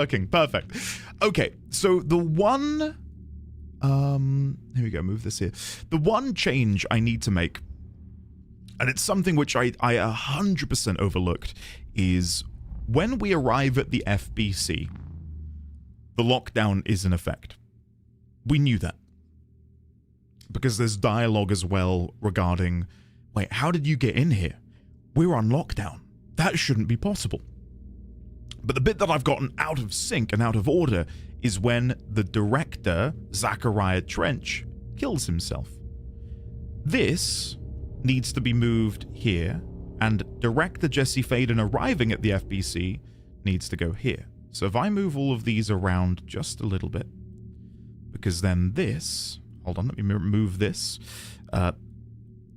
working. Perfect. Okay, so the one... here we go, move this here. The one change I need to make, and it's something which I 100% overlooked, is when we arrive at the FBC, the lockdown is in effect. We knew that. Because there's dialogue as well regarding, wait, how did you get in here? We're on lockdown. That shouldn't be possible. But the bit that I've gotten out of sync and out of order is when the director, Zachariah Trench, kills himself. This needs to be moved here, and director Jesse Faden arriving at the FBC needs to go here. So if I move all of these around just a little bit, because then this, hold on, let me move this.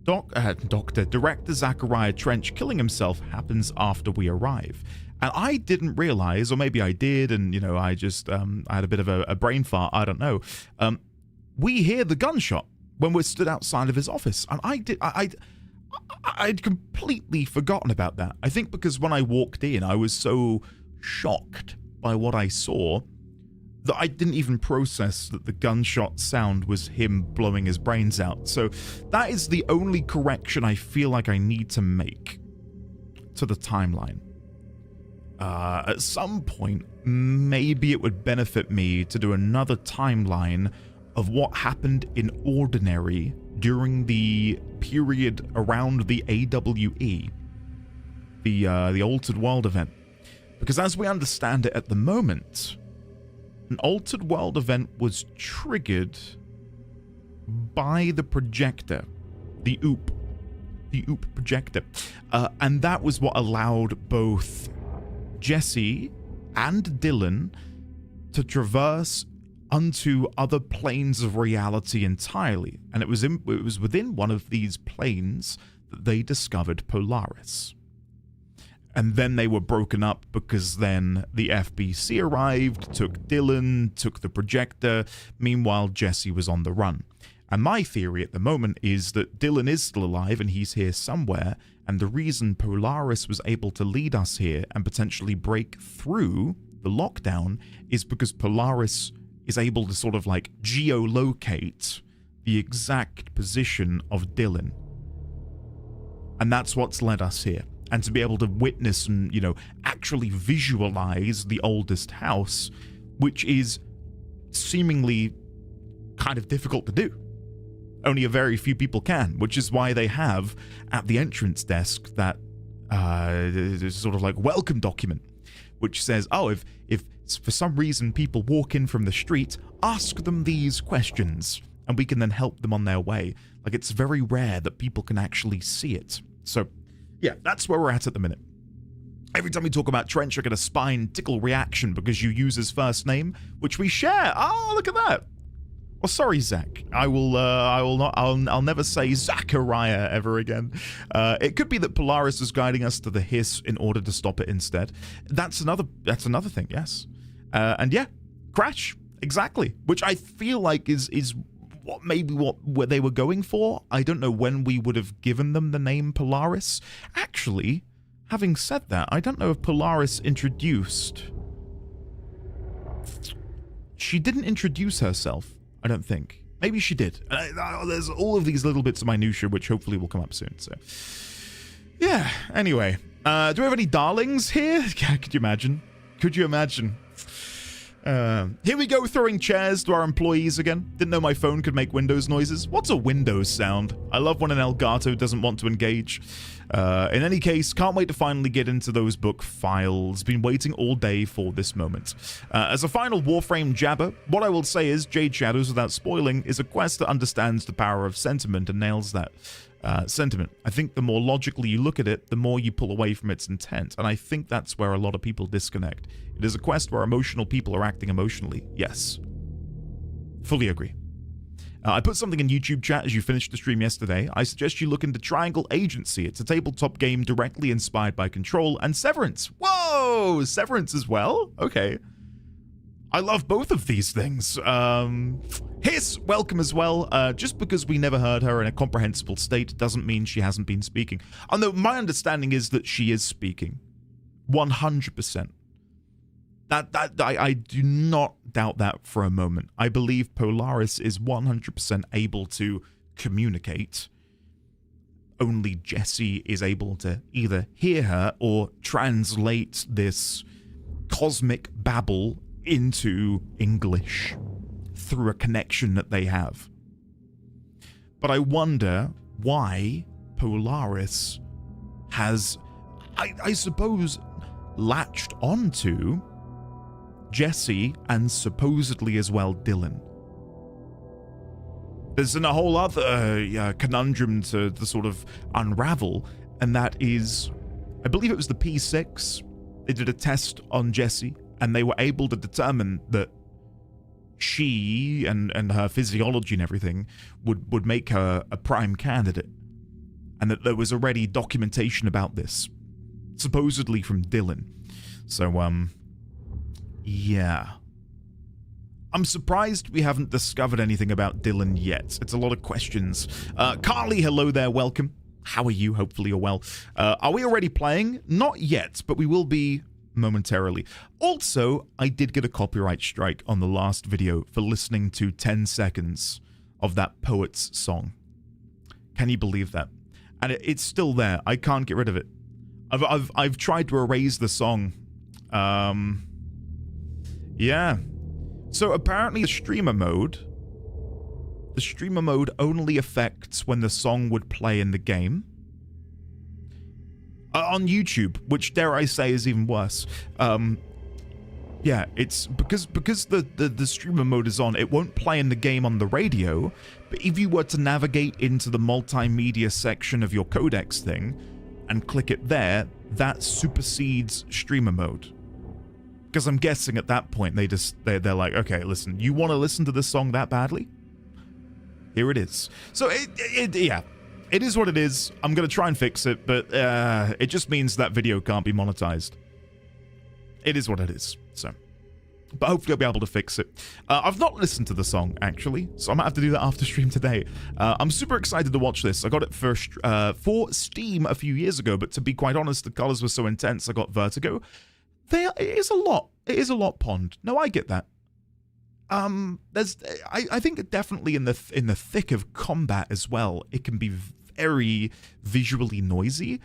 Director Zachariah Trench killing himself happens after we arrive. And I didn't realize, or maybe I did, and, you know, I just, I had a bit of a brain fart, I don't know. We hear the gunshot when we're stood outside of his office. And I'd completely forgotten about that. I think because when I walked in, I was so shocked by what I saw that I didn't even process that the gunshot sound was him blowing his brains out. So that is the only correction I feel like I need to make to the timeline. At some point, maybe it would benefit me to do another timeline of what happened in Ordinary during the period around the AWE, the Altered World event. Because as we understand it at the moment, an Altered World event was triggered by the projector, the OOP projector. And that was what allowed both Jesse and Dylan to traverse unto other planes of reality entirely. And it was within one of these planes that they discovered Polaris. And then they were broken up because then the FBC arrived, took Dylan, took the projector. Meanwhile, Jesse was on the run. And my theory at the moment is that Dylan is still alive and he's here somewhere. And the reason Polaris was able to lead us here and potentially break through the lockdown is because Polaris is able to sort of like geolocate the exact position of Dylan. And that's what's led us here. And to be able to witness and, you know, actually visualize the oldest house, which is seemingly kind of difficult to do. Only a very few people can, which is why they have at the entrance desk that sort of like welcome document, which says, oh, if for some reason people walk in from the street, ask them these questions, and we can then help them on their way. Like, it's very rare that people can actually see it. So, yeah, that's where we're at the minute. Every time we talk about Trench, I get a spine tickle reaction because you use his first name, which we share. Oh, look at that. Well, sorry, Zach. I'll never say Zachariah ever again. It could be that Polaris is guiding us to the hiss in order to stop it instead. That's another thing, yes. And yeah, Crash, exactly. Which I feel like is what they were going for. I don't know when we would have given them the name Polaris. Actually, having said that, I don't know if Polaris introduced... She didn't introduce herself, I don't think. Maybe she did. There's all of these little bits of minutia which hopefully will come up soon. So, yeah. Anyway, do we have any darlings here? Could you imagine? Could you imagine? Here we go, throwing chairs to our employees again. Didn't know my phone could make Windows noises. What's a Windows sound? I love when an Elgato doesn't want to engage. In any case, can't wait to finally get into those book files. Been waiting all day for this moment. As a final Warframe jabber, what I will say is Jade Shadows, without spoiling, is a quest that understands the power of sentiment and nails that. Sentiment. I think the more logically you look at it, the more you pull away from its intent, and I think that's where a lot of people disconnect. It is a quest where emotional people are acting emotionally. Yes. Fully agree. I put something in YouTube chat as you finished the stream yesterday. I suggest you look into Triangle Agency. It's a tabletop game directly inspired by Control and Severance. Whoa! Severance as well? Okay. I love both of these things. Hiss, welcome as well. Just because we never heard her in a comprehensible state doesn't mean she hasn't been speaking. Although my understanding is that she is speaking. 100%. I do not doubt that for a moment. I believe Polaris is 100% able to communicate. Only Jessie is able to either hear her or translate this cosmic babble into English through a connection that they have. But I wonder why Polaris has, I suppose, latched onto Jessie and supposedly as well Dylan. There's a whole other conundrum to sort of unravel, and that is, I believe it was the P6. They did a test on Jessie, and they were able to determine that she and her physiology and everything would make her a prime candidate, and that there was already documentation about this, supposedly from Dylan. So, yeah. I'm surprised we haven't discovered anything about Dylan yet. It's a lot of questions. Carly, hello there, welcome. How are you? Hopefully you're well. Are we already playing? Not yet, but we will be momentarily. Also, I did get a copyright strike on the last video for listening to 10 seconds of that Poets song. Can you believe that? And it's still there. I can't get rid of it. I've tried to erase the song. Yeah. So apparently the streamer mode only affects when the song would play in the game. On YouTube, which dare I say is even worse. Yeah, it's because the streamer mode is on, it won't play in the game on the radio, but if you were to navigate into the multimedia section of your codecs thing and click it there, that supersedes streamer mode. Because I'm guessing at that point they're like, okay, listen, you want to listen to this song that badly? Here it is. So yeah, it is what it is. I'm gonna try and fix it, but it just means that video can't be monetized. It is what it is. So, but hopefully I'll be able to fix it. I've not listened to the song actually, so I might have to do that after stream today. I'm super excited to watch this. I got it for Steam a few years ago, but to be quite honest, the colors were so intense I got vertigo. It is a lot. It is a lot, Pond. No, I get that. I think definitely in the thick of combat as well, it can be very visually noisy.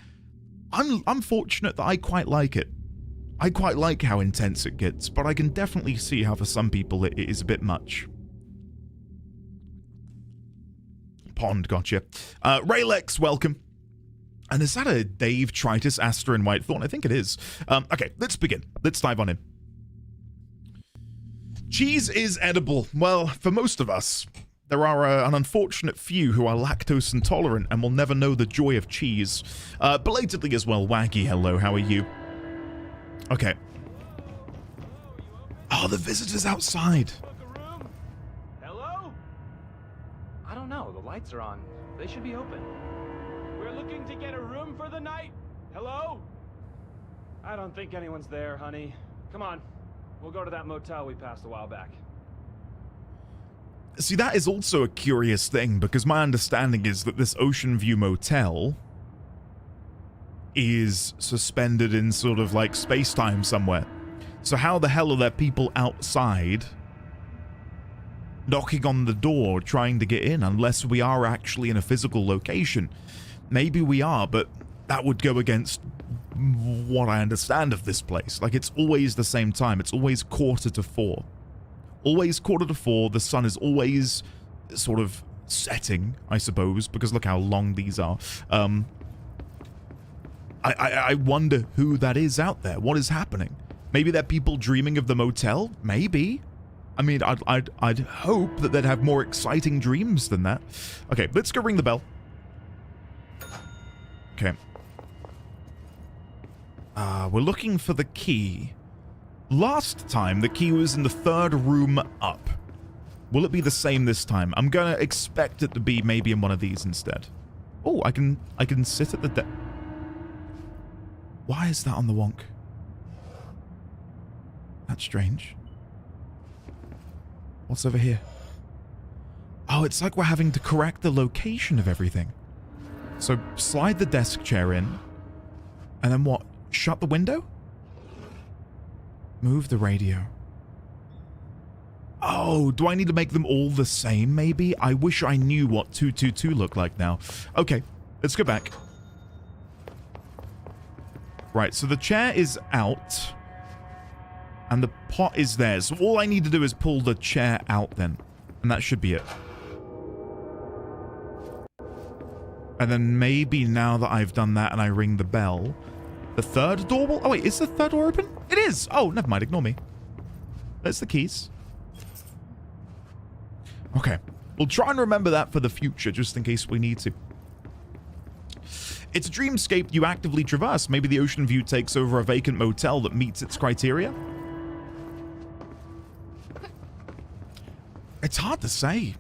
I'm fortunate that I quite like it. I quite like how intense it gets, but I can definitely see how for some people it is a bit much. Pond, gotcha. Raylex, welcome. And is that a Dave Tritus, Aster, and Whitethorn? I think it is. Okay, let's begin. Let's dive on in. Cheese is edible. Well, for most of us. There are an unfortunate few who are lactose intolerant and will never know the joy of cheese. Belatedly as well, Waggy, hello, how are you? Okay. Oh, the visitor's outside. Hello? I don't know, the lights are on. They should be open. We're looking to get a room for the night. Hello? I don't think anyone's there, honey. Come on. We'll go to that motel we passed a while back. See, that is also a curious thing, because my understanding is that this Ocean View Motel is suspended in sort of like space-time somewhere. So how the hell are there people outside knocking on the door trying to get in, unless we are actually in a physical location? Maybe we are, but that would go against what I understand of this place. Like, it's always the same time. It's always 3:45. Always 3:45. The sun is always sort of setting, I suppose, because look how long these are. I wonder who that is out there. What is happening? Maybe they're people dreaming of the motel? Maybe. I mean, I'd hope that they'd have more exciting dreams than that. Okay, let's go ring the bell. Okay. We're looking for the key. Last time, the key was in the third room up. Will it be the same this time? I'm gonna expect it to be maybe in one of these instead. Oh, I can sit at the desk. Why is that on the wonk? That's strange. What's over here? Oh, it's like we're having to correct the location of everything. So slide the desk chair in, and then what? Shut the window? Move the radio. Oh, do I need to make them all the same, maybe? I wish I knew what 222 looked like now. Okay, let's go back. Right, so the chair is out. And the pot is there. So all I need to do is pull the chair out then. And that should be it. And then maybe now that I've done that and I ring the bell, the third door will... Oh, wait, is the third door open? It is! Oh, never mind, ignore me. There's the keys. Okay. We'll try and remember that for the future, just in case we need to. It's a dreamscape you actively traverse. Maybe the ocean view takes over a vacant motel that meets its criteria? It's hard to say.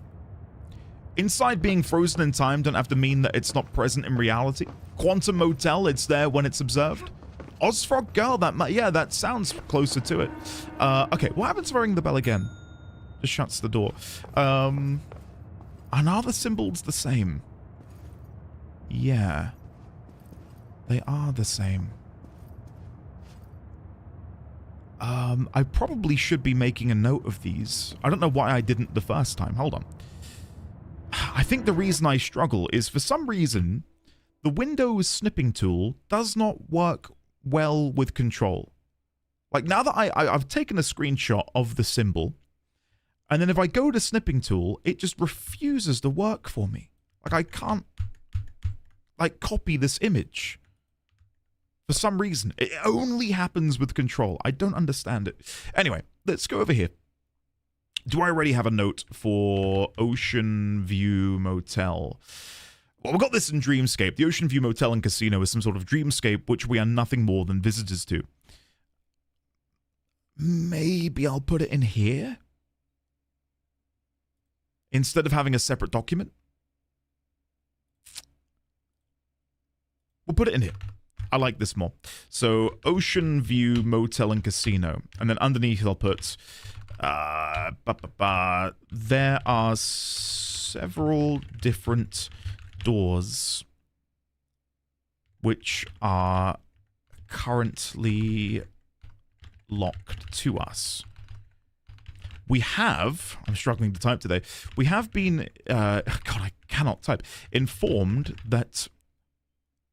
Inside being frozen in time don't have to mean that it's not present in reality. Quantum Motel, it's there when it's observed. Ozfrog Girl, yeah, that sounds closer to it. Okay, what happens if I ring the bell again? Just shuts the door. And are the symbols the same? Yeah. They are the same. I probably should be making a note of these. I don't know why I didn't the first time. Hold on. I think the reason I struggle is for some reason, the Windows snipping tool does not work well with control. Like now that I've taken a screenshot of the symbol, and then if I go to snipping tool, it just refuses to work for me. Like I can't like copy this image. For some reason, it only happens with control. I don't understand it. Anyway, let's go over here. Do I already have a note for Ocean View Motel? Well, we've got this in Dreamscape. The Ocean View Motel and Casino is some sort of dreamscape which we are nothing more than visitors to. Maybe I'll put it in here? Instead of having a separate document? We'll put it in here. I like this more. So, Ocean View Motel and Casino. And then underneath I'll put... there are several different doors which are currently locked to us. We have, I'm struggling to type today, we have been, God, I cannot type, informed that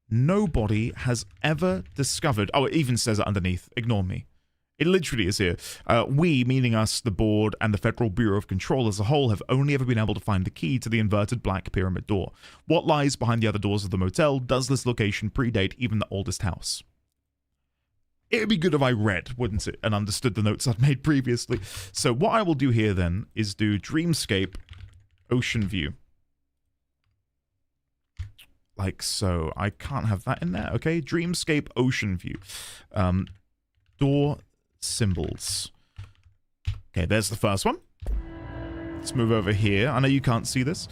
nobody has ever discovered, oh, it even says it underneath, ignore me. It literally is here. We, meaning us, the board, and the Federal Bureau of Control as a whole, have only ever been able to find the key to the inverted black pyramid door. What lies behind the other doors of the motel? Does this location predate even the oldest house? It would be good if I read, wouldn't it, and understood the notes I've made previously. So what I will do here then is do Dreamscape Ocean View. Like so. I can't have that in there, okay? Dreamscape Ocean View. Door symbols. Okay, there's the first one. Let's move over here. I know you can't see this.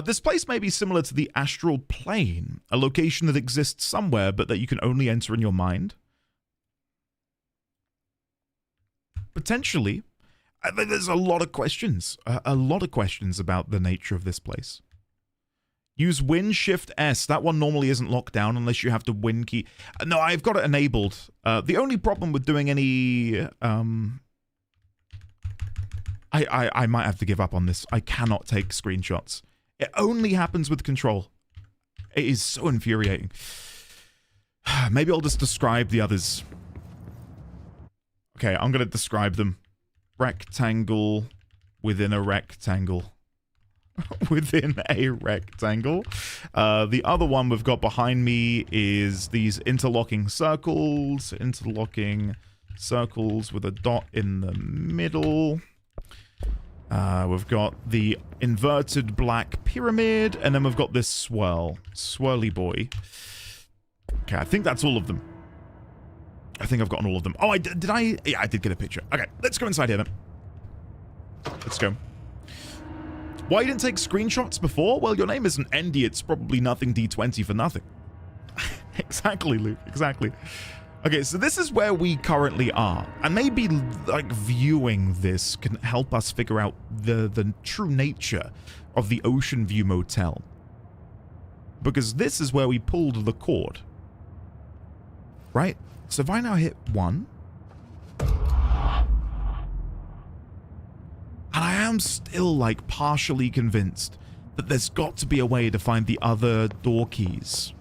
This place may be similar to the astral plane, a location that exists somewhere but that you can only enter in your mind. Potentially. There's a lot of questions. A lot of questions about the nature of this place. Use Win Shift S. That one normally isn't locked down unless you have the Win key. No, I've got it enabled. The only problem with doing any... I might have to give up on this. I cannot take screenshots. It only happens with control. It is so infuriating. Maybe I'll just describe the others. Okay, I'm going to describe them. Rectangle within a rectangle. Within a rectangle. The other one we've got behind me is these interlocking circles. Interlocking circles with a dot in the middle. We've got the inverted black pyramid, and then we've got this swirl. Swirly boy. Okay, I think that's all of them. I think I've gotten all of them. Oh, did I? Yeah, I did get a picture. Okay, let's go inside here then. Let's go. Why you didn't take screenshots before? Well, your name isn't Endy. It's probably nothing D20 for nothing. Exactly, Luke. Exactly. Okay, so this is where we currently are. And maybe, like, viewing this can help us figure out the true nature of the Ocean View Motel. Because this is where we pulled the cord. Right? So if I now hit 1... am still, like, partially convinced that there's got to be a way to find the other door keys.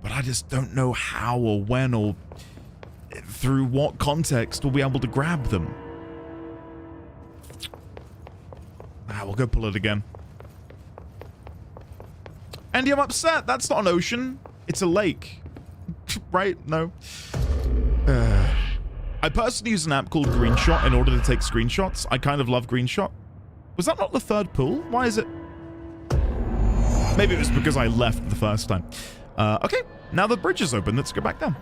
But I just don't know how or when or through what context we'll be able to grab them. We'll go pull it again. Andy, I'm upset. That's not an ocean. It's a lake. Right? No. I personally use an app called Greenshot in order to take screenshots. I kind of love Greenshot. Was that not the third pool? Why is it? Maybe it was because I left the first time. Okay, now the bridge is open. Let's go back down.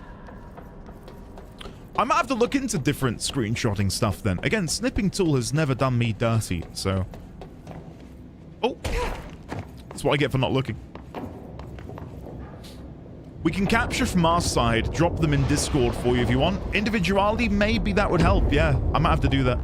I might have to look into different screenshotting stuff then. Again, Snipping Tool has never done me dirty, so... Oh! That's what I get for not looking. We can capture from our side, drop them in Discord for you if you want. Individuality, maybe that would help, yeah. I might have to do that.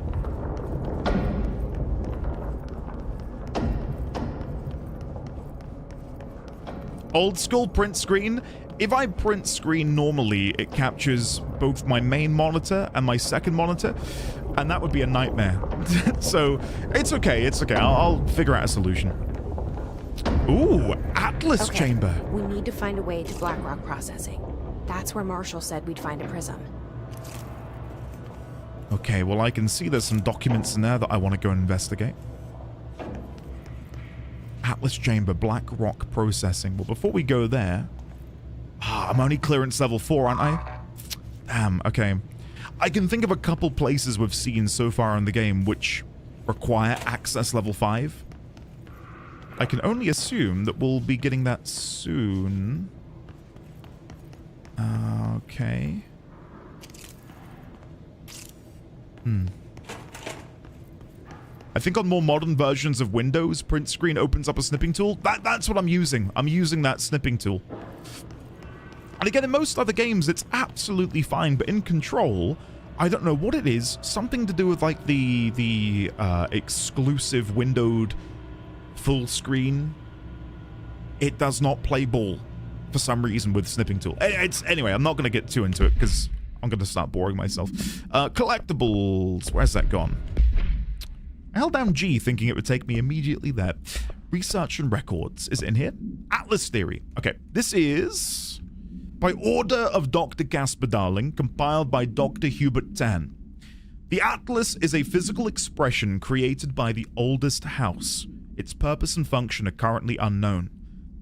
Old school print screen. If I print screen normally, it captures both my main monitor and my second monitor, and that would be a nightmare. So, it's okay, it's okay. I'll figure out a solution. Ooh, Atlas Chamber. We need to find a way to Blackrock processing. That's where Marshall said we'd find a prism. Okay, well I can see there's some documents in there that I want to go and investigate. Atlas Chamber, Blackrock processing. Well, before we go there... I'm only clearance level 4, aren't I? Damn, okay. I can think of a couple places we've seen so far in the game which require access level 5. I can only assume that we'll be getting that soon. Okay. I think on more modern versions of Windows, print screen opens up a snipping tool. That's what I'm using. I'm using that snipping tool. And again, in most other games, it's absolutely fine. But in Control, I don't know what it is. Something to do with like the exclusive windowed full screen. It does not play ball for some reason with snipping tool. Anyway, I'm not going to get too into it because I'm going to start boring myself. Collectibles. Where's that gone? I held down G thinking it would take me immediately there. Research and records. Is it in here? Atlas Theory. Okay, this is... by order of Dr. Casper Darling, compiled by Dr. Hubert Tan. The Atlas is a physical expression created by the oldest house. Its purpose and function are currently unknown.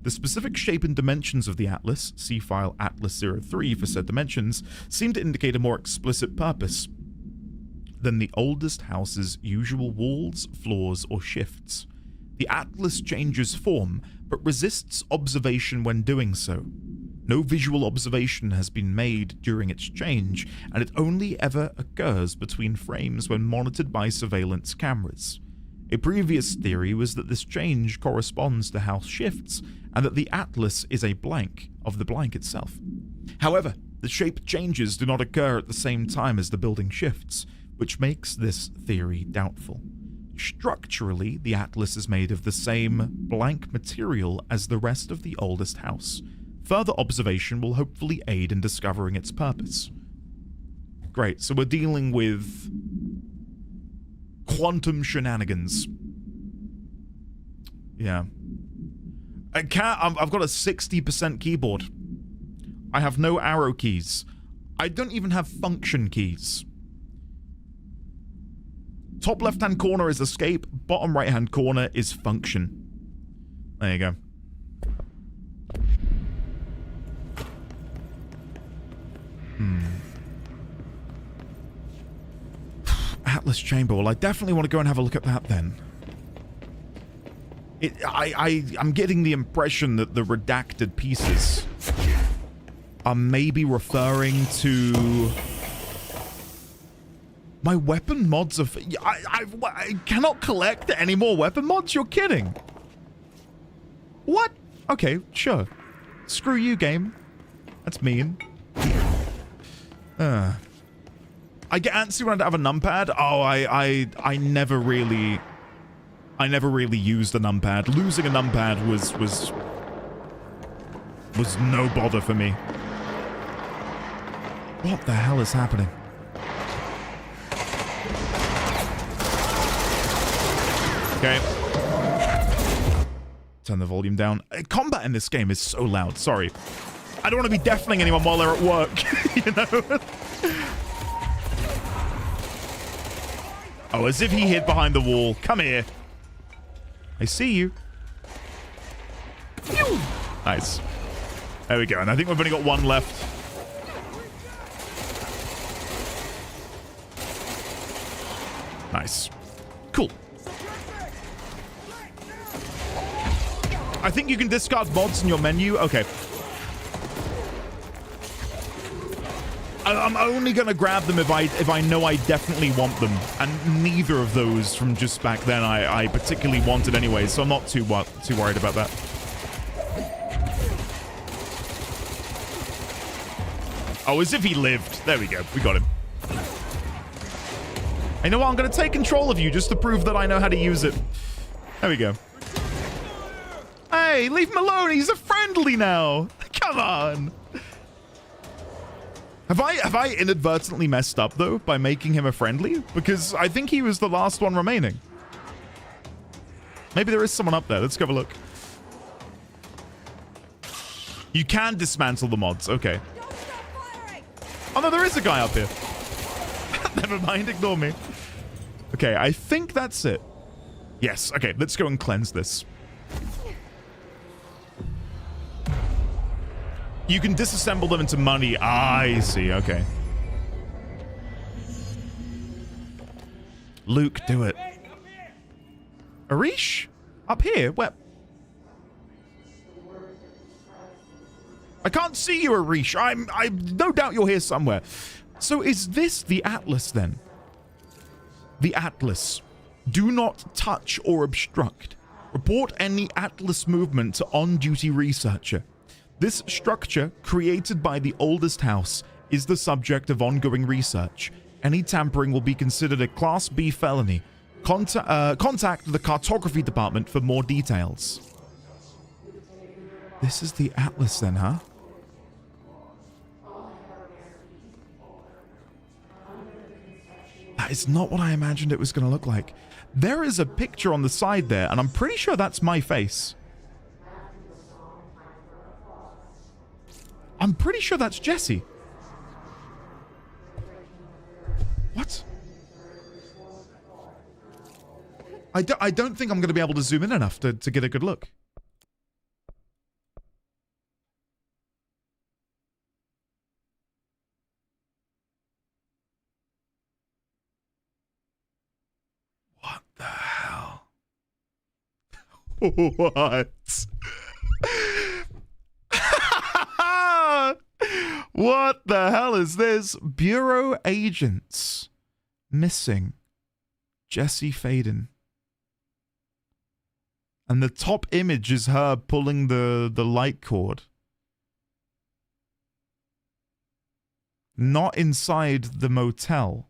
The specific shape and dimensions of the Atlas, see file Atlas 03 for said dimensions, seem to indicate a more explicit purpose than the oldest house's usual walls, floors, or shifts. The Atlas changes form, but resists observation when doing so. No visual observation has been made during its change, and it only ever occurs between frames when monitored by surveillance cameras. A previous theory was that this change corresponds to house shifts, and that the Atlas is a blank of the blank itself. However, the shape changes do not occur at the same time as the building shifts, which makes this theory doubtful. Structurally, the Atlas is made of the same blank material as the rest of the oldest house. Further observation will hopefully aid in discovering its purpose. Great, so we're dealing with quantum shenanigans. Yeah. I've got a 60% keyboard. I have no arrow keys. I don't even have function keys. Top left-hand corner is escape, bottom right-hand corner is function. There you go. Atlas Chamber. Well, I definitely want to go and have a look at that then. I'm getting the impression that the redacted pieces are maybe referring to my weapon mods of... I cannot collect any more weapon mods? You're kidding. What? Okay, sure. Screw you, game. That's mean. I get antsy when I don't have a numpad. Oh, I never really used a numpad. Losing a numpad was no bother for me. What the hell is happening? Okay. Turn the volume down. Combat in this game is so loud. Sorry. I don't want to be deafening anyone while they're at work. You know? Oh, as if he hid behind the wall. Come here. I see you. Phew. Nice. There we go. And I think we've only got one left. Nice. Cool. I think you can discard mods in your menu. Okay. I'm only going to grab them if I know I definitely want them. And neither of those from just back then I particularly wanted anyway, so I'm not too worried about that. Oh, as if he lived. There we go. We got him. You know what? I'm going to take control of you just to prove that I know how to use it. There we go. Hey, leave him alone. He's a friendly now. Come on. Have I inadvertently messed up, though, by making him a friendly? Because I think he was the last one remaining. Maybe there is someone up there. Let's go have a look. You can dismantle the mods. Okay. Oh, no, there is a guy up here. Never mind. Ignore me. Okay, I think that's it. Yes. Okay, let's go and cleanse this. You can disassemble them into money. I see. Okay. Luke, do it. Arish? Up here? Where? I can't see you, Arish. I no doubt you're here somewhere. So is this the Atlas then? The Atlas. Do not touch or obstruct. Report any Atlas movement to on-duty researcher. This structure, created by the oldest house, is the subject of ongoing research. Any tampering will be considered a Class B felony. Contact the cartography department for more details. This is the Atlas then, huh? That is not what I imagined it was going to look like. There is a picture on the side there, and I'm pretty sure that's my face. I'm pretty sure that's Jesse. What? I don't think I'm going to be able to zoom in enough to get a good look. What the hell? What? What the hell is this? Bureau agents missing. Jesse Faden. And the top image is her pulling the light cord. Not inside the motel.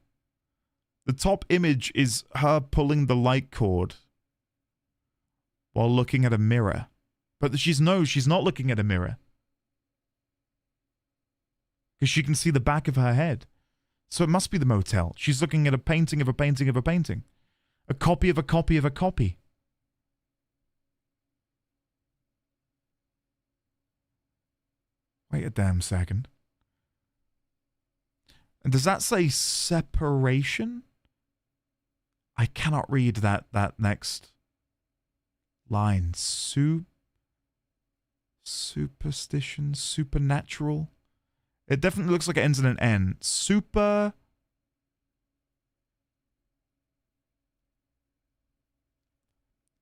The top image is her pulling the light cord while looking at a mirror. But she's not looking at a mirror. Because she can see the back of her head. So it must be the motel. She's looking at a painting of a painting of a painting. A copy of a copy of a copy. Wait a damn second. And does that say separation? I cannot read that next line. Superstition, supernatural. It definitely looks like it ends in an N.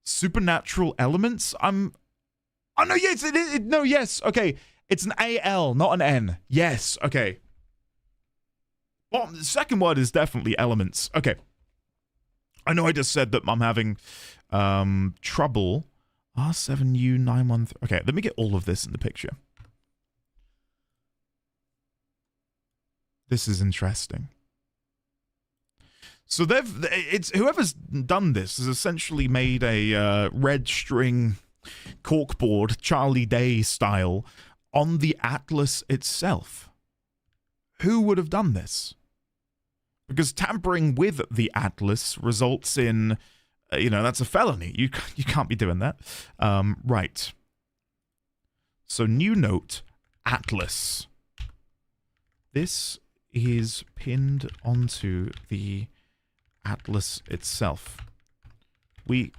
Supernatural elements? Oh, no, yes, no, yes, okay. It's an AL, not an N. Yes, okay. Well, the second word is definitely elements. Okay. I know I just said that I'm having trouble. R7U913. Okay, let me get all of this in the picture. This is interesting. So whoever's done this has essentially made a red string corkboard, Charlie Day style, on the Atlas itself. Who would have done this? Because tampering with the Atlas results in You know, that's a felony. You can't be doing that. Right. So new note, Atlas. This is pinned onto the Atlas itself. We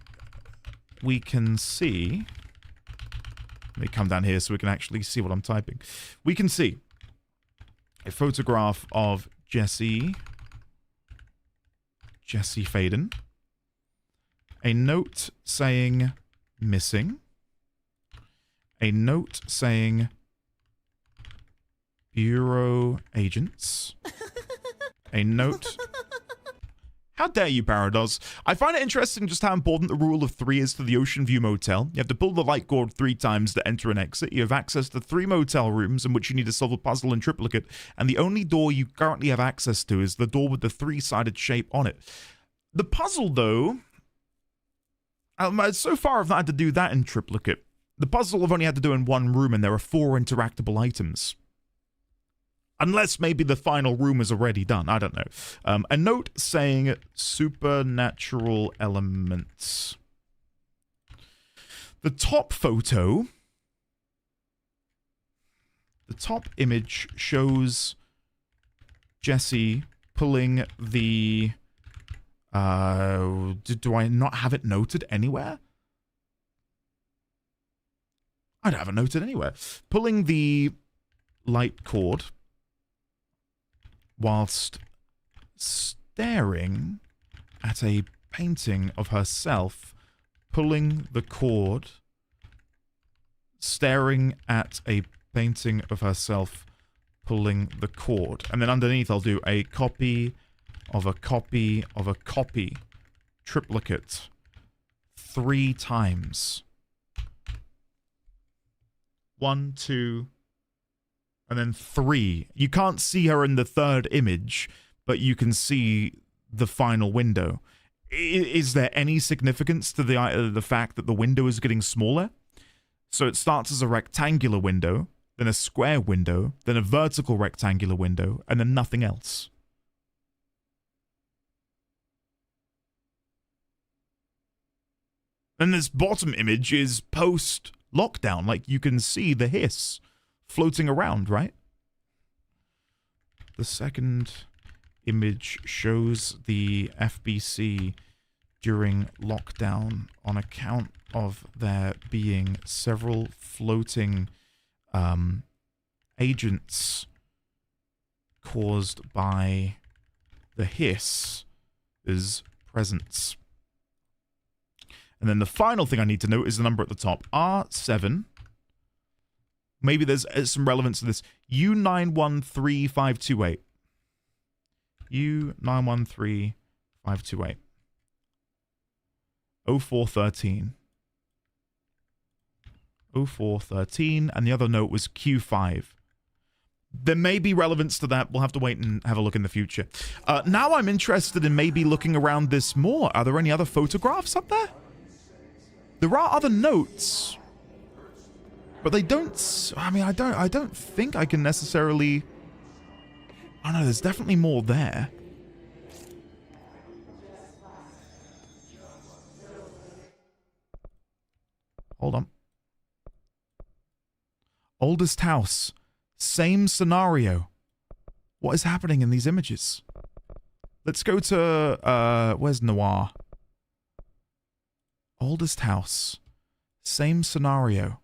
can see... Let me come down here so we can actually see what I'm typing. We can see a photograph of Jesse Faden. A note saying missing. A note saying Bureau agents. A note. How dare you, Parados? I find it interesting just how important the rule of 3 is to the Ocean View Motel. You have to pull the light cord 3 times to enter and exit. You have access to 3 motel rooms in which you need to solve a puzzle in triplicate, and the only door you currently have access to is the door with the 3-sided shape on it. The puzzle, though, so far I've not had to do that in triplicate. The puzzle I've only had to do in 1 room, and there are 4 interactable items. Unless maybe the final room is already done. I don't know. A note saying supernatural elements. The top photo... The top image shows Jesse pulling the... do I not have it noted anywhere? I don't have it noted anywhere. Pulling the light cord whilst staring at a painting of herself, pulling the cord, staring at a painting of herself, pulling the cord. And then underneath I'll do a copy of a copy of a copy, triplicate, 3 times. 1, 2, and then 3. You can't see her in the 3rd image, but you can see the final window. Is there any significance to the fact that the window is getting smaller? So it starts as a rectangular window, then a square window, then a vertical rectangular window, and then nothing else. And this bottom image is post-lockdown. Like, you can see the hiss floating around, right? The second image shows the FBC during lockdown on account of there being several floating agents caused by the hiss' presence. And then the final thing I need to note is the number at the top. R7. Maybe there's some relevance to this. U913528. U913528. 0413. 0413. And the other note was Q5. There may be relevance to that. We'll have to wait and have a look in the future. Now I'm interested in maybe looking around this more. Are there any other photographs up there? There are other notes, but they don't... I mean, I don't think I can necessarily... I don't know, there's definitely more there. Hold on. Oldest house. Same scenario. What is happening in these images? Let's go to... where's Noir? Oldest house. Same scenario.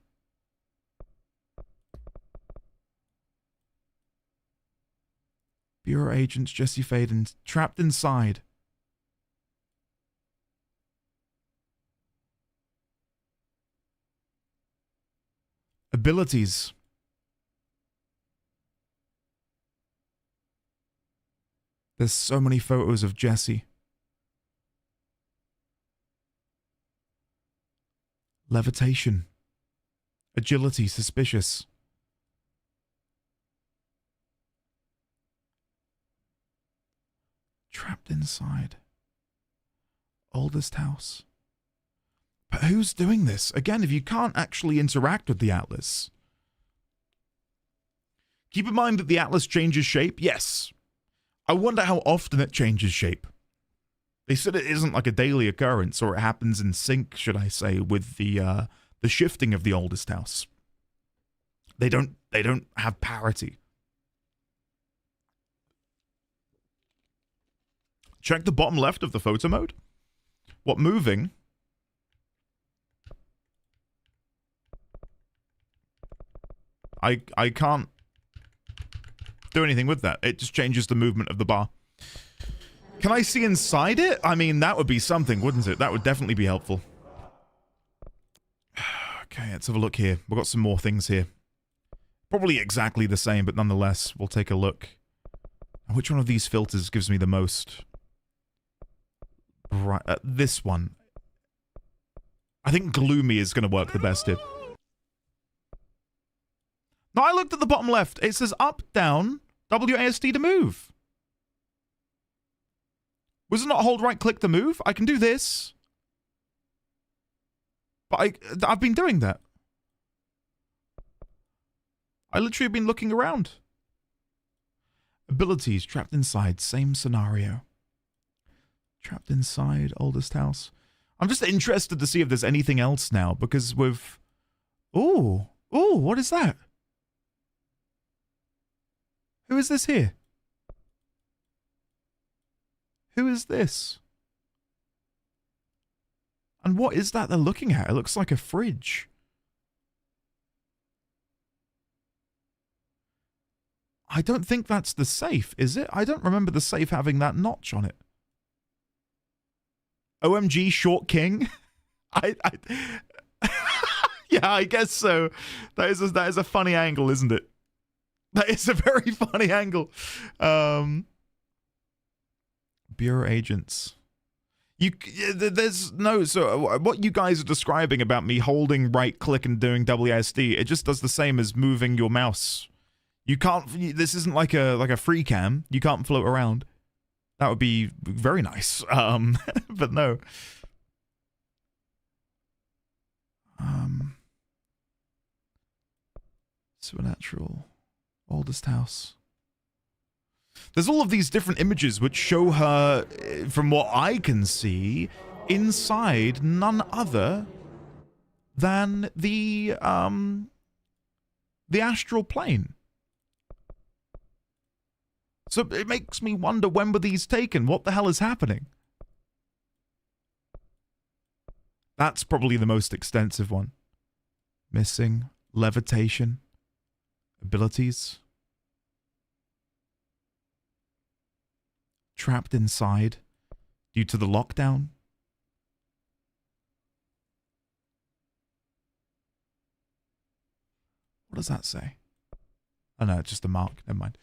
Bureau agents Jesse Faden trapped inside. Abilities. There's so many photos of Jesse. Levitation. Agility, suspicious. Trapped inside. Oldest house. But who's doing this? Again, if you can't actually interact with the Atlas. Keep in mind that the Atlas changes shape. Yes. I wonder how often it changes shape. They said it isn't like a daily occurrence, or it happens in sync, should I say, with the shifting of the oldest house. They don't have parity. Check the bottom left of the photo mode. What, moving? I can't do anything with that. It just changes the movement of the bar. Can I see inside it? I mean, that would be something, wouldn't it? That would definitely be helpful. Okay, let's have a look here. We've got some more things here. Probably exactly the same, but nonetheless, we'll take a look. Which one of these filters gives me the most? Right, this one. I think gloomy is going to work the best here. No, I looked at the bottom left. It says up, down, WASD to move. Was it not hold right click to move? I can do this. But I've been doing that. I literally have been looking around. Abilities, trapped inside, same scenario. Trapped inside, oldest house. I'm just interested to see if there's anything else now, because with... Ooh, what is that? Who is this here? Who is this? And what is that they're looking at? It looks like a fridge. I don't think that's the safe, is it? I don't remember the safe having that notch on it. OMG Short King? Yeah, I guess so. That is a funny angle, isn't it? That is a very funny angle. Bureau agents. There's no, so what you guys are describing about me holding right click and doing WASD, it just does the same as moving your mouse. You can't, this isn't like a free cam. You can't float around. That would be very nice. But no. Supernatural. Oldest house. There's all of these different images which show her, from what I can see, inside none other than the astral plane. So it makes me wonder, when were these taken? What the hell is happening? That's probably the most extensive one. Missing, levitation, abilities. Trapped inside due to the lockdown. What does that say? Oh no, it's just a mark. Never mind.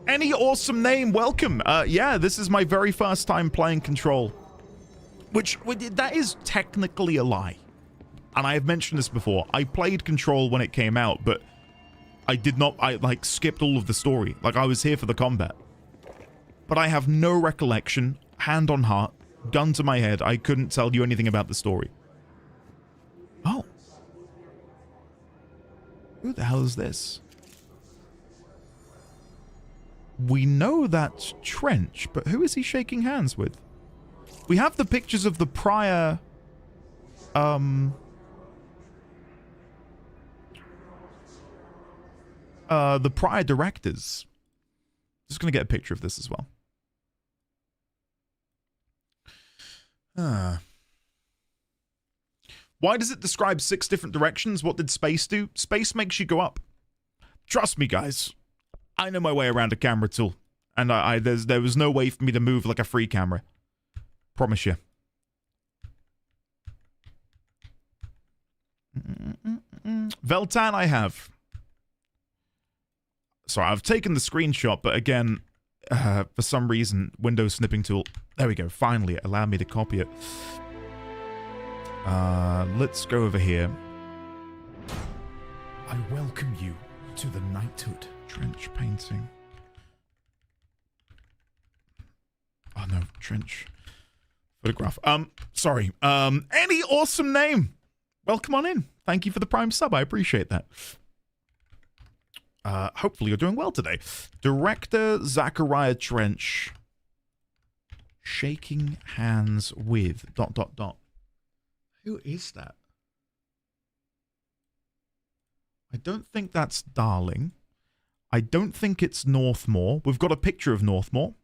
Any awesome name, welcome. Yeah, this is my very first time playing Control. Which, that is technically a lie. And I have mentioned this before. I played Control when it came out, but I did not, I skipped all of the story. Like, I was here for the combat. But I have no recollection, hand on heart, gun to my head, I couldn't tell you anything about the story. Oh. Who the hell is this? We know that's Trench, but who is he shaking hands with? We have the pictures of the prior... the prior directors. Just gonna get a picture of this as well. Why does it describe 6 different directions? What did space do? Space makes you go up. Trust me, guys. I know my way around a camera tool. And there was no way for me to move like a free camera. Promise you. Veltan I have. Sorry, I've taken the screenshot, but again, for some reason, Windows snipping tool. There we go. Finally, it allowed me to copy it. Let's go over here. I welcome you to the knighthood. Trench painting. Oh no, Trench photograph. Sorry. Any awesome name. Welcome on in. Thank you for the Prime sub. I appreciate that. Hopefully you're doing well today. Director Zachariah Trench. Shaking hands with ... Who is that? I don't think that's Darling. I don't think it's Northmore. We've got a picture of Northmore.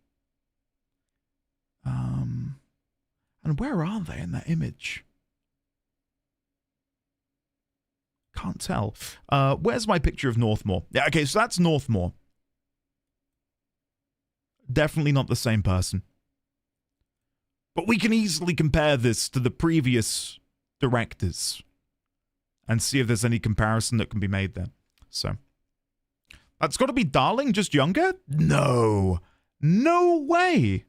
And where are they in that image? Can't tell. Where's my picture of Northmore? Yeah, okay, so that's Northmore. Definitely not the same person. But we can easily compare this to the previous directors and see if there's any comparison that can be made there. So, that's got to be Darling, just younger? No. No way.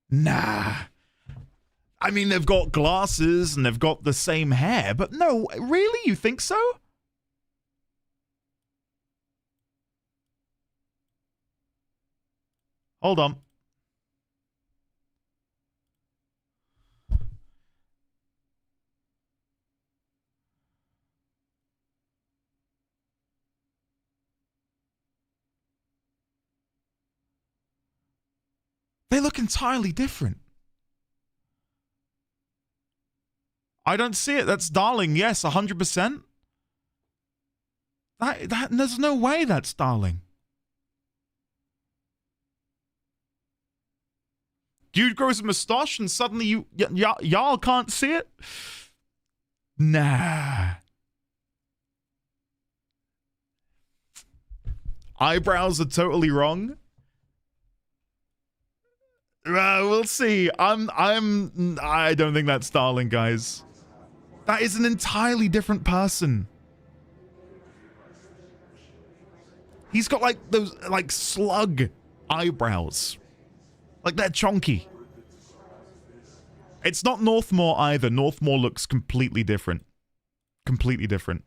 Nah. I mean, they've got glasses and they've got the same hair, but no, really? You think so? Hold on. They look entirely different. I don't see it. That's Darling. Yes, 100%. There's no way that's Darling. Dude grows a mustache and suddenly y'all can't see it? Nah. Eyebrows are totally wrong. We'll see. I don't think that's Darling, guys. That is an entirely different person. He's got like those like slug eyebrows. Like they're chonky. It's not Northmore either. Northmore looks completely different. Completely different.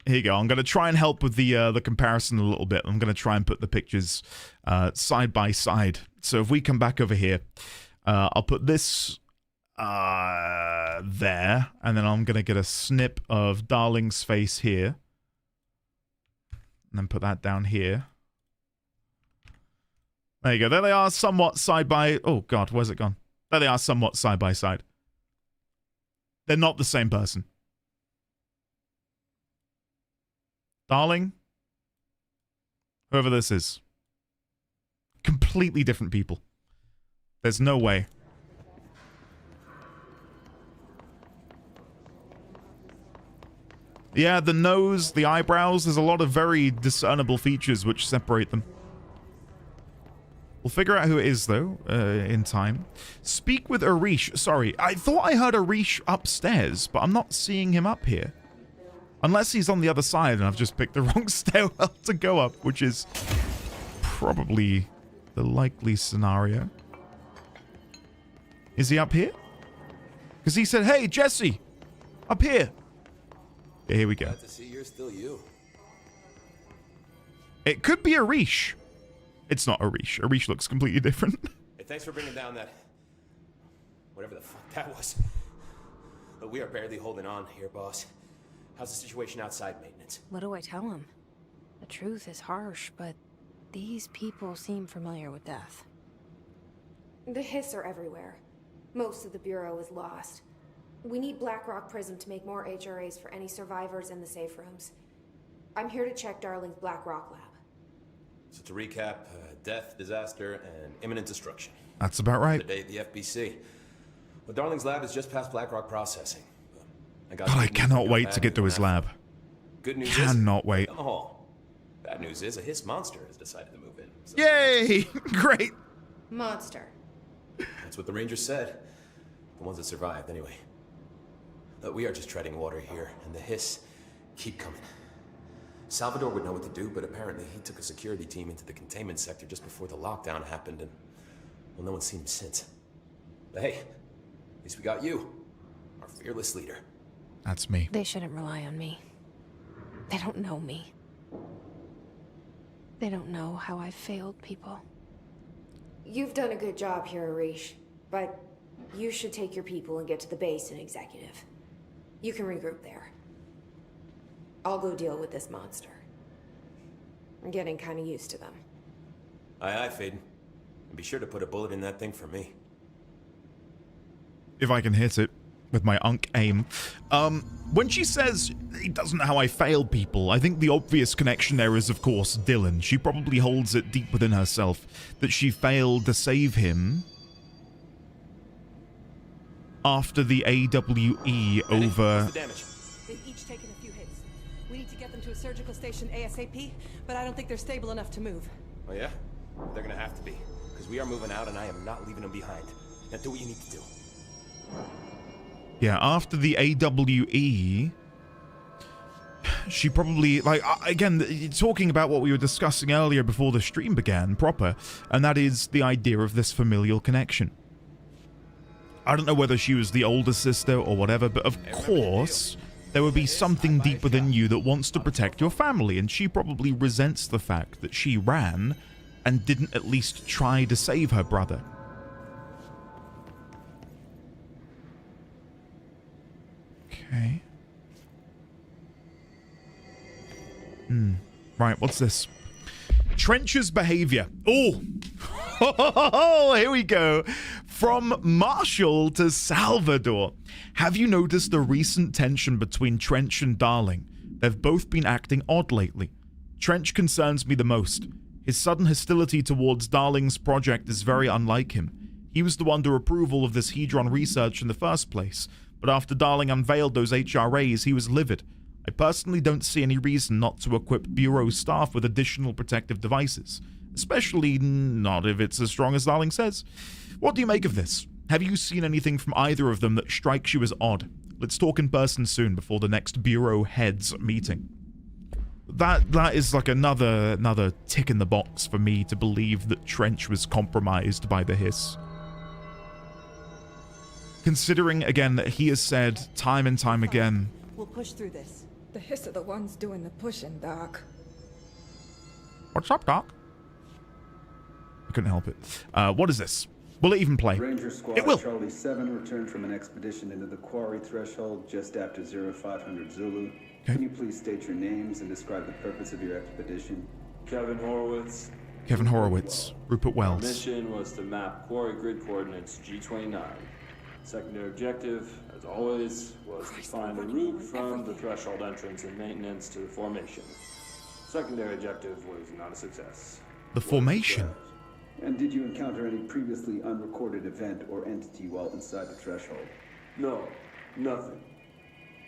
Here you go. I'm going to try and help with the comparison a little bit. I'm going to try and put the pictures side by side. So if we come back over here, I'll put this there, and then I'm going to get a snip of Darling's face here. And then put that down here. There you go. There they are, somewhat side by... Oh, God, where's it gone? There they are, somewhat side by side. They're not the same person. Darling, whoever this is, completely different people. There's no way. Yeah, the nose, the eyebrows, there's a lot of very discernible features which separate them. We'll figure out who it is, though, in time. Speak with Arish. Sorry, I thought I heard Arish upstairs, but I'm not seeing him up here. Unless he's on the other side and I've just picked the wrong stairwell to go up, which is probably the likely scenario. Is he up here? Because he said, hey, Jesse, up here. Yeah, here we go. Glad to see you're still you. It could be Arish. It's not Arish. Arish looks completely different. Hey, thanks for bringing down that... whatever the fuck that was. But we are barely holding on here, boss. How's the situation outside maintenance? What do I tell him? The truth is harsh, but these people seem familiar with death. The Hiss are everywhere. Most of the Bureau is lost. We need Blackrock Prism to make more HRAs for any survivors in the safe rooms. I'm here to check Darling's Blackrock lab. So to recap, death, disaster, and imminent destruction. That's about right. Today at the FBC. Well, Darling's lab is just past Blackrock processing. God, I cannot wait to get to his lab. Good news Cannot wait. down the hall. Bad news is a Hiss monster has decided to move in. So Yay! Great. Monster. that's what the Rangers said. The ones that survived, anyway. But we are just treading water here, and the Hiss keep coming. Salvador would know what to do, but apparently he took a security team into the containment sector just before the lockdown happened, and, well, no one's seen him since. But hey, at least we got you, our fearless leader. That's me. They shouldn't rely on me. They don't know me. They don't know how I've failed people. You've done a good job here, Arish, but you should take your people and get to the base in Executive. You can regroup there. I'll go deal with this monster. I'm getting kind of used to them. Aye, aye, Faden. And be sure to put a bullet in that thing for me. If I can hit it with my Unk aim. When she says it doesn't know how I fail people, I think the obvious connection there is, of course, Dylan. She probably holds it deep within herself that she failed to save him after the AWE over... What's the damage? They've each taken a few hits. We need to get them to a surgical station ASAP, but I don't think they're stable enough to move. Oh yeah? They're gonna have to be. Because we are moving out and I am not leaving them behind. Now do what you need to do. Yeah, after the AWE, she probably, like, again, talking about what we were discussing earlier before the stream began proper, and that is the idea of this familial connection. I don't know whether she was the older sister or whatever, but of course, there would be something deep within you that wants to protect your family, and she probably resents the fact that she ran and didn't at least try to save her brother. Okay. Right, what's this? Trench's behavior. Oh, here we go. From Marshall to Salvador. Have you noticed the recent tension between Trench and Darling? They've both been acting odd lately. Trench concerns me the most. His sudden hostility towards Darling's project is very unlike him. He was the one to approval of this Hedron research in the first place, but after Darling unveiled those HRAs, he was livid. I personally don't see any reason not to equip Bureau staff with additional protective devices, especially not if it's as strong as Darling says. What do you make of this? Have you seen anything from either of them that strikes you as odd? Let's talk in person soon before the next Bureau heads meeting. That is like another tick in the box for me to believe that Trench was compromised by the hiss. Considering, again, that he has said time and time again... We'll push through this. The hiss are the ones doing the pushing, Doc. What's up, Doc? I couldn't help it. What is this? Will it even play? Ranger Squad It will. Charlie 7 returned from an expedition into the quarry threshold just after 0500 Zulu. Okay. Can you please state your names and describe the purpose of your expedition? Kevin Horowitz. Kevin Horowitz. Rupert Our Wells. mission was to map quarry grid coordinates G29. Secondary objective, as always, was to find a route from the threshold entrance and maintenance to the formation. Secondary objective was not a success. The formation. And did you encounter any previously unrecorded event or entity while inside the threshold? No, nothing.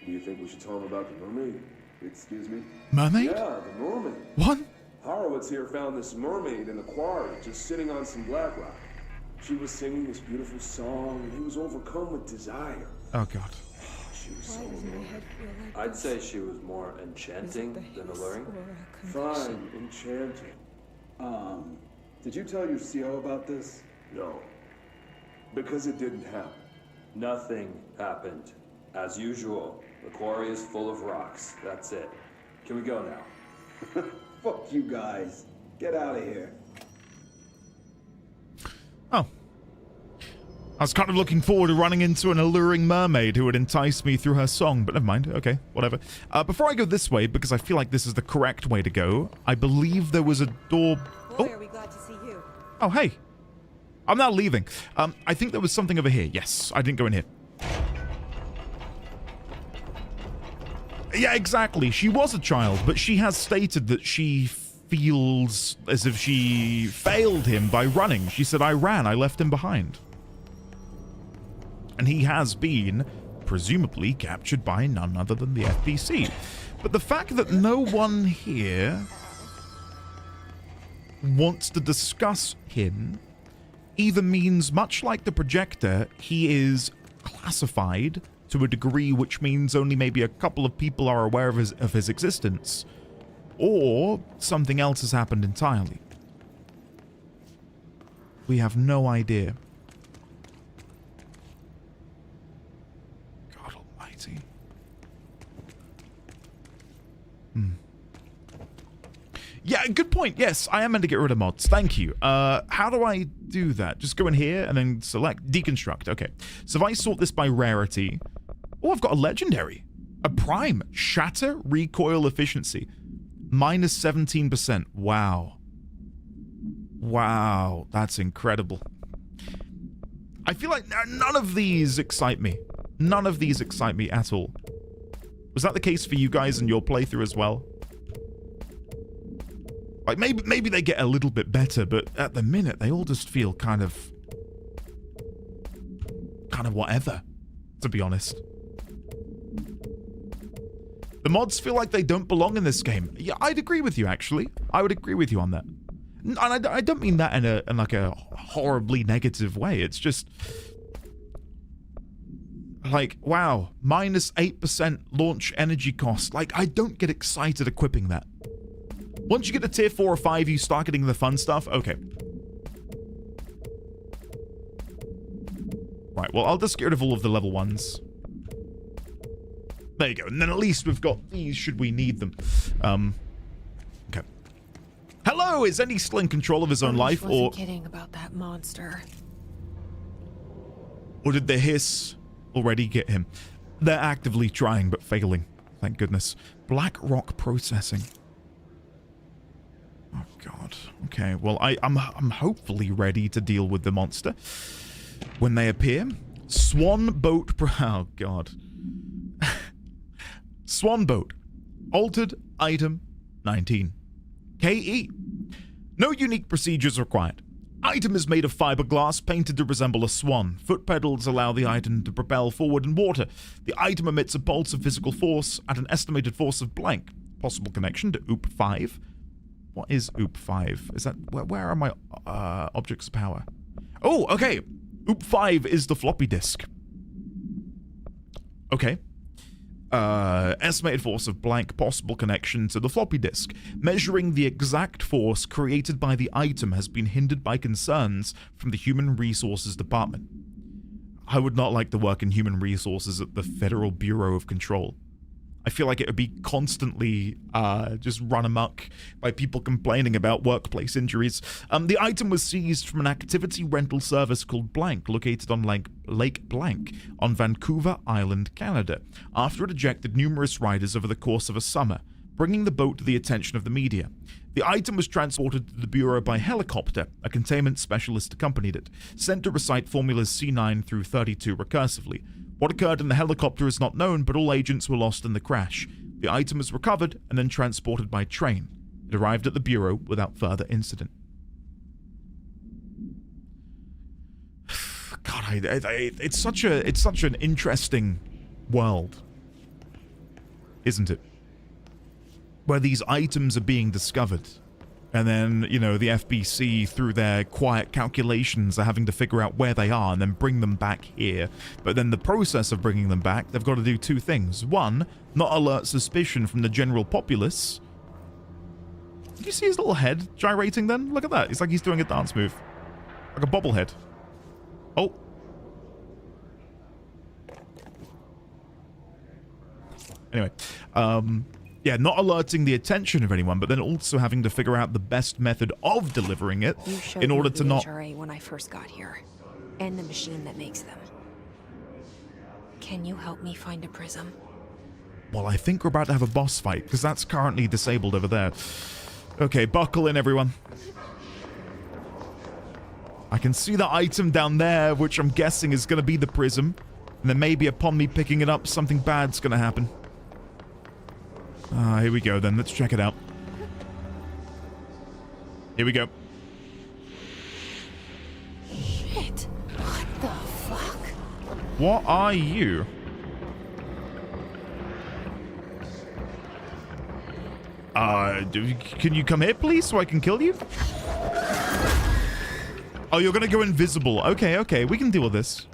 Do you think we should tell him about the mermaid? Excuse me? Mermaid? Yeah, the mermaid. What? Horowitz here found this mermaid in the quarry, just sitting on some black rock. She was singing this beautiful song, and he was overcome with desire. Oh, God. She was so Why does my alluring. head feel like I'd this? say she was more Is it enchanting the than hiss alluring. or a conviction? Fine, enchanting. Did you tell your CO about this? No. Because it didn't happen. Nothing happened. As usual, the quarry is full of rocks. That's it. Can we go now? Fuck you guys. Get out of here. Oh. I was kind of looking forward to running into an alluring mermaid who would entice me through her song, but never mind. Okay, whatever. Before I go this way, because I feel like this is the correct way to go, I believe there was a door... Boy, are we glad to see you. Oh, hey. I'm now leaving. I think there was something over here. Yes, I didn't go in here. Yeah, exactly. She was a child, but she has stated that she feels as if she failed him by running. She said, I ran, I left him behind. And he has been, presumably, captured by none other than the FBC. But the fact that no one here wants to discuss him either means, much like the projector, he is classified to a degree which means only maybe a couple of people are aware of his existence, or something else has happened entirely. We have no idea. God almighty. Yeah, good point. Yes, I am meant to get rid of mods. Thank you. How do I do that? Just go in here and then select deconstruct. Okay. So if I sort this by rarity... Oh, I've got a legendary. A prime. Shatter recoil efficiency. Minus 17%. Wow. Wow, that's incredible. I feel like none of these excite me. None of these excite me at all. Was that the case for you guys in your playthrough as well? Like, maybe they get a little bit better, but at the minute, they all just feel kind of whatever, to be honest. The mods feel like they don't belong in this game. Yeah, I'd agree with you, actually. I would agree with you on that. And I don't mean that in like a horribly negative way. It's just like, wow, minus 8% launch energy cost. Like, I don't get excited equipping that. Once you get to tier 4 or 5, you start getting the fun stuff. Okay. Right, well, I'll just get rid of all of the level 1s. There you go. And then at least we've got these should we need them. Okay. Hello, is Andy still in control of his own life, or kidding about that monster? Or did the hiss already get him? They're actively trying but failing. Thank goodness. Black rock processing. Oh god. Okay, well I'm hopefully ready to deal with the monster when they appear. Swan boat oh god. Swan boat. Altered item 19. KE. No unique procedures required. Item is made of fiberglass painted to resemble a swan. Foot pedals allow the item to propel forward in water. The item emits a pulse of physical force at an estimated force of blank. Possible connection to OOP5. What is OOP5? Is that where are my objects of power? Oh, okay. OOP5 is the floppy disk. Okay. Estimated force of blank, possible connection to the floppy disk. Measuring the exact force created by the item has been hindered by concerns from the Human Resources Department. I would not like to work in Human Resources at the Federal Bureau of Control. I feel like it would be constantly just run amok by people complaining about workplace injuries. The item was seized from an activity rental service called Blank, located on Lake Blank on Vancouver Island, Canada, after it ejected numerous riders over the course of a summer, bringing the boat to the attention of the media. The item was transported to the Bureau by helicopter. A containment specialist accompanied it, sent to recite formulas C9 through 32 recursively. What occurred in the helicopter is not known, but all agents were lost in the crash. The item was recovered and then transported by train. It arrived at the Bureau without further incident. God, it's such an interesting world, isn't it? Where these items are being discovered. And then, you know, the FBC, through their quiet calculations, are having to figure out where they are and then bring them back here. But then the process of bringing them back, they've got to do two things. One, not alert suspicion from the general populace. Did you see his little head gyrating then? Look at that. It's like he's doing a dance move. Like a bobblehead. Oh. Anyway, yeah, not alerting the attention of anyone, but then also having to figure out the best method of delivering it in order to not... HRA when I first got here, and the machine that makes them. Can you help me find a prism? Well, I think we're about to have a boss fight, because that's currently disabled over there. Okay, buckle in, everyone. I can see the item down there, which I'm guessing is going to be the prism. And then maybe upon me picking it up, something bad's going to happen. Here we go then. Let's check it out. Here we go. Shit. What the fuck? What are you? Can you come here, please, so I can kill you? Oh, you're gonna go invisible. Okay, okay. We can deal with this.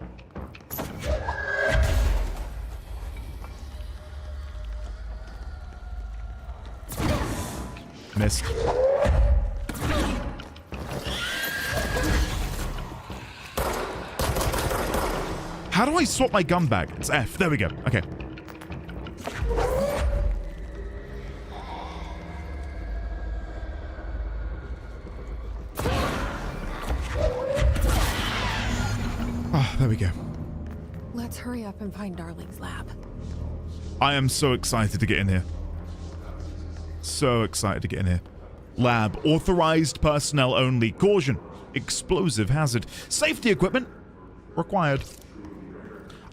Missed. How do I swap my gun back? It's F. There we go. Okay. Ah, there we go. Let's hurry up and find Darling's lab. I am so excited to get in here. So excited to get in here. Lab. Authorized personnel only. Caution. Explosive hazard. Safety equipment required.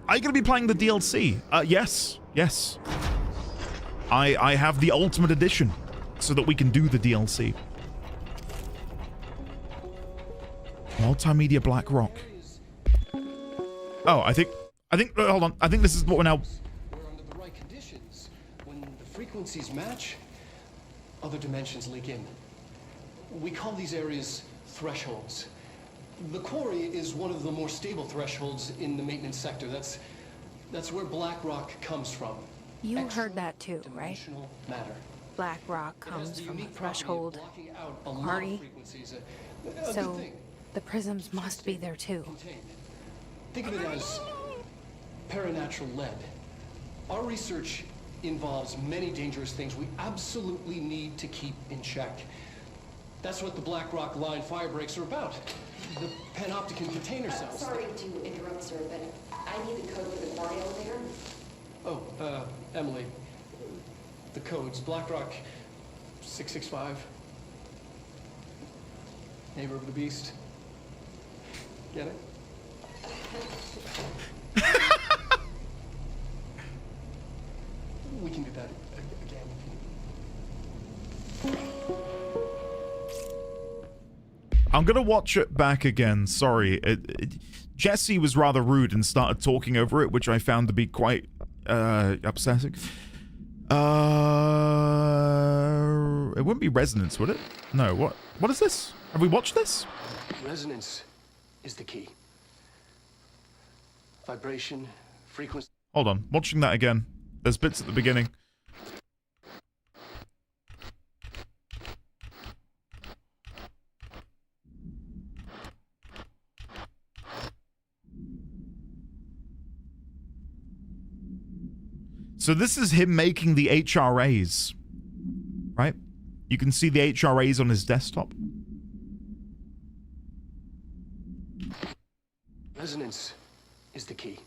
Are you going to be playing the DLC? Yes. Yes. I have the Ultimate Edition so that we can do the DLC. Multimedia Black Rock. Oh, I think, hold on. I think this is what we're now... We're under the right conditions. When the frequencies match, other dimensions leak in. We call these areas thresholds. The quarry is one of the more stable thresholds in the maintenance sector. That's where Black Rock comes from. You heard that too, right? Dimensional matter. Black Rock comes from a threshold quarry. So the prisms must be there too. Think of it as paranatural lead. Our research involves many dangerous things we absolutely need to keep in check. That's what the Black Rock line fire breaks are about. The panopticon container cells. Sorry to interrupt, sir, but I need the code for the quarry elevator. Oh, Emily. The code's Black Rock 665. Neighbor of the Beast. Get it? We can do that again if you... I'm gonna watch it back again. Sorry. Jesse was rather rude and started talking over it, which I found to be quite upsetting. It wouldn't be Resonance, would it? No, what is this? Have we watched this? Resonance is the key. Vibration, frequency... Hold on, watching that again. There's bits at the beginning. So this is him making the HRAs, right? You can see the HRAs on his desktop. Resonance is the key.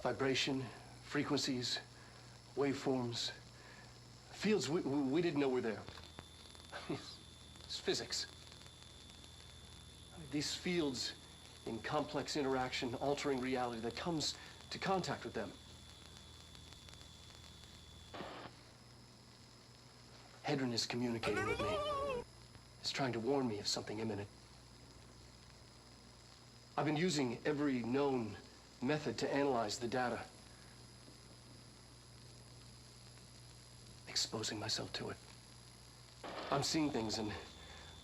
Vibration, frequencies, waveforms, fields we didn't know were there. It's physics. These fields in complex interaction, altering reality that comes to contact with them. Hedron is communicating with me. He's trying to warn me of something imminent. I've been using every known method to analyze the data. Exposing myself to it. I'm seeing things and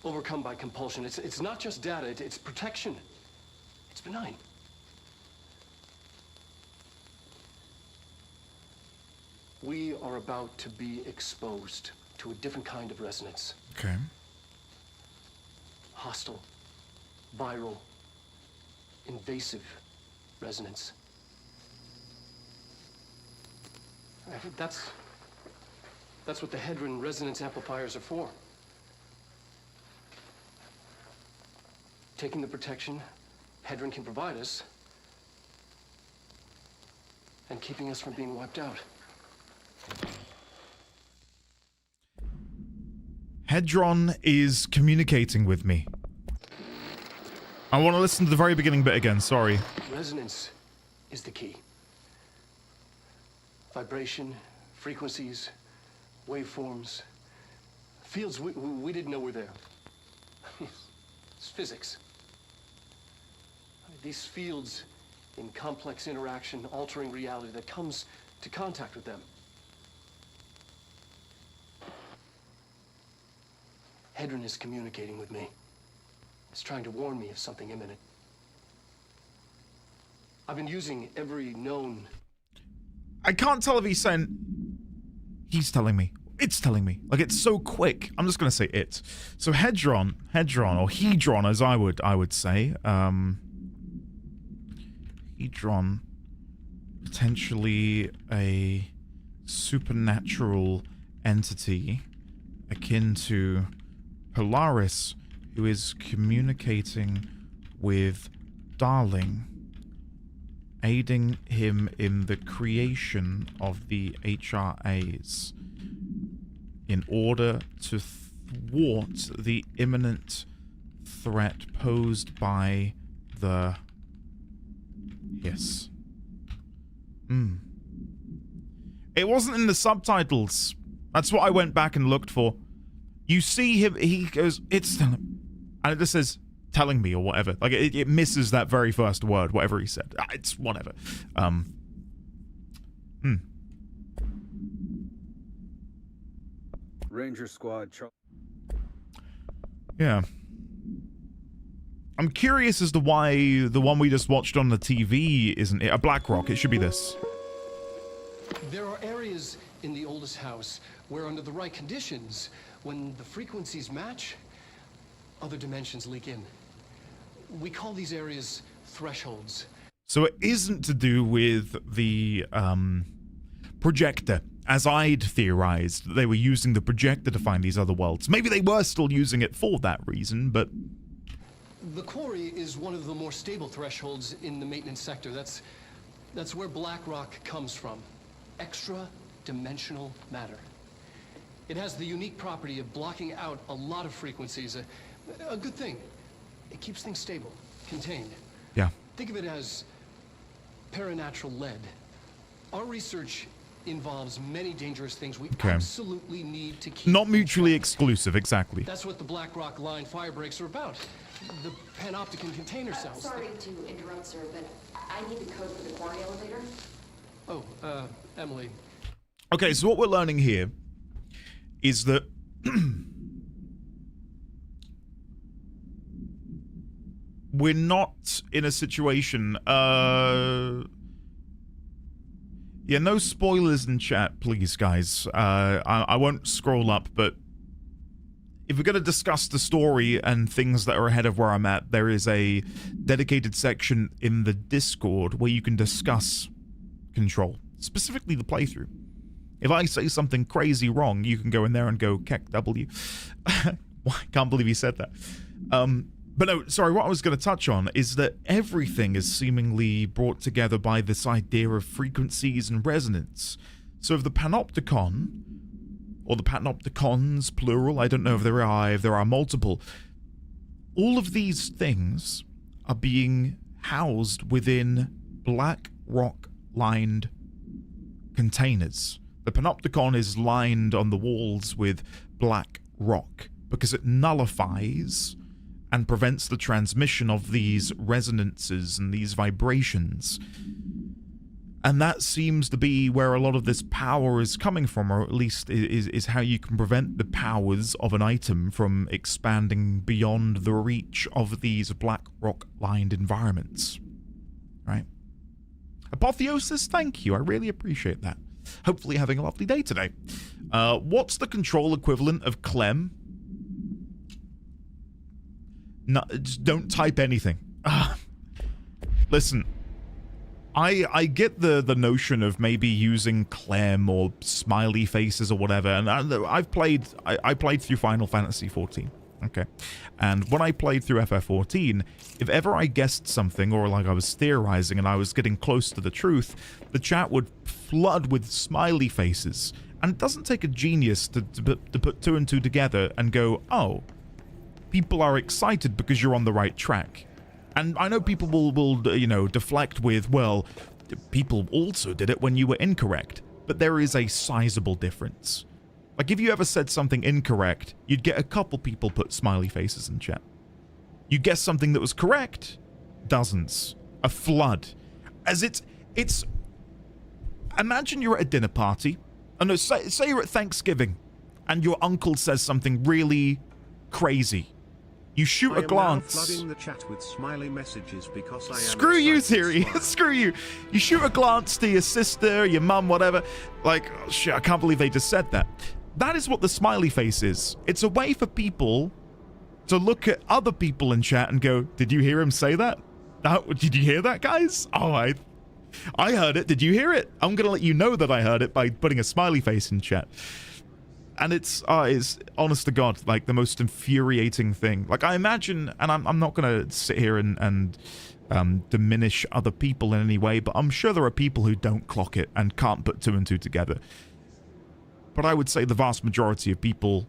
overcome by compulsion. It's not just data, it's protection. It's benign. We are about to be exposed to a different kind of resonance. Okay. Hostile, viral, invasive resonance. That's what the Hedron resonance amplifiers are for. Taking the protection Hedron can provide us and keeping us from being wiped out. Hedron is communicating with me. I want to listen to the very beginning bit again, sorry. Resonance is the key. Vibration, frequencies, waveforms, fields we didn't know were there. It's physics. These fields in complex interaction, altering reality that comes to contact with them. Hedron is communicating with me. He's trying to warn me of something imminent. I've been using every known... I can't tell if he's saying... He's telling me. It's telling me. Like, it's so quick. I'm just going to say it. So Hedron, or Hedron, as I would say. Hedron, potentially a supernatural entity akin to Polaris, who is communicating with Darling, aiding him in the creation of the HRAs. in order to thwart the imminent threat posed by the hiss. It wasn't in the subtitles. That's what I went back and looked for. You see him, he goes, it's telling, and it just says, telling me or whatever. Like, it misses that very first word, whatever he said. It's whatever. Ranger Squad, Yeah. I'm curious as to why the one we just watched on the TV isn't it. A Blackrock, it should be this. There are areas in the oldest house where, under the right conditions, when the frequencies match, other dimensions leak in. We call these areas thresholds. So it isn't to do with the projector, as I'd theorized. They were using the projector to find these other worlds. Maybe they were still using it for that reason, but... The quarry is one of the more stable thresholds in the maintenance sector. That's where Blackrock comes from. Extra-dimensional matter. It has the unique property of blocking out a lot of frequencies. A good thing. It keeps things stable, contained. Yeah. Think of it as paranatural lead. Our research involves many dangerous things we absolutely need to keep. Not mutually exclusive, exactly. That's what the Blackrock line fire breaks are about. The panopticon container cells. Sorry to interrupt, sir, but I need the code for the quarry elevator. Oh, Emily. Okay, so what we're learning here is that we're not in a situation, yeah, no spoilers in chat, please, guys. I won't scroll up, but if we're going to discuss the story and things that are ahead of where I'm at, there is a dedicated section in the Discord where you can discuss Control, specifically the playthrough. If I say something crazy wrong, you can go in there and go, Keck W. I can't believe he said that. But no, sorry, what I was going to touch on is that everything is seemingly brought together by this idea of frequencies and resonance. So if the Panopticon, or the Panopticons, plural, I don't know if there are multiple, all of these things are being housed within Blackrock-lined containers. The Panopticon is lined on the walls with black rock because it nullifies and prevents the transmission of these resonances and these vibrations. And that seems to be where a lot of this power is coming from, or at least is how you can prevent the powers of an item from expanding beyond the reach of these black rock-lined environments. Right? Apotheosis, thank you. I really appreciate that. Hopefully having a lovely day today. What's the control equivalent of Clem? No, just don't type anything. Listen, I get the notion of maybe using Clem or smiley faces or whatever, and I played through Final Fantasy XIV. Okay, and when I played through FF14, if ever I guessed something or like I was theorizing and I was getting close to the truth, the chat would flood with smiley faces. And it doesn't take a genius to put two and two together and go, oh, people are excited because you're on the right track. And I know people will you know, deflect with, well, people also did it when you were incorrect. But there is a sizable difference. Like, if you ever said something incorrect, you'd get a couple people put smiley faces in chat. You guess something that was correct, dozens. A flood. As it's... Imagine you're at a dinner party. Oh no, say you're at Thanksgiving, and your uncle says something really crazy. You shoot a glance. Flooding the chat with smiley messages because I am Screw you, Theory. Screw you. You shoot a glance to your sister, your mum, whatever. Like, oh, shit, I can't believe they just said that. That is what the smiley face is. It's a way for people to look at other people in chat and go, did you hear him say that? Did you hear that, guys? Oh, I heard it. Did you hear it? I'm going to let you know that I heard it by putting a smiley face in chat. And it's honest to God, like the most infuriating thing. Like, I imagine, and I'm not going to sit here and diminish other people in any way, but I'm sure there are people who don't clock it and can't put two and two together. but I would say the vast majority of people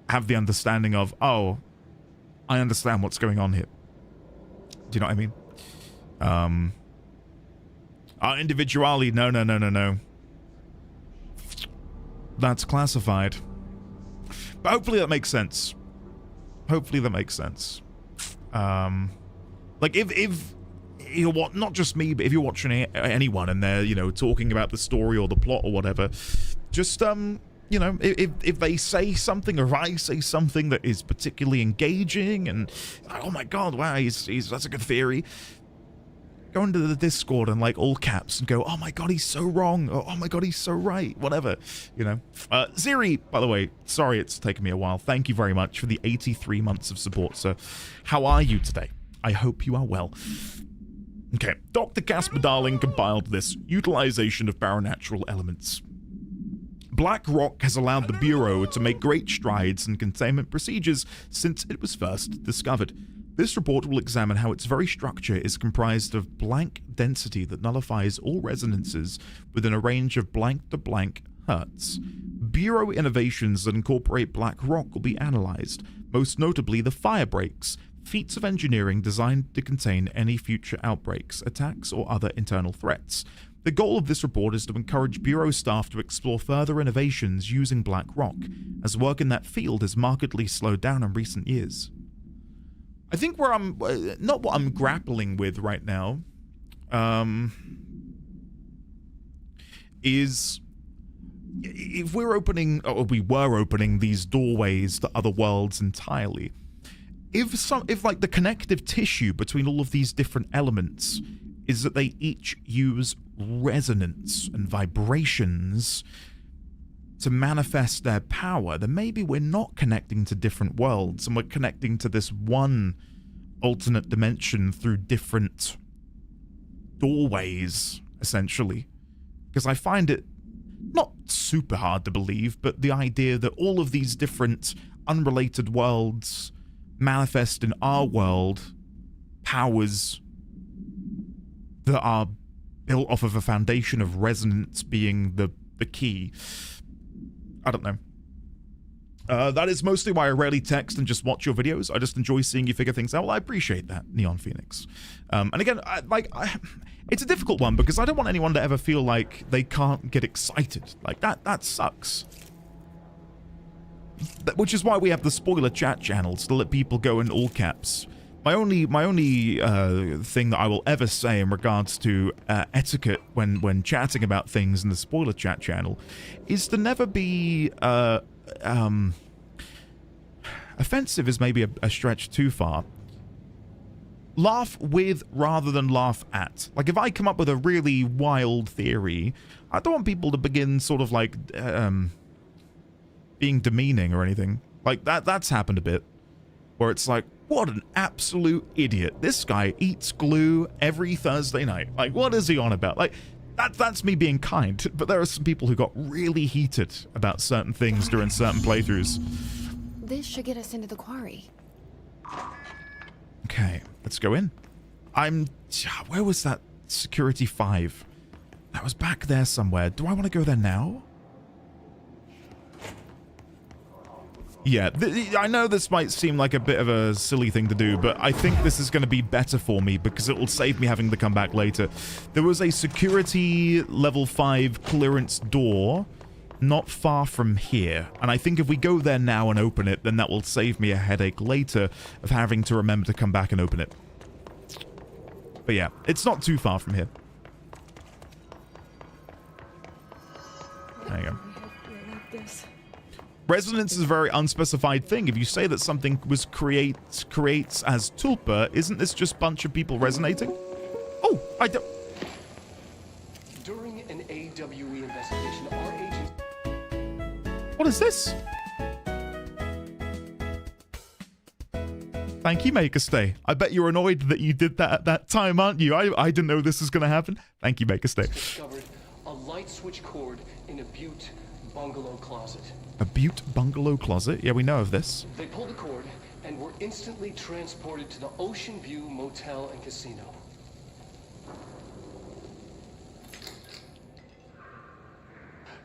have the understanding of, oh, I understand what's going on here. Do you know what I mean? Individuality, no. That's classified. But hopefully that makes sense. Hopefully that makes sense. Like if you what, not just me, but if you're watching anyone and they're, you know, talking about the story or the plot or whatever, just you know, if they say something or if I say something that is particularly engaging and oh my god, wow, he's that's a good theory, go into the Discord and like all caps and go, oh my god, he's so wrong, or oh my god, he's so right, whatever, you know. Ziri, by the way, sorry it's taken me a while, thank you very much for the 83 months of support, sir. How are you today? I hope you are well. Okay, Dr. Casper Darling compiled this utilization of paranatural elements. Black Rock has allowed the Bureau to make great strides in containment procedures since it was first discovered. This report will examine how its very structure is comprised of blank density that nullifies all resonances within a range of blank to blank hertz. Bureau innovations that incorporate Black Rock will be analyzed, most notably the fire breaks, feats of engineering designed to contain any future outbreaks, attacks, or other internal threats. The goal of this report is to encourage Bureau staff to explore further innovations using Black Rock, as work in that field has markedly slowed down in recent years. I think where I'm, not what I'm grappling with right now, is if we're opening, or we were opening these doorways to other worlds entirely, if like the connective tissue between all of these different elements is that they each use resonance and vibrations to manifest their power, then maybe we're not connecting to different worlds and we're connecting to this one alternate dimension through different doorways, essentially. Because I find it not super hard to believe, but the idea that all of these different unrelated worlds manifest in our world powers that are built off of a foundation of resonance being the key. I don't know. That is mostly why I rarely text and just watch your videos. I just enjoy seeing you figure things out. Well, I appreciate that, Neon Phoenix. And again, it's a difficult one because I don't want anyone to ever feel like they can't get excited. Like, that sucks. Which is why we have the spoiler chat channels to let people go in all caps. My only thing that I will ever say in regards to etiquette when chatting about things in the spoiler chat channel is to never be offensive is maybe a stretch too far. Laugh with rather than laugh at. Like, if I come up with a really wild theory, I don't want people to begin sort of like being demeaning or anything. Like, that's happened a bit. Where it's like, what an absolute idiot. This guy eats glue every Thursday night. Like, what is he on about? Like, that's me being kind. But there are some people who got really heated about certain things during certain playthroughs. This should get us into the quarry. Okay, let's go in. Where was that security 5? That was back there somewhere. Do I want to go there now? Yeah, I know this might seem like a bit of a silly thing to do, but I think this is going to be better for me because it will save me having to come back later. There was a security level 5 clearance door not far from here, and I think if we go there now and open it, then that will save me a headache later of having to remember to come back and open it. But yeah, it's not too far from here. There you go. Resonance is a very unspecified thing. If you say that something was creates as Tulpa, isn't this just a bunch of people resonating? Oh, I don't... During an AWE investigation, our agents... What is this? Thank you, MakerStay. I bet you're annoyed that you did that at that time, aren't you? I didn't know this was going to happen. Thank you, MakerStay. Discovered a light switch cord in a Butte bungalow closet. A Butte bungalow closet? Yeah, we know of this. They pulled the cord and were instantly transported to the Ocean View Motel and Casino.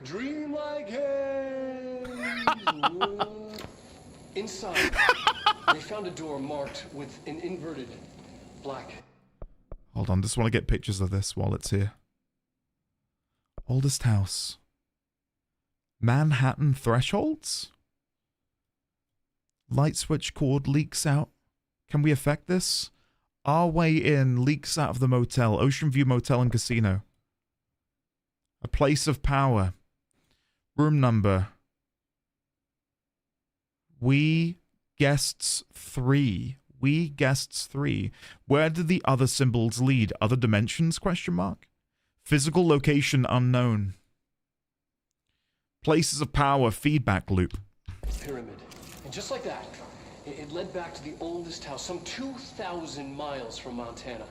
Dream like hell. Inside, they found a door marked with an inverted black. Hold on, just want to get pictures of this while it's here. Oldest house. Manhattan thresholds? Light switch cord leaks out. Can we affect this? Our way in leaks out of the motel. Ocean View Motel and Casino. A place of power. Room number. We guests 3. We guests 3. Where did the other symbols lead? Other dimensions? Question mark. Physical location unknown. Places of power feedback loop. Pyramid. And just like that, it led back to the oldest house, some 2,000 miles from Montana.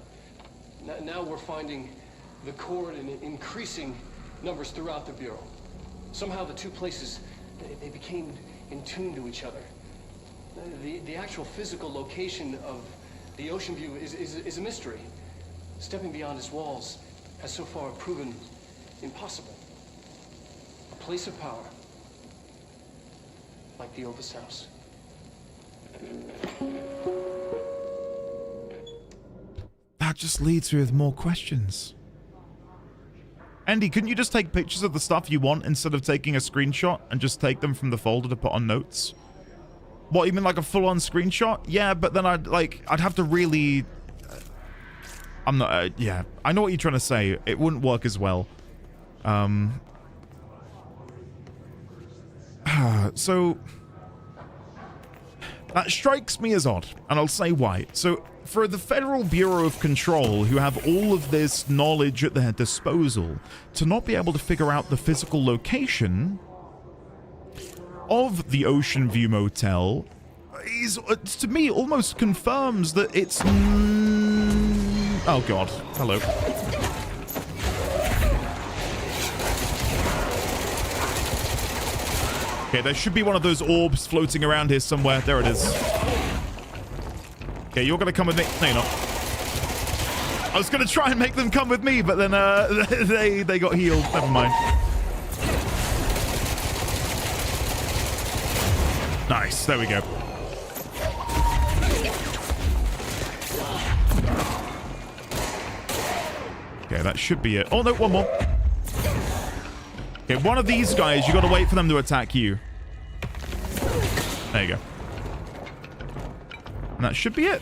Now we're finding the cord in increasing numbers throughout the Bureau. Somehow the two places, they became in tune to each other. The actual physical location of the Ocean View is a mystery. Stepping beyond its walls has so far proven impossible. A place of power, like the oldest house. That just leads me with more questions. Andy, couldn't you just take pictures of the stuff you want instead of taking a screenshot and just take them from the folder to put on notes? What, you mean like a full-on screenshot? Yeah, but then I'd have to really... I'm not... yeah, I know what you're trying to say. It wouldn't work as well. So... that strikes me as odd, and I'll say why. So, for the Federal Bureau of Control, who have all of this knowledge at their disposal, to not be able to figure out the physical location of the Ocean View Motel is, to me, almost confirms that it's... oh god, hello. Okay, there should be one of those orbs floating around here somewhere. There it is. Okay, you're gonna come with me. No, you're not. I was gonna try and make them come with me, but then they got healed. Never mind. Nice, there we go. Okay, that should be it. Oh no, one more. Okay, one of these guys, you gotta wait for them to attack you. There you go. And that should be it.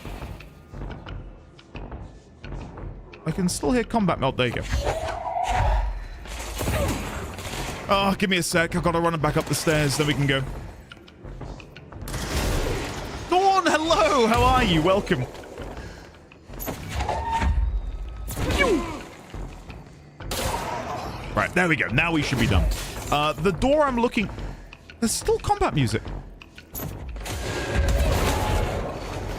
I can still hear combat melt. There you go. Oh, give me a sec. I've got to run back up the stairs, then we can go. Dawn, hello! How are you? Welcome. Right, there we go. Now we should be done. The door I'm looking... there's still combat music.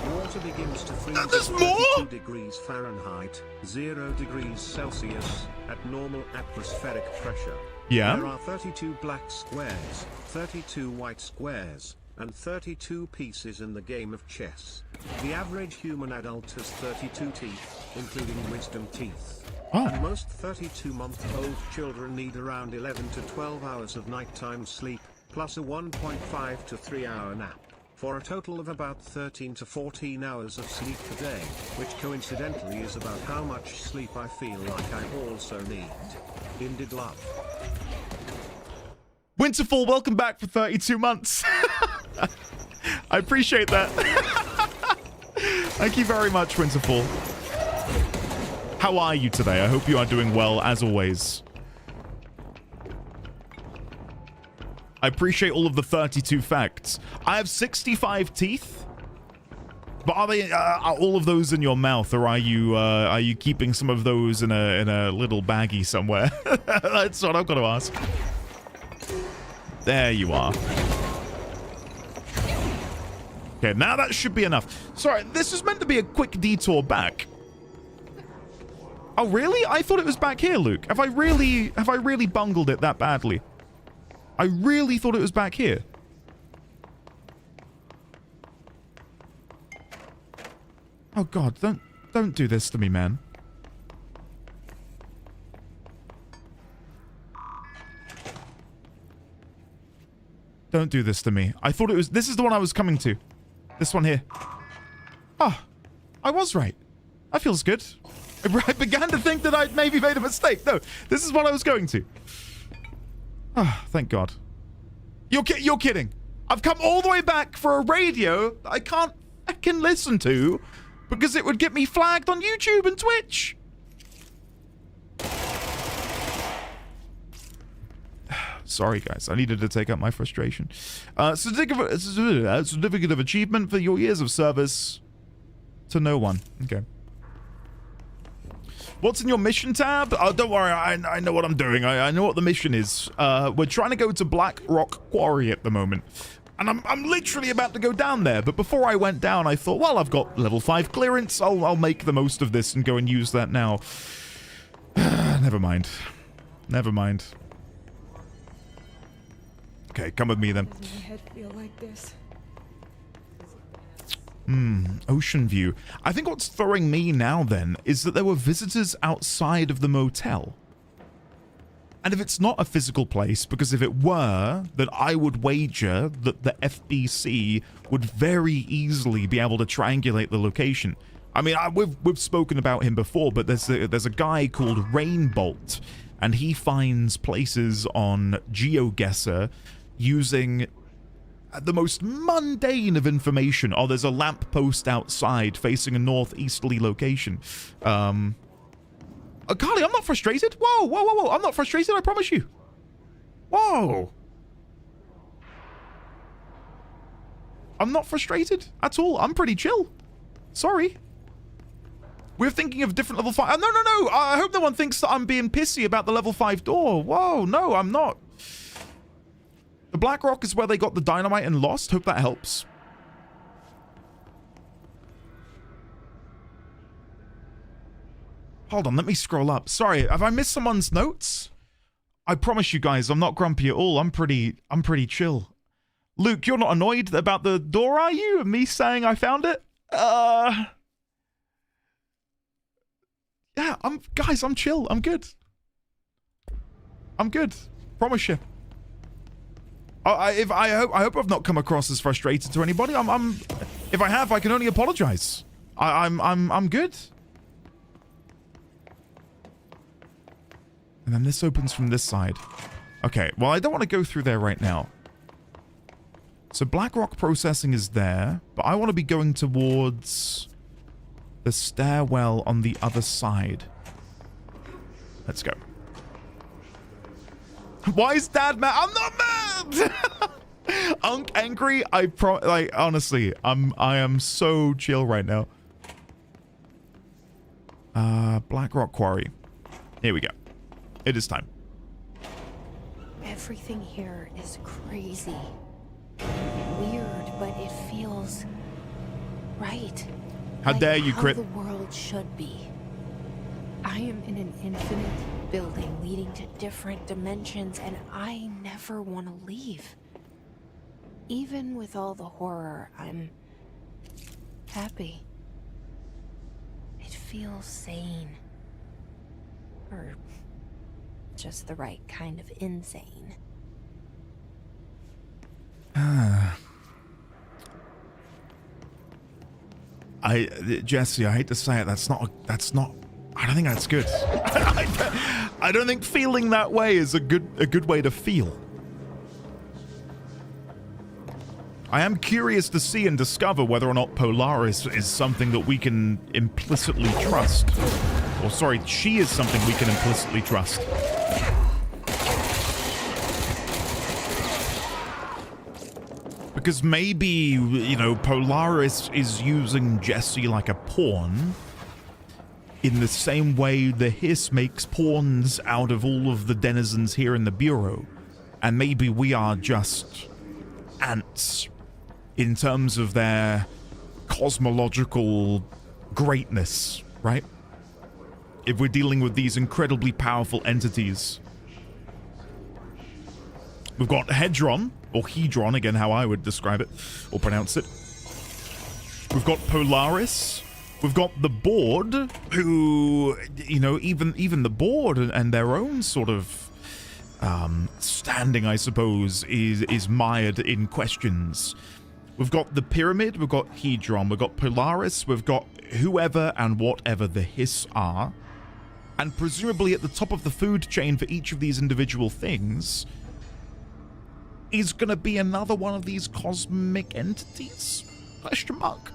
Water begins to freeze there's at more? 32 degrees Fahrenheit, 0 degrees Celsius, at normal atmospheric pressure. Yeah? There are 32 black squares, 32 white squares, and 32 pieces in the game of chess. The average human adult has 32 teeth, including wisdom teeth. Oh. And most 32-month-old children need around 11 to 12 hours of nighttime sleep, plus a 1.5 to 3 hour nap, for a total of about 13 to 14 hours of sleep per day, which coincidentally is about how much sleep I feel like I also need. Indeed love. Winterfall, welcome back for 32 months. I appreciate that. Thank you very much, Winterfall. How are you today? I hope you are doing well, as always. I appreciate all of the 32 facts. I have 65 teeth. But are they are all of those in your mouth, or are you keeping some of those in a little baggie somewhere? That's what I've got to ask. There you are. Okay, now that should be enough. Sorry, this was meant to be a quick detour back. Oh, really? I thought it was back here, Luke. Have I really bungled it that badly? I really thought it was back here. Oh god, don't do this to me, man. Don't do this to me. I thought it was... This is the one I was coming to. This one here. Ah, I was right. That feels good. I began to think that I'd maybe made a mistake. No, this is what I was going to. Ah, thank God. You're kidding. I've come all the way back for a radio that I can't fucking listen to because it would get me flagged on YouTube and Twitch. Sorry, guys. I needed to take out my frustration. Certificate of achievement for your years of service to no one. Okay. What's in your mission tab? Oh, don't worry. I know what I'm doing. I know what the mission is. We're trying to go to Black Rock Quarry at the moment. And I'm literally about to go down there. But before I went down, I thought, well, I've got level 5 clearance. I'll make the most of this and go and use that now. Never mind. Never mind. Okay, come with me then. Does my head feel like this? Ocean view. I think what's throwing me now then is that there were visitors outside of the motel. And if it's not a physical place, because if it were, then I would wager that the FBC would very easily be able to triangulate the location. I mean, we've spoken about him before, but there's a guy called Rainbolt, and he finds places on GeoGuessr using the most mundane of information. Oh, there's a lamppost outside facing a northeasterly location. Carly, I'm not frustrated. Whoa, whoa, whoa, whoa. I'm not frustrated, I promise you. Whoa. I'm not frustrated at all. I'm pretty chill. Sorry. We're thinking of different level 5. No. I hope no one thinks that I'm being pissy about the level 5 door. Whoa, no, I'm not. The Black Rock is where they got the dynamite and lost. Hope that helps. Hold on, let me scroll up. Sorry, have I missed someone's notes? I promise you guys, I'm not grumpy at all. I'm pretty chill. Luke, you're not annoyed about the door, are you? And me saying I found it? Yeah, guys, I'm chill. I'm good. I'm good. Promise you. I hope I've not come across as frustrated to anybody. If I have, I can only apologize. I'm good. And then this opens from this side. Okay, well, I don't want to go through there right now. So Black Rock Processing is there, but I want to be going towards the stairwell on the other side. Let's go. Why is Dad mad? I'm not mad! Unc angry? Like, honestly, I am so chill right now. Black Rock Quarry. Here we go. It is time. Everything here is crazy. Weird, but it feels right. How dare you, Crit? How the world should be. I am in an infinite building leading to different dimensions, and I never want to leave. Even with all the horror, I'm happy. It feels sane. Or just the right kind of insane. Jesse, I hate to say it, that's not, I don't think that's good. I don't think feeling that way is a good way to feel. I am curious to see and discover whether or not Polaris is something that we can implicitly trust. Or sorry, she is something we can implicitly trust. Because maybe, you know, Polaris is using Jesse like a pawn in the same way the Hiss makes pawns out of all of the denizens here in the Bureau. And maybe we are just ants in terms of their cosmological greatness, right? If we're dealing with these incredibly powerful entities. We've got Hedron, or Hedron, again, how I would describe it, or pronounce it. We've got Polaris. We've got the Board, who, you know, even the Board and their own sort of standing, I suppose, is mired in questions. We've got the Pyramid, we've got Hedron, we've got Polaris, we've got whoever and whatever the Hiss are. And presumably at the top of the food chain for each of these individual things is going to be another one of these cosmic entities? Question mark.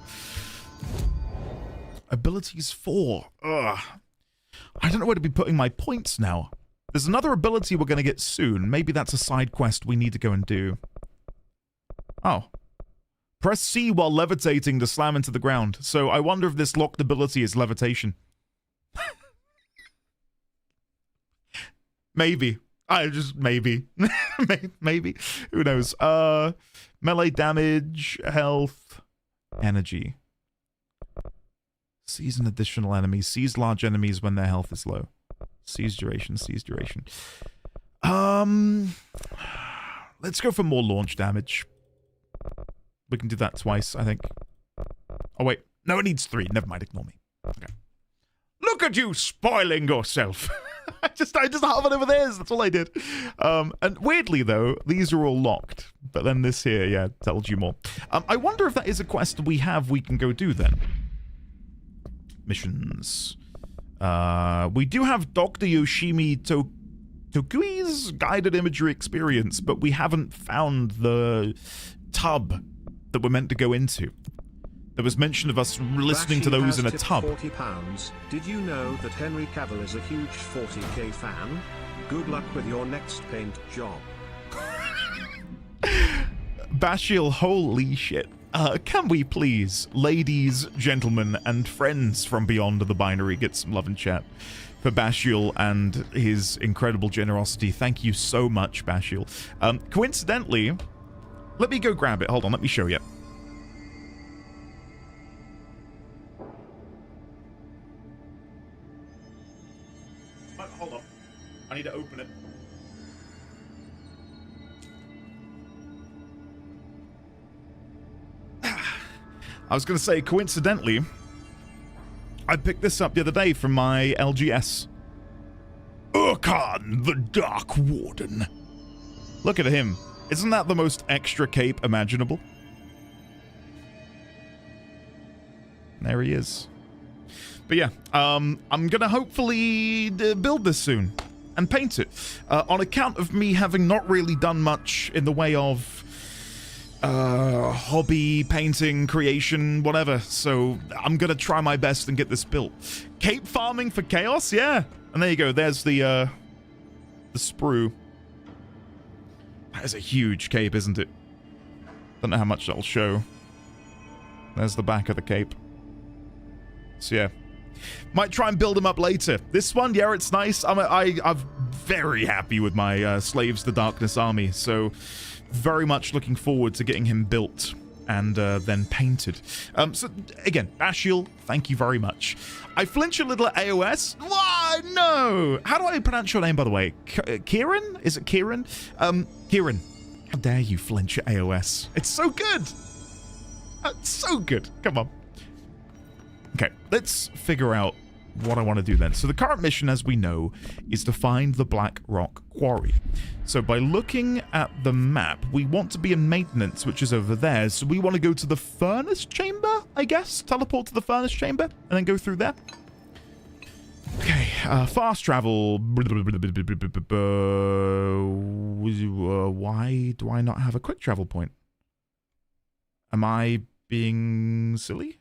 Abilities 4. Ugh. I don't know where to be putting my points now. There's another ability we're going to get soon. Maybe that's a side quest we need to go and do. Oh. Press C while levitating to slam into the ground. So I wonder if this locked ability is levitation. Maybe. Maybe. Maybe. Who knows? Melee damage, health, energy. Seize an additional enemy. Seize large enemies when their health is low. Seize duration. Seize duration. Let's go for more launch damage. We can do that twice, I think. Oh, wait. No, it needs 3. Never mind. Ignore me. Okay. Look at you spoiling yourself. I just have it over there. That's all I did. And weirdly, though, these are all locked. But then this here, yeah, tells you more. I wonder if that is a quest we can go do then. Missions. We do have Dr. Yoshimi Tokui's guided imagery experience, but we haven't found the tub that we're meant to go into. There was mention of us listening to those in a tub. £40. Did you know that Henry Cavill is a huge 40k fan? Good luck with your next paint job. Bashiel, holy shit. Can we please, ladies, gentlemen, and friends from beyond the binary, get some love and chat for Bashiel and his incredible generosity. Thank you so much, Bashiel. Coincidentally, let me go grab it. Hold on, let me show you. Hold on. I need to open it. I was going to say, coincidentally, I picked this up the other day from my LGS. Urkan, the Dark Warden. Look at him. Isn't that the most extra cape imaginable? There he is. But yeah, I'm going to hopefully build this soon and paint it. On account of me having not really done much in the way of hobby, painting, creation, whatever. So I'm going to try my best and get this built. Cape farming for chaos? Yeah. And there you go. There's the sprue. That is a huge cape, isn't it? Don't know how much that'll show. There's the back of the cape. So yeah. Might try and build him up later. This one, yeah, it's nice. I'm very happy with my Slaves to Darkness army. So very much looking forward to getting him built and then painted. So again, Bashiel, thank you very much. I flinch a little at AOS. Why? No. How do I pronounce your name, by the way? Kieran? Is it Kieran? Kieran, how dare you flinch at AOS? It's so good. It's so good. Come on. Okay, let's figure out what I want to do then. So the current mission, as we know, is to find the Black Rock Quarry. So by looking at the map, we want to be in maintenance, which is over there. So we want to go to the furnace chamber, I guess? Teleport to the furnace chamber and then go through there. Okay, fast travel. Why do I not have a quick travel point? Am I being silly?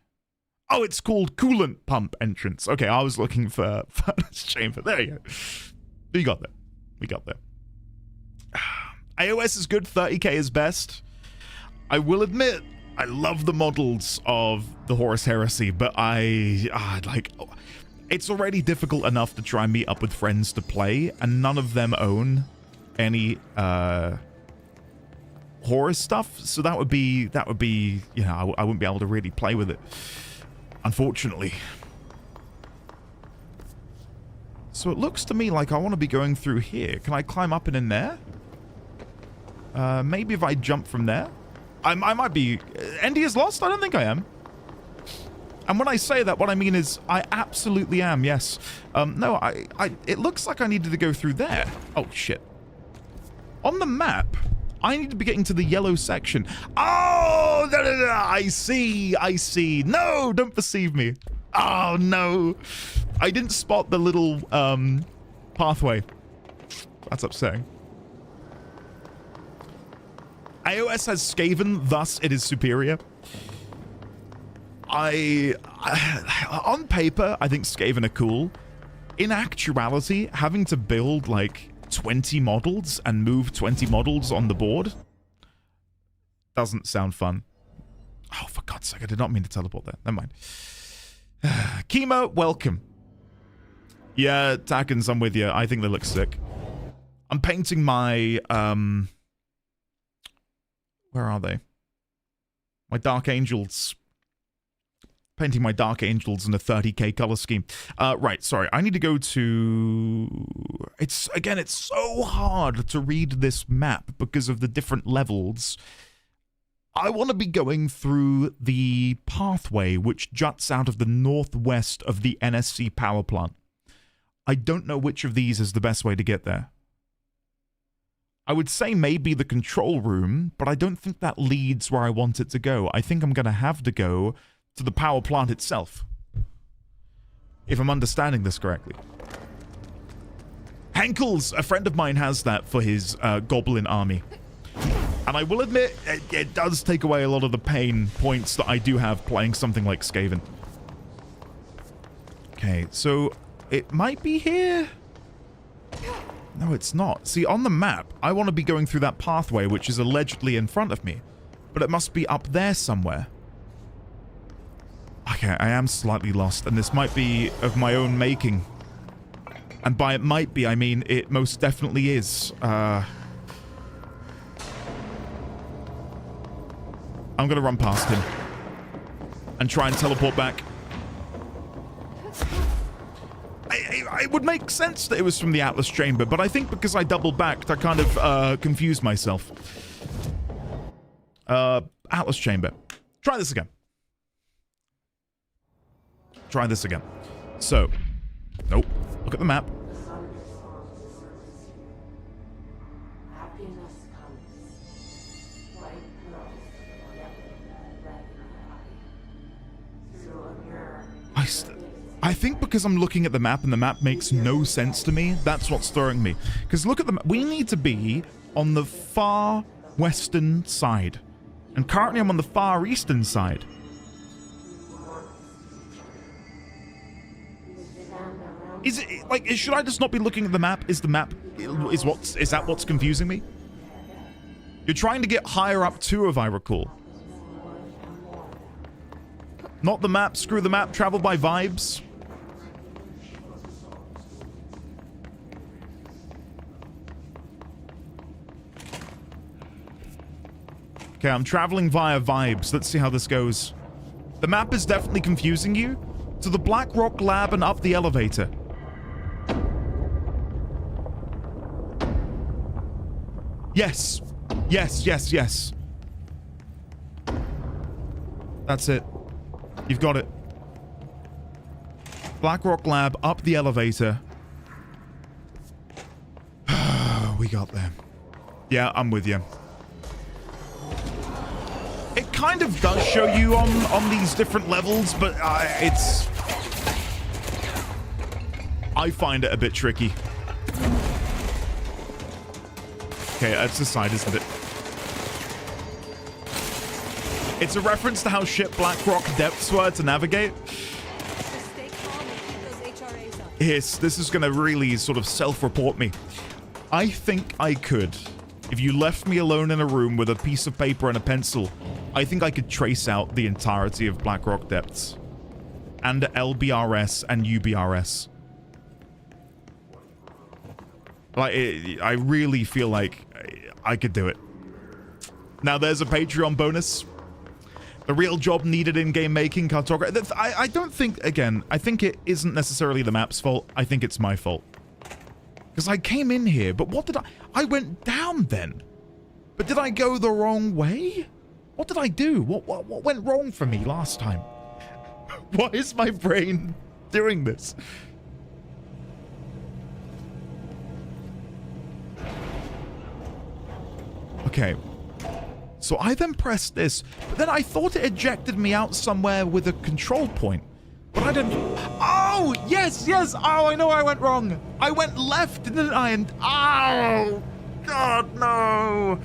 Oh, it's called coolant pump entrance. Okay, I was looking for furnace chamber. There you go. We got there. We got there. AOS is good. 30k is best. I will admit, I love the models of the Horus Heresy, but it's already difficult enough to try and meet up with friends to play, and none of them own any Horus stuff. So that would be, you know, I wouldn't be able to really play with it. Unfortunately. So it looks to me like I want to be going through here. Can I climb up and in there? Maybe if I jump from there? I might be... Endy is lost? I don't think I am. And when I say that, what I mean is I absolutely am, yes. No, it looks like I needed to go through there. Oh, shit. On the map, I need to be getting to the yellow section. Oh, no, I see. No, don't perceive me. Oh, no. I didn't spot the little pathway. That's upsetting. iOS has Skaven, thus it is superior. On paper, I think Skaven are cool. In actuality, having to build like 20 models and move 20 models on the board doesn't sound fun. Oh, for God's sake, I did not mean to teleport there. Never mind. Chemo, welcome. Yeah, Takens, I'm with you. I think they look sick. I'm painting my, where are they? My Dark Angels. Painting my Dark Angels in a 30k color scheme. Right, sorry. I need to go to... It's so hard to read this map because of the different levels. I want to be going through the pathway which juts out of the northwest of the NSC power plant. I don't know which of these is the best way to get there. I would say maybe the control room, but I don't think that leads where I want it to go. I think I'm going to have to go to the power plant itself, if I'm understanding this correctly. Henkels, a friend of mine, has that for his goblin army. And I will admit, it does take away a lot of the pain points that I do have playing something like Skaven. Okay, so it might be here. No, it's not. See, on the map, I want to be going through that pathway, which is allegedly in front of me. But it must be up there somewhere. Okay, I am slightly lost, and this might be of my own making. And by it might be, I mean it most definitely is. I'm gonna run past him and try and teleport back. It would make sense that it was from the Atlas Chamber, but I think because I double backed, I kind of confused myself. Atlas Chamber. Try this again. Try this again. So, nope. Look at the map. I think because I'm looking at the map and the map makes no sense to me, that's what's throwing me. Because look at the map. We need to be on the far western side. And currently I'm on the far eastern side. Is it, like, should I just not be looking at the map? Is that what's confusing me? You're trying to get higher up too, if I recall. Not the map, screw the map, travel by vibes. Okay, I'm traveling via vibes. Let's see how this goes. The map is definitely confusing you. To the Blackrock Lab and up the elevator. Yes. Yes, yes, yes. That's it. You've got it. Blackrock Lab, up the elevator. We got there. Yeah, I'm with you. It kind of does show you on these different levels, but it's... I find it a bit tricky. Okay, that's the side, isn't it? It's a reference to how shit Blackrock depths were to navigate. Yes, this is going to really sort of self-report me. I think I could. If you left me alone in a room with a piece of paper and a pencil, I think I could trace out the entirety of Blackrock Depths. And LBRS and UBRS. Like, I really feel like I could do it. Now, there's a Patreon bonus. The real job needed in game making, cartography. I don't think, again, I think it isn't necessarily the map's fault. I think it's my fault. Because I came in here, but what did I went down then. But did I go the wrong way? What did I do? What went wrong for me last time? Why is my brain doing this? Okay. So I then pressed this, but then I thought it ejected me out somewhere with a control point. But I didn't... Oh, yes, yes. Oh, I know I went wrong. I went left, didn't I? And... Oh, God, no.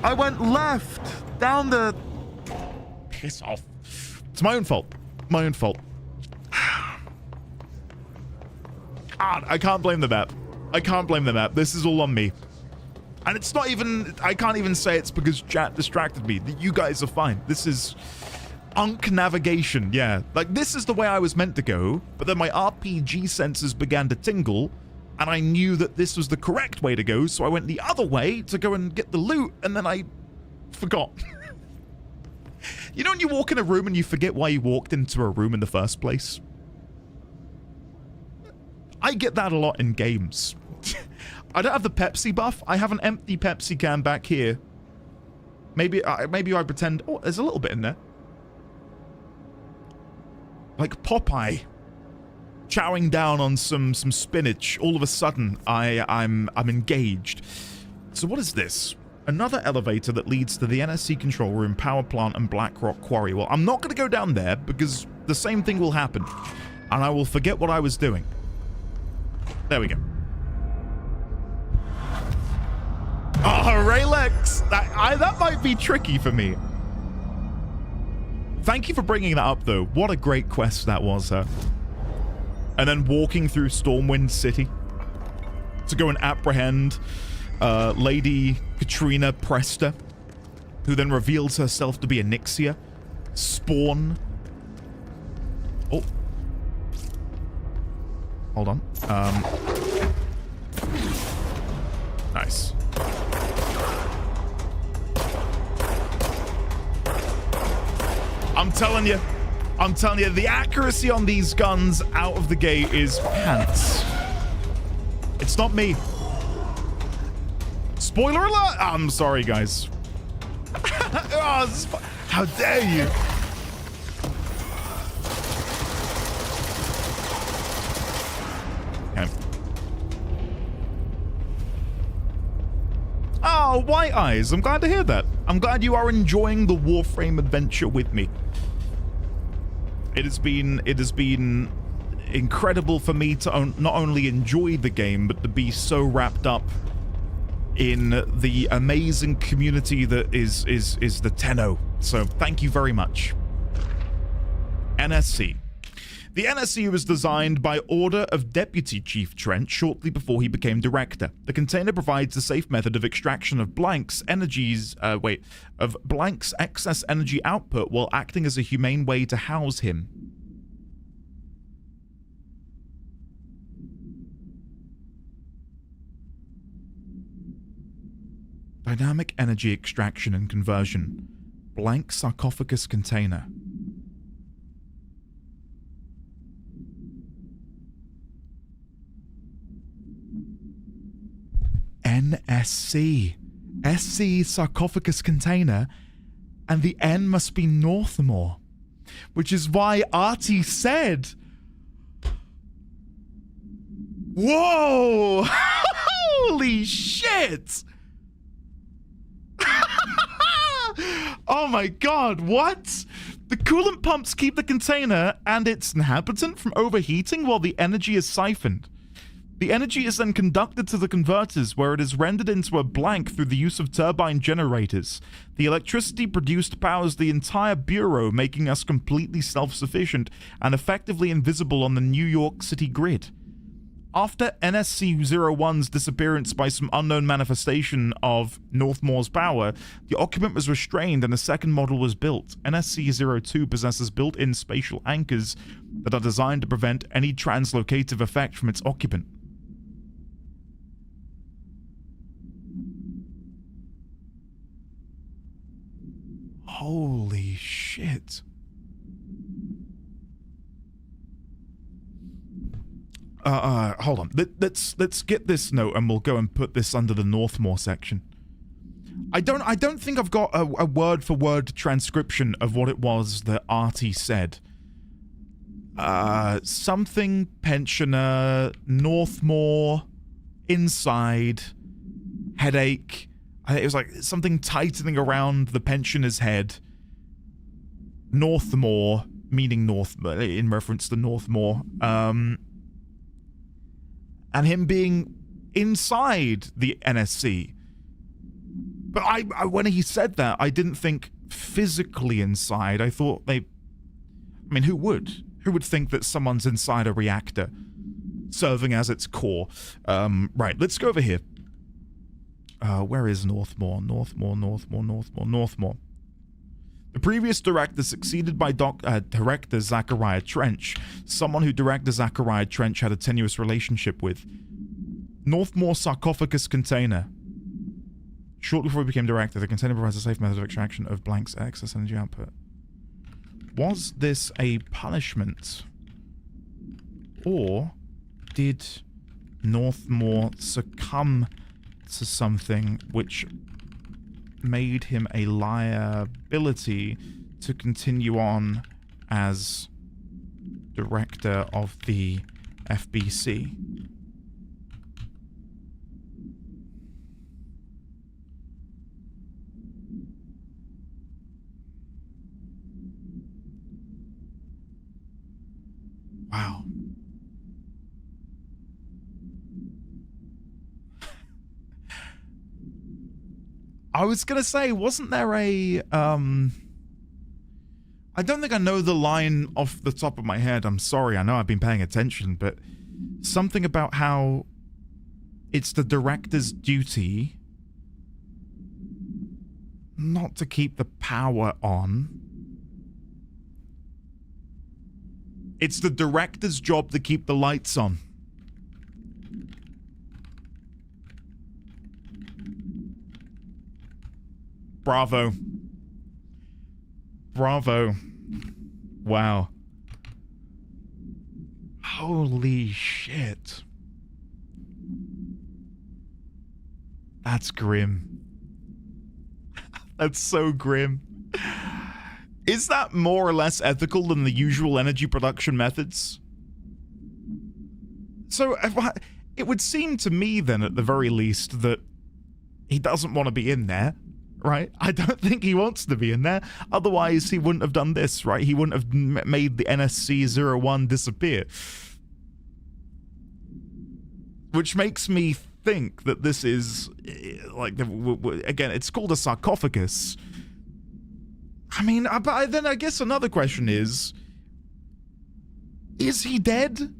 I went left down the... Piss off. It's my own fault. My own fault. I can't blame the map. I can't blame the map. This is all on me. And it's not even... I can't even say it's because chat distracted me. You guys are fine. This is... Unk navigation, yeah. Like, this is the way I was meant to go, but then my RPG sensors began to tingle, and I knew that this was the correct way to go, so I went the other way to go and get the loot, and then I forgot. You know when you walk in a room and you forget why you walked into a room in the first place? I get that a lot in games. I don't have the Pepsi buff. I have an empty Pepsi can back here. Maybe I pretend... Oh, there's a little bit in there. Like Popeye chowing down on some spinach. All of a sudden, I'm engaged. So what is this? Another elevator that leads to the NSC control room, power plant, and Blackrock quarry. Well, I'm not going to go down there because the same thing will happen, and I will forget what I was doing. There we go. Oh, Raylex! That might be tricky for me. Thank you for bringing that up, though. What a great quest that was, huh? And then walking through Stormwind City to go and apprehend Lady Katrina Presta, who then reveals herself to be Onyxia. Spawn. Oh. Hold on. Nice. I'm telling you, the accuracy on these guns out of the gate is pants. It's not me. Spoiler alert! I'm sorry, guys. Oh, how dare you? Okay. Oh, White Eyes. I'm glad to hear that. I'm glad you are enjoying the Warframe adventure with me. It has been incredible for me to not only enjoy the game, but to be so wrapped up in the amazing community that is the Tenno. So thank you very much. NSC. The NSC was designed by order of Deputy Chief Trent shortly before he became director. The container provides a safe method of extraction of Blank's excess energy output while acting as a humane way to house him. Dynamic energy extraction and conversion. Blank sarcophagus container. NSC. SC sarcophagus container, and the N must be Northmore, which is why Artie said, whoa, holy shit. Oh my god, what? The coolant pumps keep the container and its inhabitant from overheating while the energy is siphoned. The energy is then conducted to the converters, where it is rendered into a blank through the use of turbine generators. The electricity produced powers the entire bureau, making us completely self-sufficient and effectively invisible on the New York City grid. After NSC-01's disappearance by some unknown manifestation of Northmore's power, the occupant was restrained and a second model was built. NSC-02 possesses built-in spatial anchors that are designed to prevent any translocative effect from its occupant. Holy shit. Hold on. Let's get this note and we'll go and put this under the Northmore section. I don't think I've got a word-for-word transcription of what it was that Artie said. Something pensioner, Northmore, inside, headache. It was like something tightening around the pensioner's head. Northmore, meaning North, in reference to Northmore. And him being inside the NSC. But I when he said that, I didn't think physically inside. I thought I mean, who would? Who would think that someone's inside a reactor, serving as its core? Right, let's go over here. Where is Northmore? Northmore. The previous director succeeded by director Zachariah Trench, someone who director Zachariah Trench had a tenuous relationship with. Northmore sarcophagus container. Shortly before he became director, the container provides a safe method of extraction of Blank's excess energy output. Was this a punishment? Or did Northmore succumb to something which made him a liability to continue on as director of the FBC? Wow. I was gonna say, wasn't there a, I don't think I know the line off the top of my head, I'm sorry, I know I've been paying attention, but something about how it's the director's duty not to keep the power on. It's the director's job to keep the lights on. Bravo. Bravo. Wow. Holy shit. That's grim. That's so grim. Is that more or less ethical than the usual energy production methods? So, it would seem to me then, at the very least, that he doesn't want to be in there, right? I don't think he wants to be in there. Otherwise, he wouldn't have done this, right? He wouldn't have made the NSC-01 disappear. Which makes me think that this is, like, again, it's called a sarcophagus. I mean, but then I guess another question is he dead?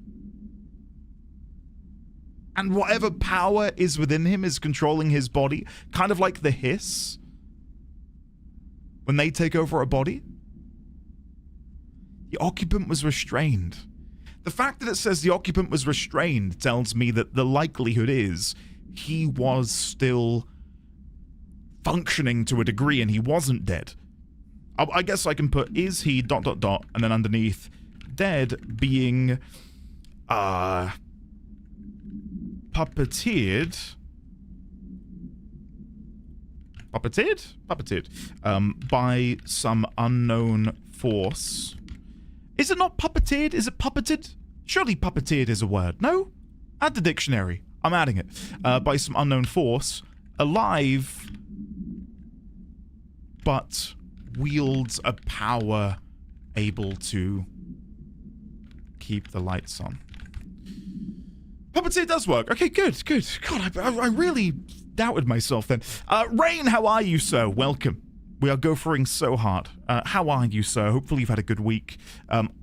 And whatever power is within him is controlling his body, kind of like the Hiss when they take over a body? The occupant was restrained. The fact that it says the occupant was restrained tells me that the likelihood is he was still functioning to a degree and he wasn't dead. I guess I can put, is he ... and then underneath, dead being puppeteered by some unknown force. Is it not puppeteered? Is it puppeted? Surely puppeteered is a word, no? Add the dictionary. I'm adding it. By some unknown force, alive, but wields a power able to keep the lights on. Puppeteer does work. Okay, good. God, I really doubted myself then. Rain, how are you, sir? Welcome. We are gophering so hard. How are you, sir? Hopefully you've had a good week.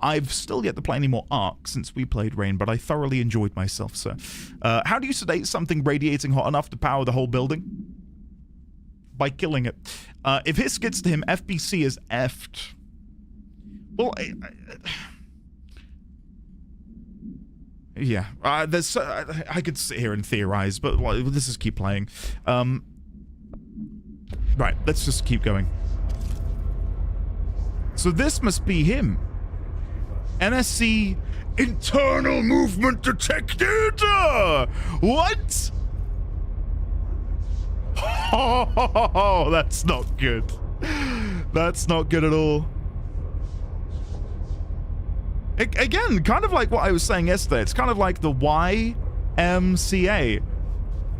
I've still yet to play any more Ark since we played Rain, but I thoroughly enjoyed myself, sir. How do you sedate something radiating hot enough to power the whole building? By killing it. If Hiss gets to him, FBC is effed. Well, yeah. There's. I could sit here and theorize, but let's just keep playing. Right, let's just keep going. So this must be him. NSC internal movement detected. What? Oh, that's not good. That's not good at all. Again, kind of like what I was saying yesterday. It's kind of like the YMCA.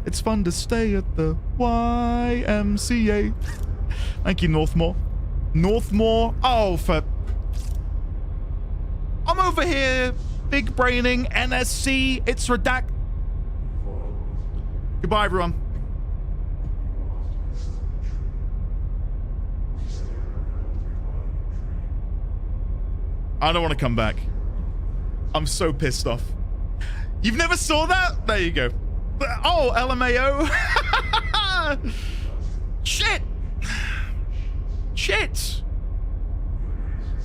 It's fun to stay at the YMCA. Thank you, Northmore. Northmore. Oh, for... I'm over here big braining NSC. It's redact. Goodbye, everyone. I don't want to come back. I'm so pissed off. You've never saw that? There you go. Oh, LMAO. Shit. Shit.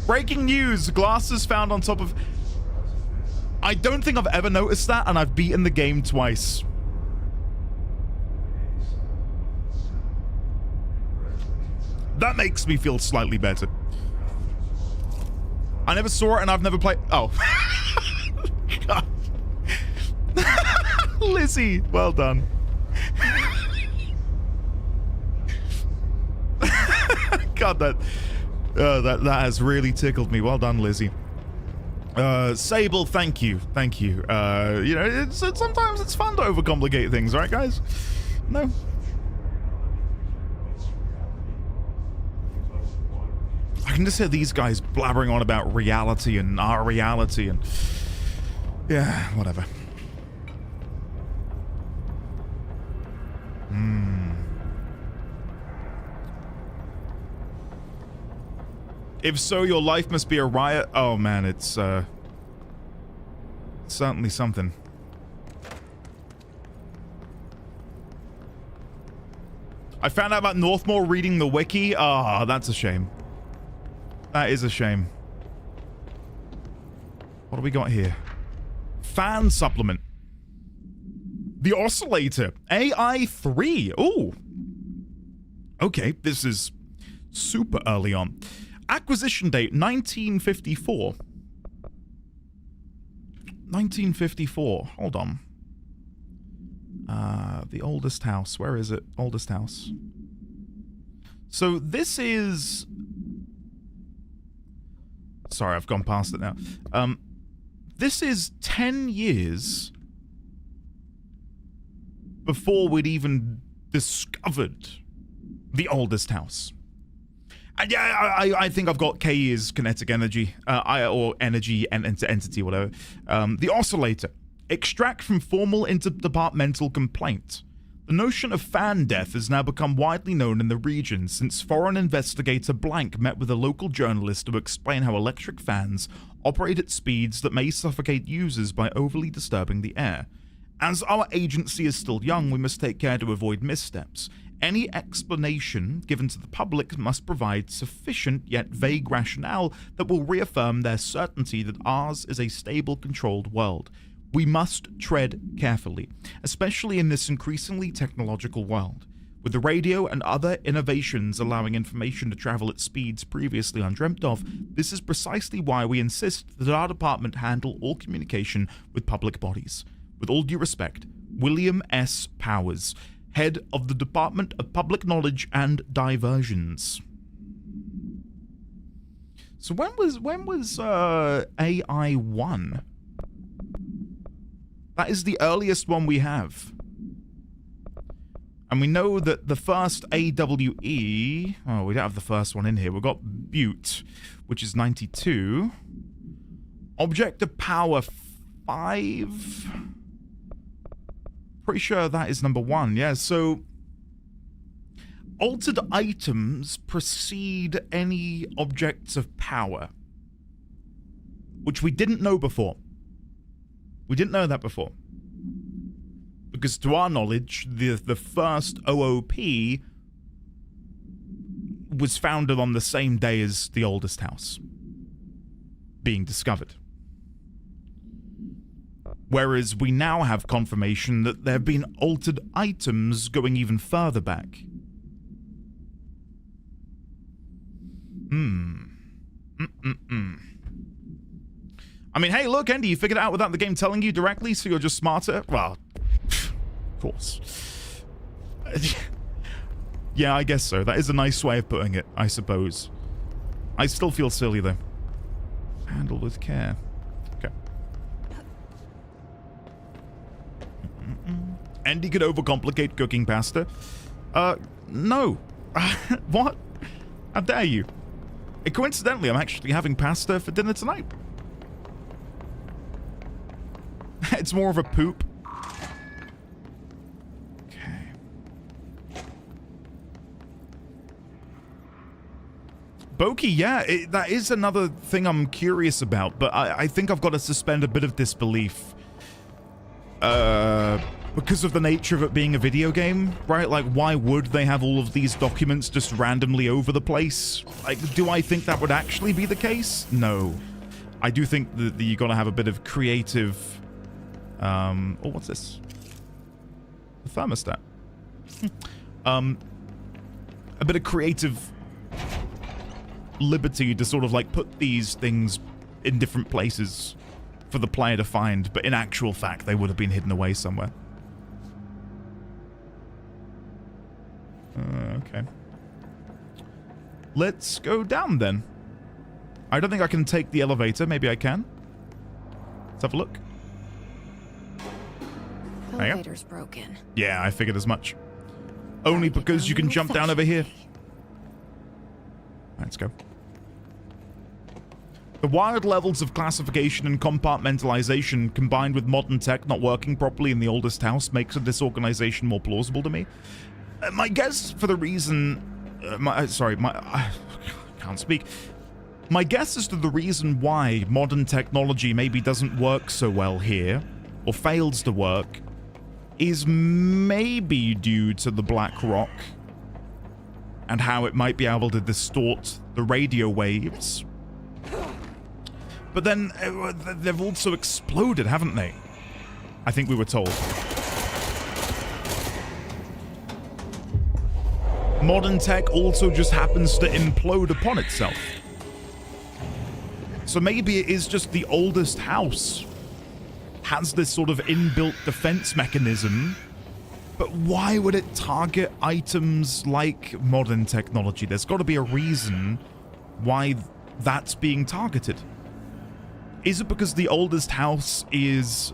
Breaking news. Glasses found on top of... I don't think I've ever noticed that, and I've beaten the game twice. That makes me feel slightly better. I never saw it, and I've never played... Oh. God. Lizzie, well done. God, that has really tickled me. Well done, Lizzie. Sable, thank you. You know, sometimes it's fun to overcomplicate things, right, guys? No. I can just hear these guys blabbering on about reality and our reality and... Yeah, whatever. If so, your life must be a riot. Oh man, it's certainly something. I found out about Northmore reading the wiki. Ah, that's a shame. That is a shame. What do we got here? Fan supplement. The Oscillator. AI3. Ooh. Okay, this is super early on. Acquisition date, 1954. 1954. Hold on. The oldest house. Where is it? Oldest house. So this is... Sorry, I've gone past it now. This is 10 years before we'd even discovered the oldest house. And yeah, I think I've got K is kinetic energy, or energy and entity, whatever. The Oscillator. Extract from formal interdepartmental complaint. The notion of fan death has now become widely known in the region since foreign investigator Blank met with a local journalist to explain how electric fans operate at speeds that may suffocate users by overly disturbing the air. As our agency is still young, we must take care to avoid missteps. Any explanation given to the public must provide sufficient yet vague rationale that will reaffirm their certainty that ours is a stable, controlled world. We must tread carefully, especially in this increasingly technological world. With the radio and other innovations allowing information to travel at speeds previously undreamt of, this is precisely why we insist that our department handle all communication with public bodies. With all due respect, William S. Powers, Head of the Department of Public Knowledge and Diversions. So when was AI1? That is the earliest one we have. And we know that the first AWE... Oh, we don't have the first one in here. We've got Butte, which is 92. Object of Power 5... Pretty sure that is number 1, yeah, so... Altered items precede any objects of power. Which we didn't know before. We didn't know that before. Because to our knowledge, the first OOP was founded on the same day as the oldest house being discovered. Whereas we now have confirmation that there have been altered items going even further back. I mean, hey, look, Andy, you figured it out without the game telling you directly, so you're just smarter? Well, of course. Yeah, I guess so. That is a nice way of putting it, I suppose. I still feel silly, though. Handle with care. Okay. And he could overcomplicate cooking pasta. No. What? How dare you? Coincidentally, I'm actually having pasta for dinner tonight. It's more of a poop. Boki, yeah, that is another thing I'm curious about, but I think I've got to suspend a bit of disbelief. Because of the nature of it being a video game, right? Like, why would they have all of these documents just randomly over the place? Like, do I think that would actually be the case? No. I do think that you got to have a bit of creative... oh, what's this? The thermostat. A bit of creative... liberty to sort of like put these things in different places for the player to find, but in actual fact they would have been hidden away somewhere. Okay. Let's go down then. I don't think I can take the elevator. Maybe I can. Let's have a look. Elevator's broken. Yeah, I figured as much. Only because you can jump down over here. Let's go. The wild levels of classification and compartmentalization combined with modern tech not working properly in the oldest house makes a disorganization more plausible to me. My guess for the reason... I can't speak. My guess as to the reason why modern technology maybe doesn't work so well here, or fails to work, is maybe due to the Black Rock and how it might be able to distort the radio waves. But then they've also exploded, haven't they? I think we were told. Modern tech also just happens to implode upon itself. So maybe it is just the oldest house has this sort of inbuilt defense mechanism. But why would it target items like modern technology? There's got to be a reason why that's being targeted. Is it because the oldest house is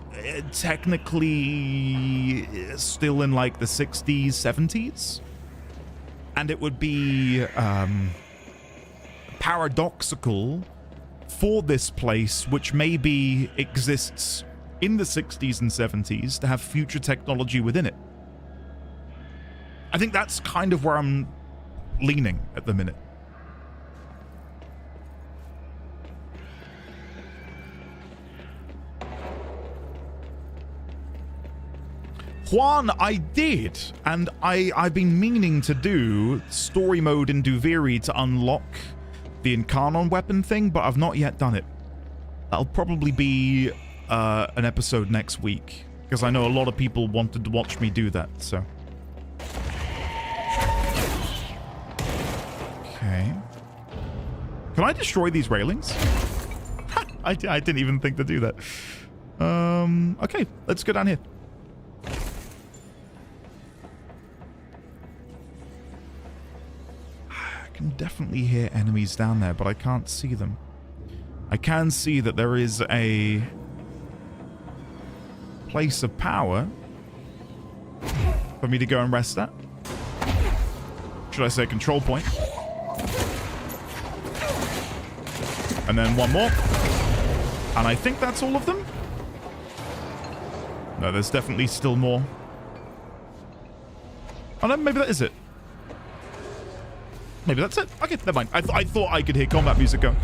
technically still in like the 60s, 70s? And it would be paradoxical for this place, which maybe exists in the 60s and 70s, to have future technology within it. I think that's kind of where I'm leaning at the minute. Juan, I did, and I've been meaning to do story mode in Duviri to unlock the Incarnon weapon thing, but I've not yet done it. That'll probably be an episode next week, because I know a lot of people wanted to watch me do that, so... Okay. Can I destroy these railings? I didn't even think to do that. Okay, let's go down here. I can definitely hear enemies down there, but I can't see them. I can see that there is a place of power for me to go and rest at. Should I say control point? And then one more. And I think that's all of them. No, there's definitely still more. Oh no, maybe that is it. Maybe that's it. Okay, never mind. I thought I could hear combat music going.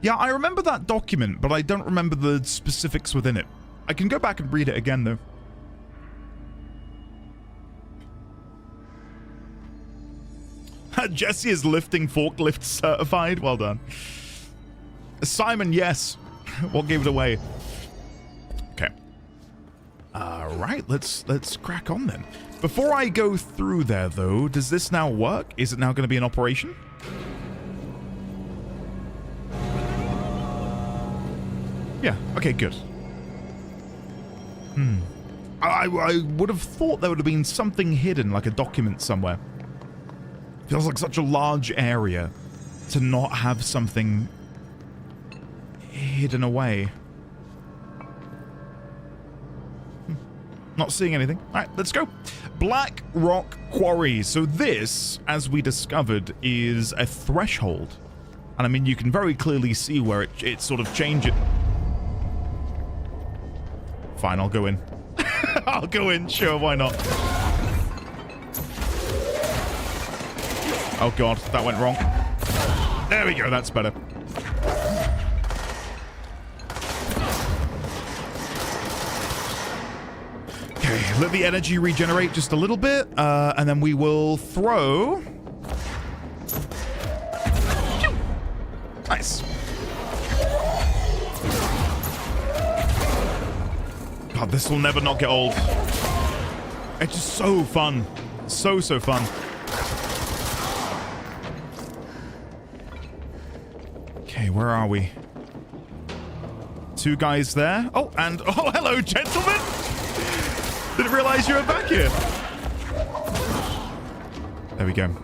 Yeah, I remember that document, but I don't remember the specifics within it. I can go back and read it again, though. Jesse is lifting forklift certified. Well done. Simon, yes. What gave it away? Okay. Right, let's crack on then. Before I go through there, though, does this now work? Is it now going to be an operation? Yeah, okay, good. I would have thought there would have been something hidden, like a document somewhere. Feels like such a large area to not have something hidden away. Not seeing anything. All right, let's go. Black Rock Quarry. So this, as we discovered, is a threshold. And I mean, you can very clearly see where it sort of changes. Fine, I'll go in. I'll go in, sure, why not? Oh god, that went wrong. There we go, that's better. Okay, let the energy regenerate just a little bit, and then we will throw. Nice. God, this will never not get old. It's just so fun. So fun. Okay, where are we? Two guys there. Oh, and oh, hello, gentlemen. Didn't realize you were back here. There we go.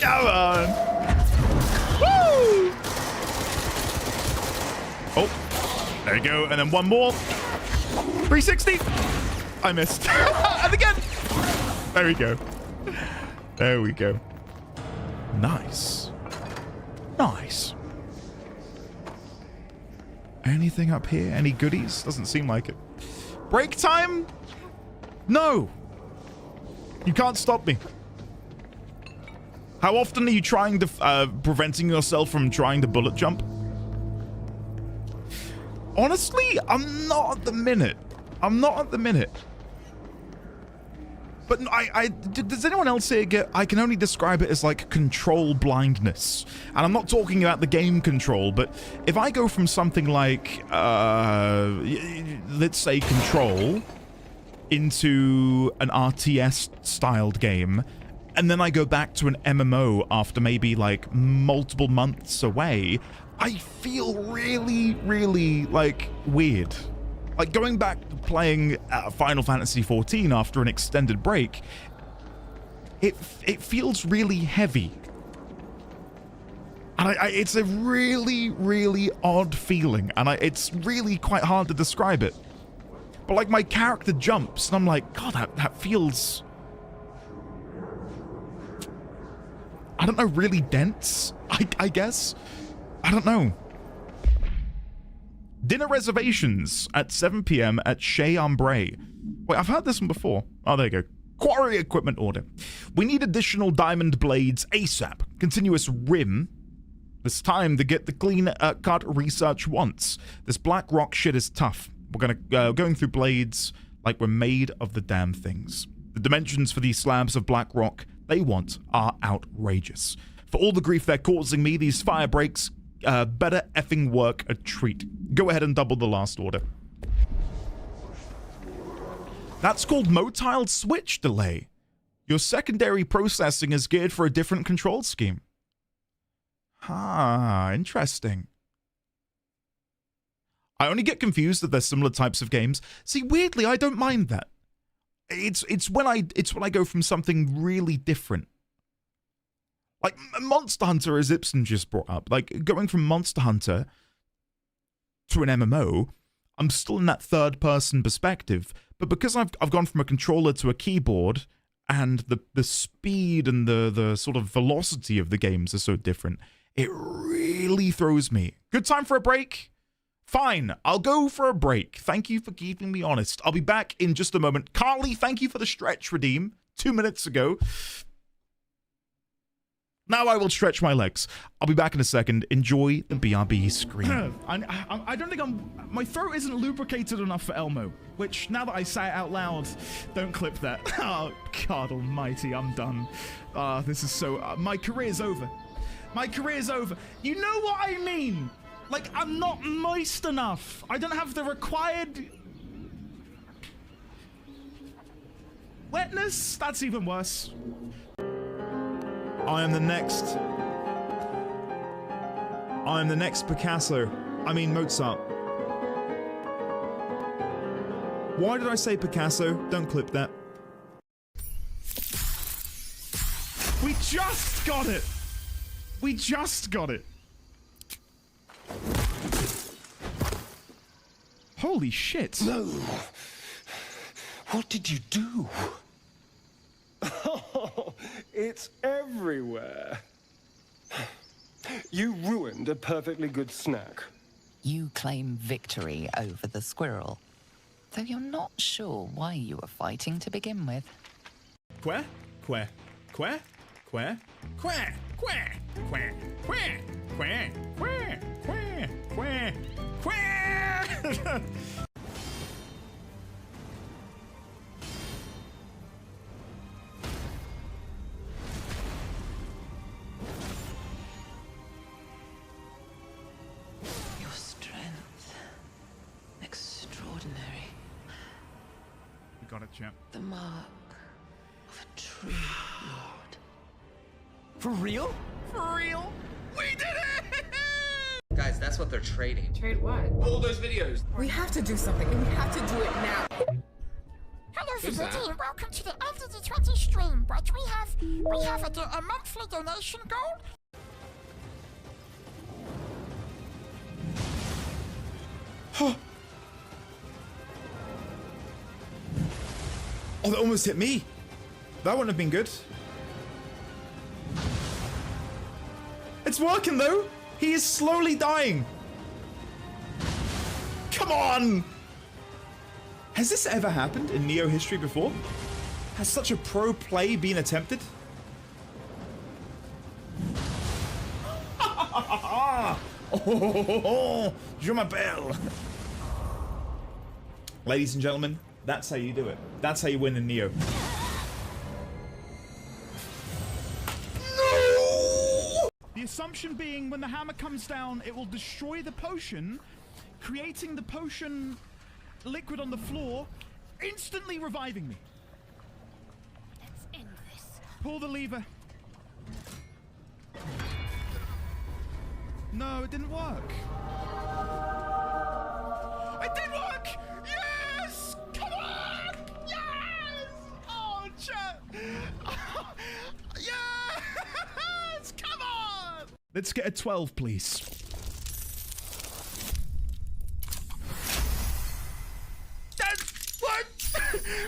Come on. Woo! Oh, there you go. And then one more. 360. I missed. And again. There we go. There we go. Nice. Nice. Anything up here? Any goodies? Doesn't seem like it. Break time? No. You can't stop me. How often are you trying to preventing yourself from trying to bullet jump? Honestly, I'm not at the minute. I'm not at the minute. But does anyone else here get, I can only describe it as like control blindness. And I'm not talking about the game control, but if I go from something like, let's say Control, into an RTS styled game, and then I go back to an MMO after maybe like multiple months away, I feel really, really like weird. Like going back to playing Final Fantasy XIV after an extended break, it feels really heavy. And it's a really, really odd feeling, and it's really quite hard to describe it. But like my character jumps, and I'm like, God, that feels, I don't know, really dense, I guess. I don't know. Dinner reservations at 7 p.m. at Chez Ambre. Wait, I've heard this one before. Oh, there you go. Quarry equipment order. We need additional diamond blades ASAP. Continuous rim. It's time to get the clean cut research once. This black rock shit is tough. We're going through blades like we're made of the damn things. The dimensions for these slabs of black rock they want are outrageous. For all the grief they're causing me, these fire breaks better effing work a treat. Go ahead and double the last order. That's called motile switch delay. Your secondary processing is geared for a different control scheme. Interesting. I only get confused that they're similar types of games. See, weirdly, I don't mind that. It's when I go from something really different. Like Monster Hunter, as Ipsen just brought up, like going from Monster Hunter to an MMO, I'm still in that third-person perspective. But because I've gone from a controller to a keyboard, and the speed and the sort of velocity of the games are so different, it really throws me. Good time for a break? Fine, I'll go for a break. Thank you for keeping me honest. I'll be back in just a moment. Carly, thank you for the stretch redeem 2 minutes ago. Now I will stretch my legs. I'll be back in a second. Enjoy the BRB screen. I don't think my throat isn't lubricated enough for Elmo, which now that I say it out loud, don't clip that. Oh, God almighty, I'm done. This is so, my career's over. My career's over. You know what I mean? Like, I'm not moist enough. I don't have the required wetness. That's even worse. I am the next Picasso. I mean Mozart. Why did I say Picasso? Don't clip that. We just got it! We just got it. Holy shit. No. What did you do? Oh, it's everywhere. You ruined a perfectly good snack. You claim victory over the squirrel, though you're not sure why you were fighting to begin with. Quair? Quair? Quair? Quair? Quair? Quair? Quair? Quair? Quair? Quair? Quair? Quair? Quair? Your strength. Extraordinary. We got it, champ. The mark of a true lord. For real? For real? We did it! Guys, that's what they're trading. Trade what? All those videos. We have to do something, and we have to do it now. Hello Who's everybody that? and welcome to the FDD20 stream. But we have a monthly donation goal. Oh, that almost hit me. That wouldn't have been good. It's working though. He is slowly dying. Come on. Has this ever happened in Neo history before? Has such a pro play been attempted? Oh, je m'appelle. Ladies and gentlemen, that's how you do it. That's how you win in Neo. No! The assumption being when the hammer comes down, it will destroy the potion, creating the potion liquid on the floor, instantly reviving me. Let's end this. Pull the lever. No, it didn't work. It did work! Yes! Come on! Yes! Oh, chat! Yes! Come on! Let's get a 12, please. That's what?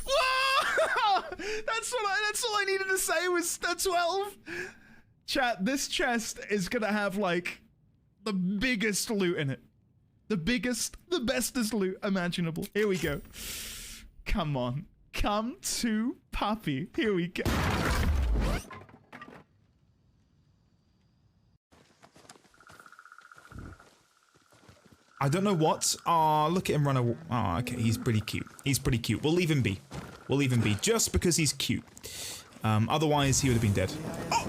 Whoa! That's all I needed to say was a 12. Chat, this chest is gonna have like the biggest loot in it. The biggest, the bestest loot imaginable. Here we go. Come on. Come to Puppy. Here we go. I don't know what. Aw, look at him run away. Aw, okay, he's pretty cute. He's pretty cute. We'll leave him be. We'll leave him be just because he's cute. Otherwise, he would have been dead. Oh!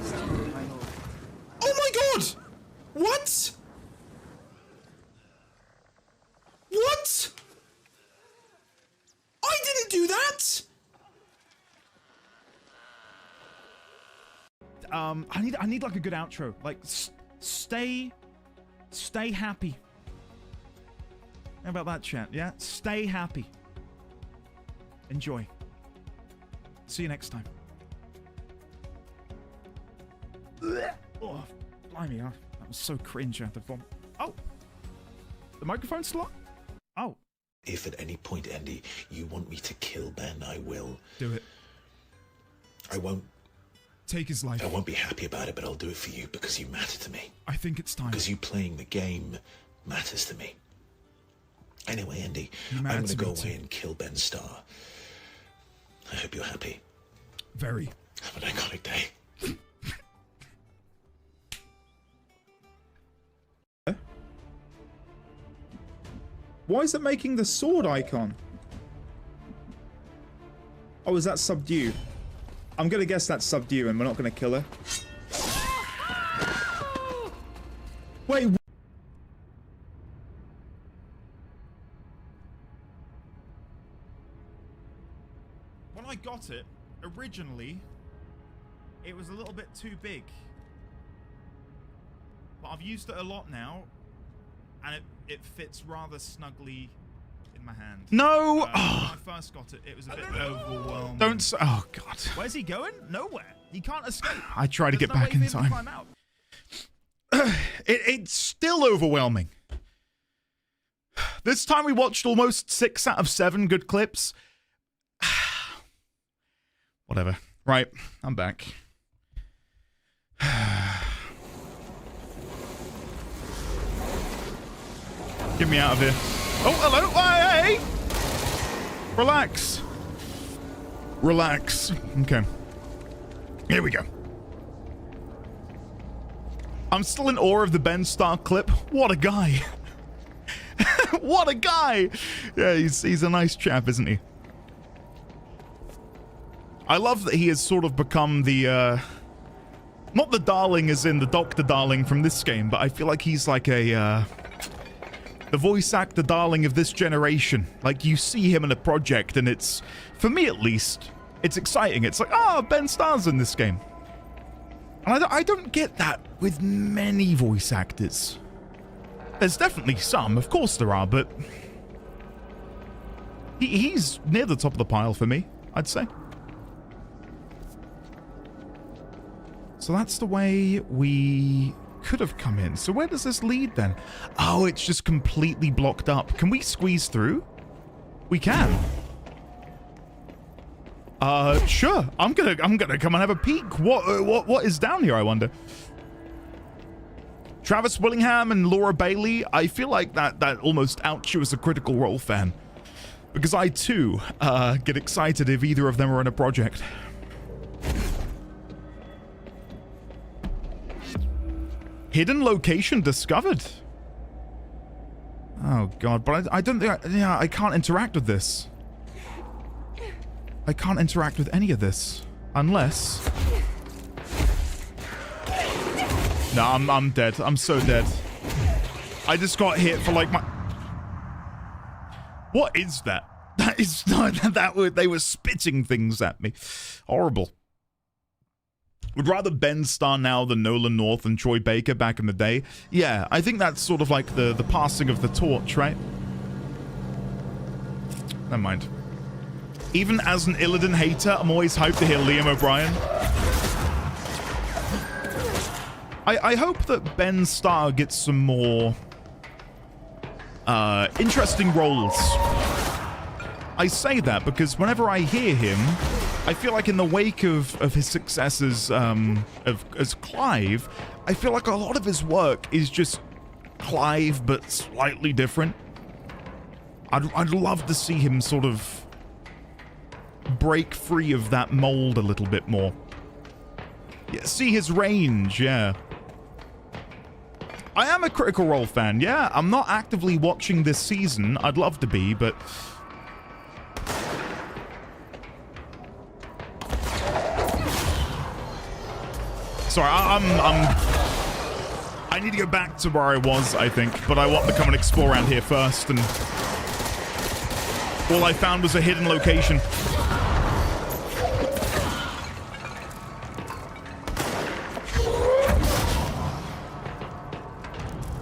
Oh my god! What? What? I didn't do that! I need like a good outro. Like, stay happy. How about that, chat? Yeah? Stay happy. Enjoy. See you next time. Oh, blimey, that was so cringe. I had to vomit. Oh! The microphone's still on? Oh. If at any point, Andy, you want me to kill Ben, I will. Do it. I won't. Take his life. I won't be happy about it, but I'll do it for you because you matter to me. I think it's time. Because you playing the game matters to me. Anyway, Andy, You I'm matter going to to go me away too. and kill Ben Starr. I hope you're happy. Very. Have an iconic day. Why is it making the sword icon? Oh, is that subdue? I'm gonna guess that's subdue and we're not gonna kill her. Wait. When I got it, originally, it was a little bit too big. But I've used it a lot now, and it fits rather snugly in my hand. No! When I first got it, it was a bit overwhelming. Don't. Oh, God. Where's he going? Nowhere. He can't escape. I try to There's get no back way in for him to time. climb out. It's still overwhelming. This time we watched almost 6 out of 7 good clips. Whatever. Right, I'm back. Get me out of here. Oh, hello. Hey! Relax. Relax. Okay. Here we go. I'm still in awe of the Ben Starr clip. What a guy. What a guy. Yeah, he's a nice chap, isn't he? I love that he has sort of become the, not the darling as in the Dr. Darling from this game, but I feel like he's like a, the voice actor darling of this generation. Like, you see him in a project and it's, for me at least, it's exciting. It's like, oh, Ben Starr's in this game. And I don't get that with many voice actors. There's definitely some, of course there are, but he's near the top of the pile for me, I'd say. So that's the way we could have come in. So where does this lead then? Oh, it's just completely blocked up. Can we squeeze through? We can. Sure. I'm gonna come and have a peek. What is down here, I wonder? Travis Willingham and Laura Bailey. I feel like that almost outs you as a Critical Role fan, because I too get excited if either of them are in a project. Hidden location discovered. Oh god, but I don't think I can't interact with this. I can't interact with any of this unless. No, I'm dead. I'm so dead. I just got hit for like my. What is that? That is not that. They were spitting things at me. Horrible. Would rather Ben Starr now than Nolan North and Troy Baker back in the day. Yeah, I think that's sort of like the passing of the torch, right? Never mind. Even as an Illidan hater, I'm always hyped to hear Liam O'Brien. I hope that Ben Starr gets some more interesting roles. I say that because whenever I hear him, I feel like in the wake of his success as Clive, I feel like a lot of his work is just Clive but slightly different. I'd love to see him sort of break free of that mold a little bit more. Yeah, see his range, yeah. I am a Critical Role fan, yeah. I'm not actively watching this season. I'd love to be, but... Sorry, I need to go back to where I was, I think, but I want to come and explore around here first, and all I found was a hidden location.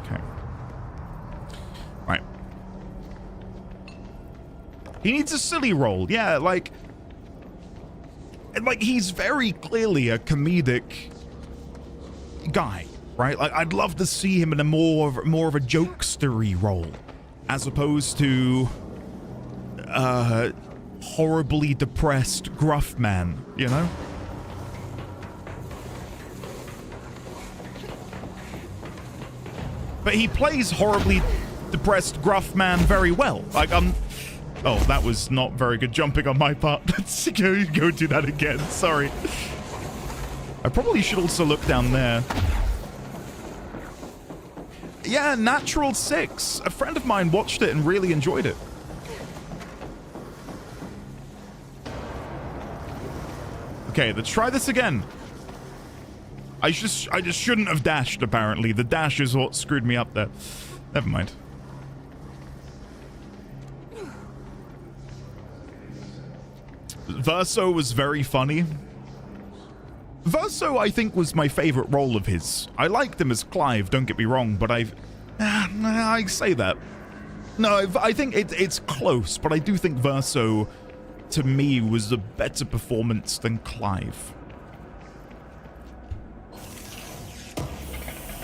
Okay. Right. He needs a silly role, yeah, like he's very clearly a comedic guy, right? Like, I'd love to see him in a more of a jokestery role, as opposed to horribly depressed gruff man, you know? But he plays horribly depressed gruff man very well. Like, oh, that was not very good jumping on my part. Let's go do that again. Sorry. I probably should also look down there. Yeah, Natural 6. A friend of mine watched it and really enjoyed it. Okay, let's try this again. I just shouldn't have dashed, apparently. The dash is what screwed me up there. Never mind. Verso was very funny. Verso, I think, was my favorite role of his. I liked him as Clive, don't get me wrong, but I say that. No, I think it's close, but I do think Verso, to me, was a better performance than Clive.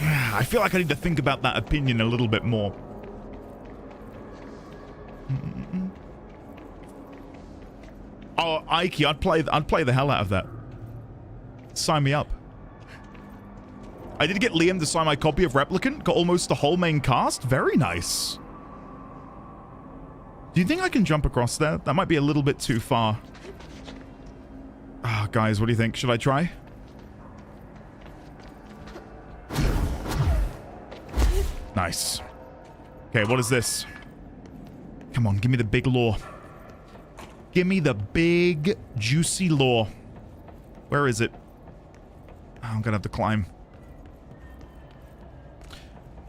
I feel like I need to think about that opinion a little bit more. Oh, Ike, I'd play the hell out of that. Sign me up. I did get Liam to sign my copy of Replicant. Got almost the whole main cast. Very nice. Do you think I can jump across there? That might be a little bit too far. Ah, guys, what do you think? Should I try? Nice. Okay, what is this? Come on, give me the big lore. Give me the big, juicy lore. Where is it? Oh, I'm gonna have to climb.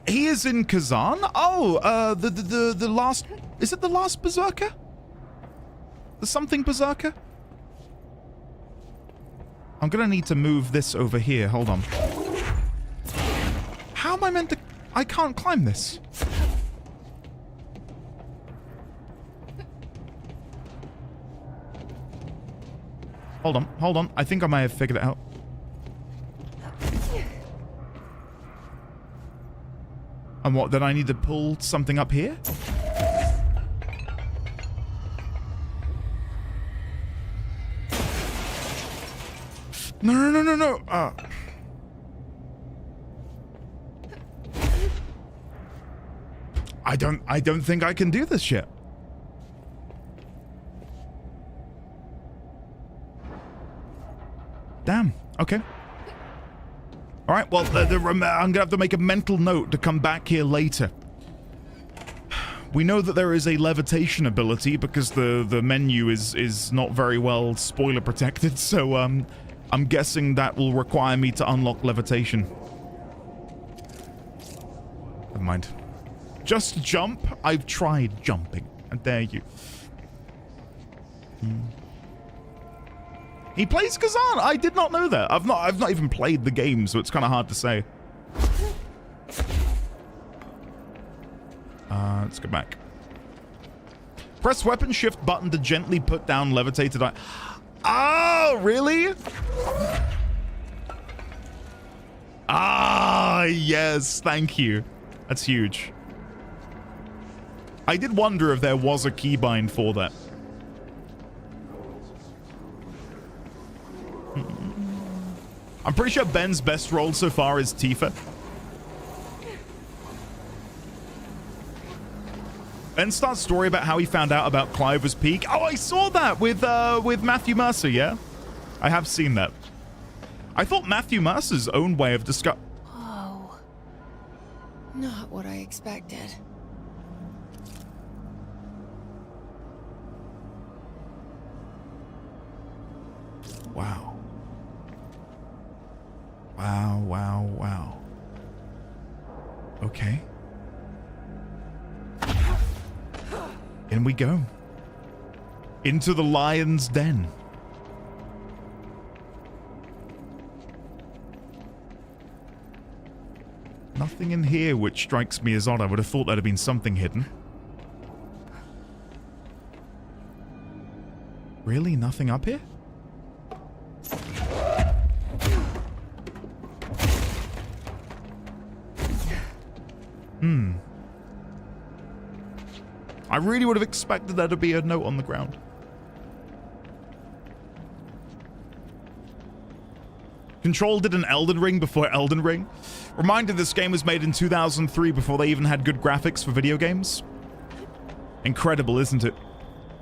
He is in Kazan? Oh, the last... Is it the last Berserker? The something Berserker? I'm gonna need to move this over here. Hold on. How am I meant to... I can't climb this. Hold on, hold on. I think I may have figured it out. And what, then I need to pull something up here? No. I don't think I can do this shit. Damn. Okay. All right. Well, I'm gonna have to make a mental note to come back here later. We know that there is a levitation ability because the menu is not very well spoiler protected. So I'm guessing that will require me to unlock levitation. Never mind. Just jump. I've tried jumping. I dare you. He plays Kazan. I did not know that. I've not even played the game, so it's kind of hard to say. Let's go back. Press weapon shift button to gently put down levitated eye. Oh, really? Ah, yes. Thank you. That's huge. I did wonder if there was a keybind for that. I'm pretty sure Ben's best role so far is Tifa. Ben starts a story about how he found out about Clive was peak. Oh, I saw that with Matthew Mercer, yeah? I have seen that. I thought Matthew Mercer's own way of discussing... Oh. Not what I expected. Wow. Wow. Okay. In we go. Into the lion's den. Nothing in here which strikes me as odd. I would have thought there'd have been something hidden. Really? Nothing up here? I really would have expected there to be a note on the ground. Control did an Elden Ring before Elden Ring. Reminded this game was made in 2003 before they even had good graphics for video games. Incredible, isn't it?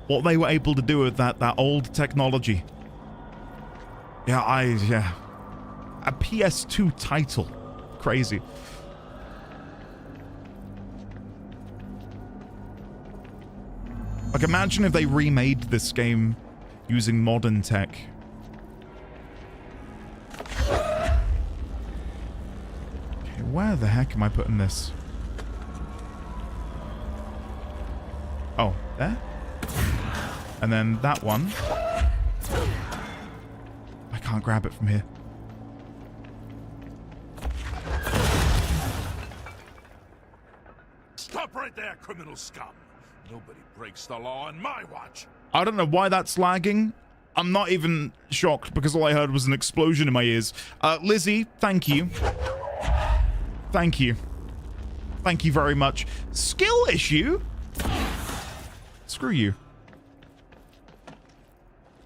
What they were able to do with that old technology. Yeah, a PS2 title. Crazy. Like, imagine if they remade this game using modern tech. Okay, where the heck am I putting this? Oh, there? And then that one. I can't grab it from here. Stop right there, criminal scum. Nobody breaks the law on my watch. I don't know why that's lagging. I'm not even shocked because all I heard was an explosion in my ears. Lizzie, thank you. Thank you. Thank you very much. Skill issue? Screw you.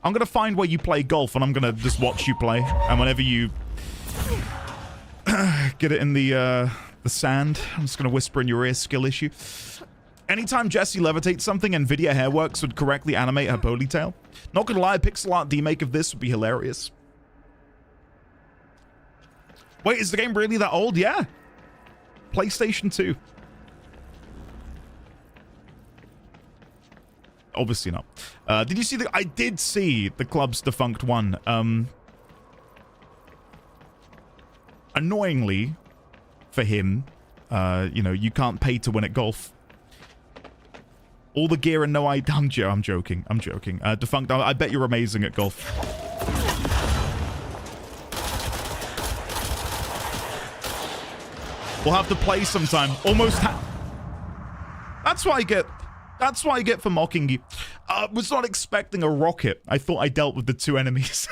I'm going to find where you play golf and I'm going to just watch you play. And whenever you get it in the sand, I'm just going to whisper in your ear, skill issue. Anytime Jessie levitates something, NVIDIA Hairworks would correctly animate her ponytail. Not gonna lie, a pixel art demake of this would be hilarious. Wait, is the game really that old? Yeah. PlayStation 2. Obviously not. Did you see I did see the club's defunct one. Annoyingly, for him, you know, you can't pay to win at golf. All the gear and no ID. I'm joking. I'm joking. Defunct, I bet you're amazing at golf. We'll have to play sometime. Almost That's what I get for mocking you. Was not expecting a rocket. I thought I dealt with the two enemies.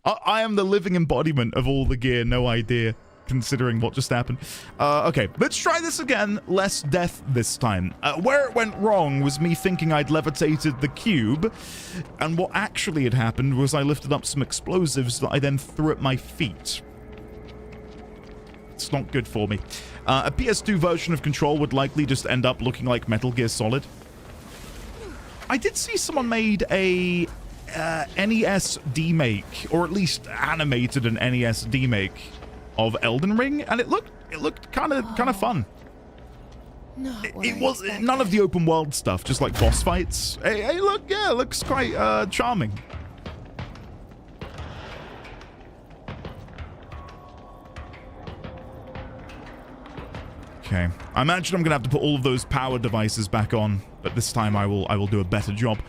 I am the living embodiment of all the gear, no idea. Considering what just happened. Okay, let's try this again. Less death this time. Where it went wrong was me thinking I'd levitated the cube, and what actually had happened was I lifted up some explosives that I then threw at my feet. It's not good for me. A PS2 version of Control would likely just end up looking like Metal Gear Solid. I did see someone made a NES demake, or at least animated an NES demake of Elden Ring, and it looked kind of fun. It was none of the open world stuff, just like boss fights. Hey, look, yeah, it looks quite charming. Okay, I imagine I'm gonna have to put all of those power devices back on, but this time I will do a better job.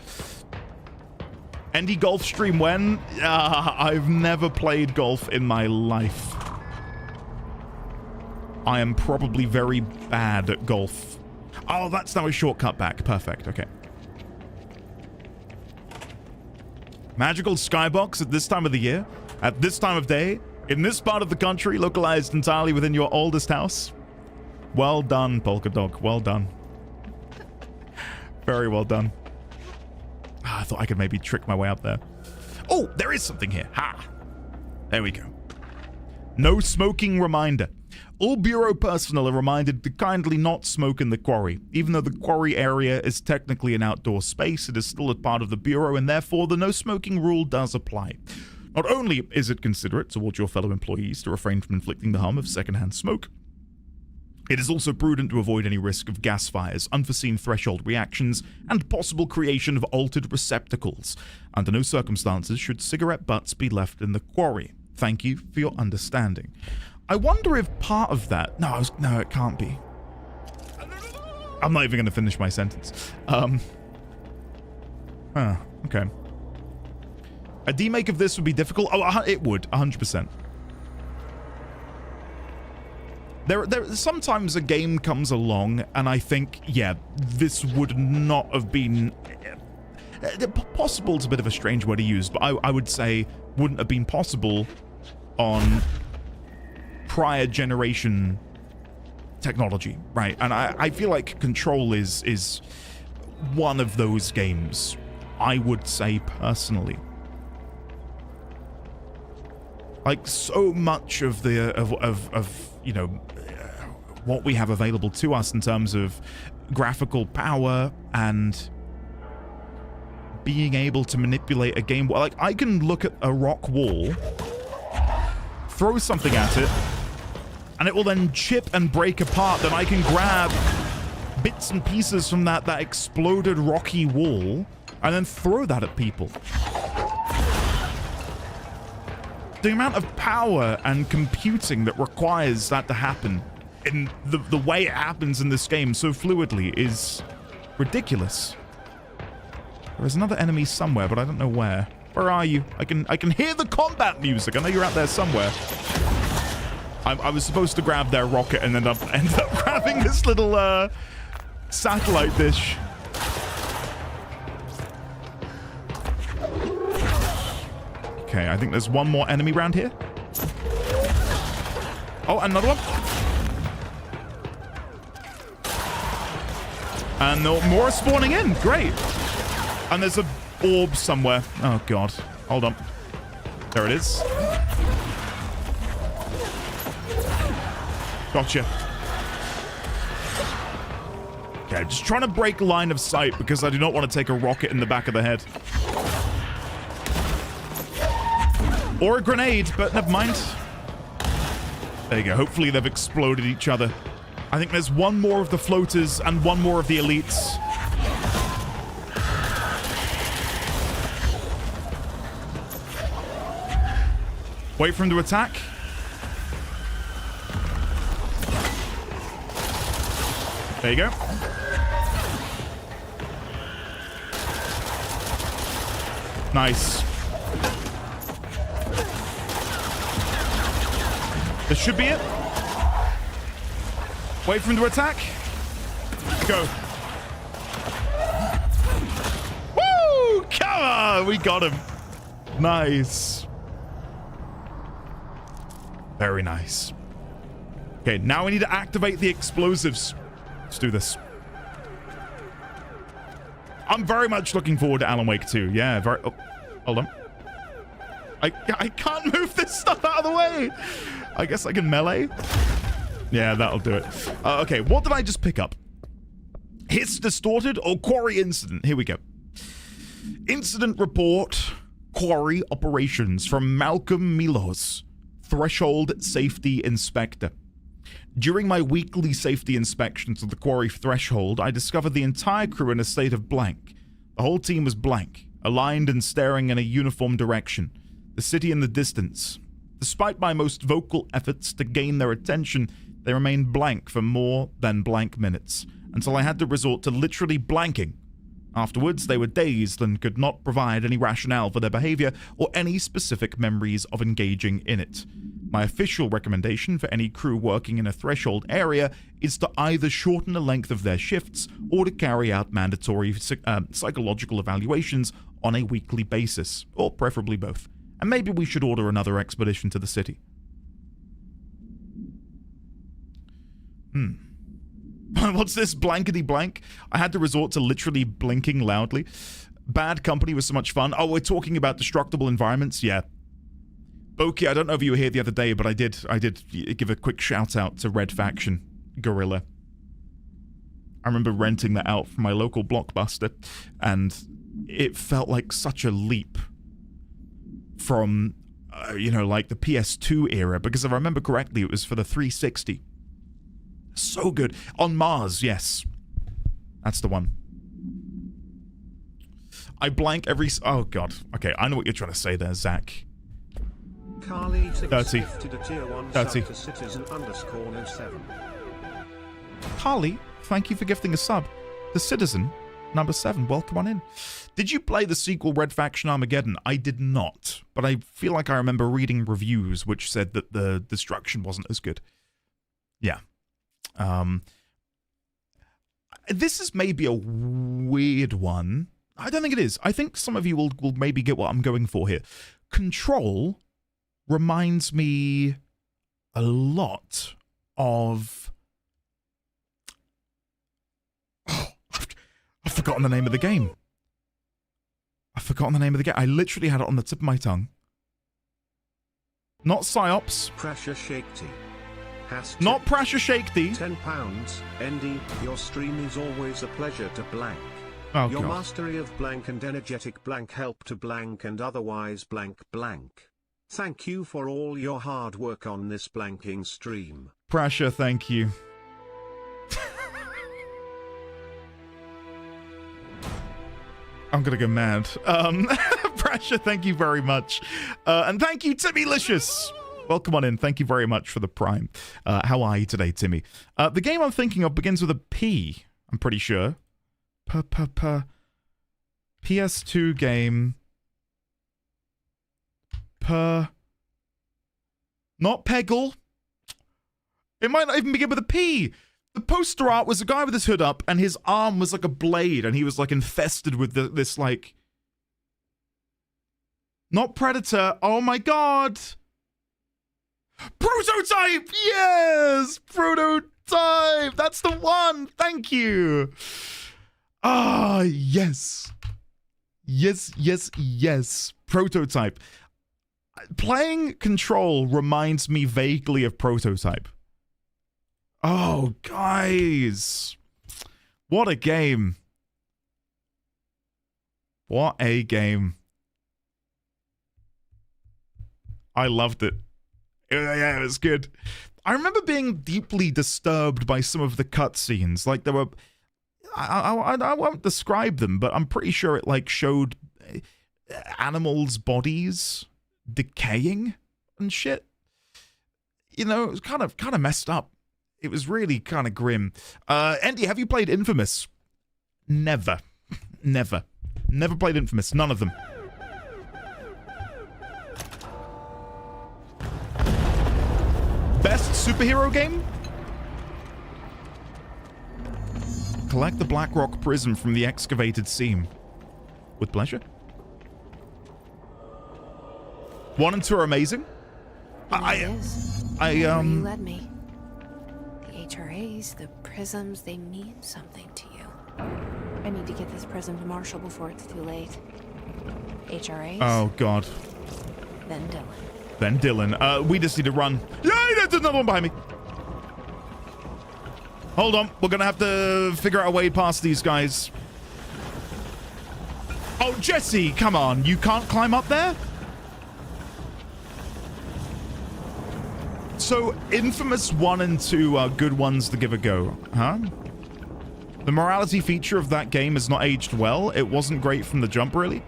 Indie golf stream when? I've never played golf in my life. I am probably very bad at golf. Oh, that's now a shortcut back. Perfect. Okay. Magical skybox at this time of the year, at this time of day, in this part of the country, localized entirely within your oldest house. Well done, Polka Dog. Well done. Very well done. I thought I could maybe trick my way up there. Oh, there is something here. Ha! There we go. No smoking reminder. All Bureau personnel are reminded to kindly not smoke in the quarry. Even though the quarry area is technically an outdoor space, it is still a part of the Bureau, and therefore the no smoking rule does apply. Not only is it considerate towards your fellow employees to refrain from inflicting the harm of secondhand smoke, it is also prudent to avoid any risk of gas fires, unforeseen threshold reactions, and possible creation of altered receptacles. Under no circumstances should cigarette butts be left in the quarry. Thank you for your understanding. I wonder if part of that... No, it can't be. I'm not even going to finish my sentence. Okay. A demake of this would be difficult. Oh, it would, 100%. Sometimes a game comes along and I think, yeah, this would not have been... Possible is a bit of a strange word to use, but I would say wouldn't have been possible on prior generation technology, right? And I feel like Control is one of those games, I would say personally. Like so much of the you know what we have available to us in terms of graphical power and being able to manipulate a game. Like I can look at a rock wall, throw something at it, and it will then chip and break apart. Then I can grab bits and pieces from that exploded rocky wall and then throw that at people. The amount of power and computing that requires that to happen in the way it happens in this game so fluidly is ridiculous. There is another enemy somewhere, but I don't know where. Where are you? I can hear the combat music. I know you're out there somewhere. I was supposed to grab their rocket and ended up grabbing this little satellite dish. Okay, I think there's one more enemy round here. Oh, another one. And more are spawning in. Great. And there's a orb somewhere. Oh, God. Hold on. There it is. Gotcha. Okay, just trying to break line of sight because I do not want to take a rocket in the back of the head. Or a grenade, but never mind. There you go. Hopefully they've exploded each other. I think there's one more of the floaters and one more of the elites. Wait for him to attack. There you go. Nice. This should be it. Wait for him to attack. Go. Woo! Come on! We got him. Nice. Very nice. Okay, now we need to activate the explosives. Let's do this. I'm very much looking forward to Alan Wake 2. Yeah, very... Oh, hold on. I can't move this stuff out of the way. I guess I can melee. Yeah, that'll do it. Okay, what did I just pick up? Hiss distorted or quarry incident? Here we go. Incident report, quarry operations from Malcolm Milos, Threshold Safety Inspector. During my weekly safety inspections of the quarry Threshold, I discovered the entire crew in a state of blank. The whole team was blank, aligned and staring in a uniform direction. The city in the distance. Despite my most vocal efforts to gain their attention, they remained blank for more than blank minutes, until I had to resort to literally blanking. Afterwards, they were dazed and could not provide any rationale for their behavior or any specific memories of engaging in it. My official recommendation for any crew working in a Threshold area is to either shorten the length of their shifts or to carry out mandatory psychological evaluations on a weekly basis, or preferably both. And maybe we should order another expedition to the city. What's this blankety blank? I had to resort to literally blinking loudly. Bad Company was so much fun. Oh, we're talking about destructible environments? Yeah. Boki, I don't know if you were here the other day, but I did give a quick shout out to Red Faction Gorilla. I remember renting that out from my local Blockbuster, and it felt like such a leap from, like the PS2 era, because if I remember correctly, it was for the 360. So good. On Mars, yes. That's the one. I blank every... Oh, God. Okay, I know what you're trying to say there, Zach. Carly 30. 30. Citizen_07. Carly, thank you for gifting a sub. The Citizen, number 7. Welcome on in. Did you play the sequel Red Faction Armageddon? I did not, but I feel like I remember reading reviews which said that the destruction wasn't as good. Yeah. This is maybe a weird one. I don't think it is. I think some of you will maybe get what I'm going for here. Control reminds me a lot of... I've forgotten the name of the game. I literally had it on the tip of my tongue. Not Psyops. Pressure Shakti. Not Pressure Shakti. £10. ND, your stream is always a pleasure to blank. Oh, your God. mastery of blank and energetic blank help to blank and otherwise blank blank. Thank you for all your hard work on this blanking stream. Pressure, thank you. I'm gonna go mad. Pressure, thank you very much. And thank you, Timmylicious. Welcome on in. Thank you very much for the Prime. How are you today, Timmy? The game I'm thinking of begins with a P, I'm pretty sure. PS2 game. Not Peggle. It might not even begin with a P. The poster art was a guy with his hood up, and his arm was like a blade, and he was like infested with this like... Not Predator. Oh my god. Prototype! Yes! Prototype! That's the one! Thank you! Ah, yes. Yes, yes, yes. Prototype. Playing Control reminds me vaguely of Prototype. Oh, guys. What a game. What a game. I loved it. Yeah, it was good. I remember being deeply disturbed by some of the cutscenes. Like, there were... I won't describe them, but I'm pretty sure it, like, showed animals' bodies decaying and shit. You know, it was kind of messed up. It was really kind of grim. Andy, have you played Infamous? Never. Never played Infamous. None of them. Best superhero game? Collect the Blackrock Prism from the excavated seam. With pleasure. 1 and 2 are amazing. Where you led me. The HRAs, the prisms, they mean something to you. I need to get this prism to Marshall before it's too late. HRAs. Oh god. Then Dylan. Then Dylan. We just need to run. Yay! There's another one behind me. Hold on. We're gonna have to figure out a way past these guys. Oh, Jesse, come on. You can't climb up there? So, Infamous 1 and 2 are good ones to give a go, huh? The morality feature of that game has not aged well. It wasn't great from the jump, really.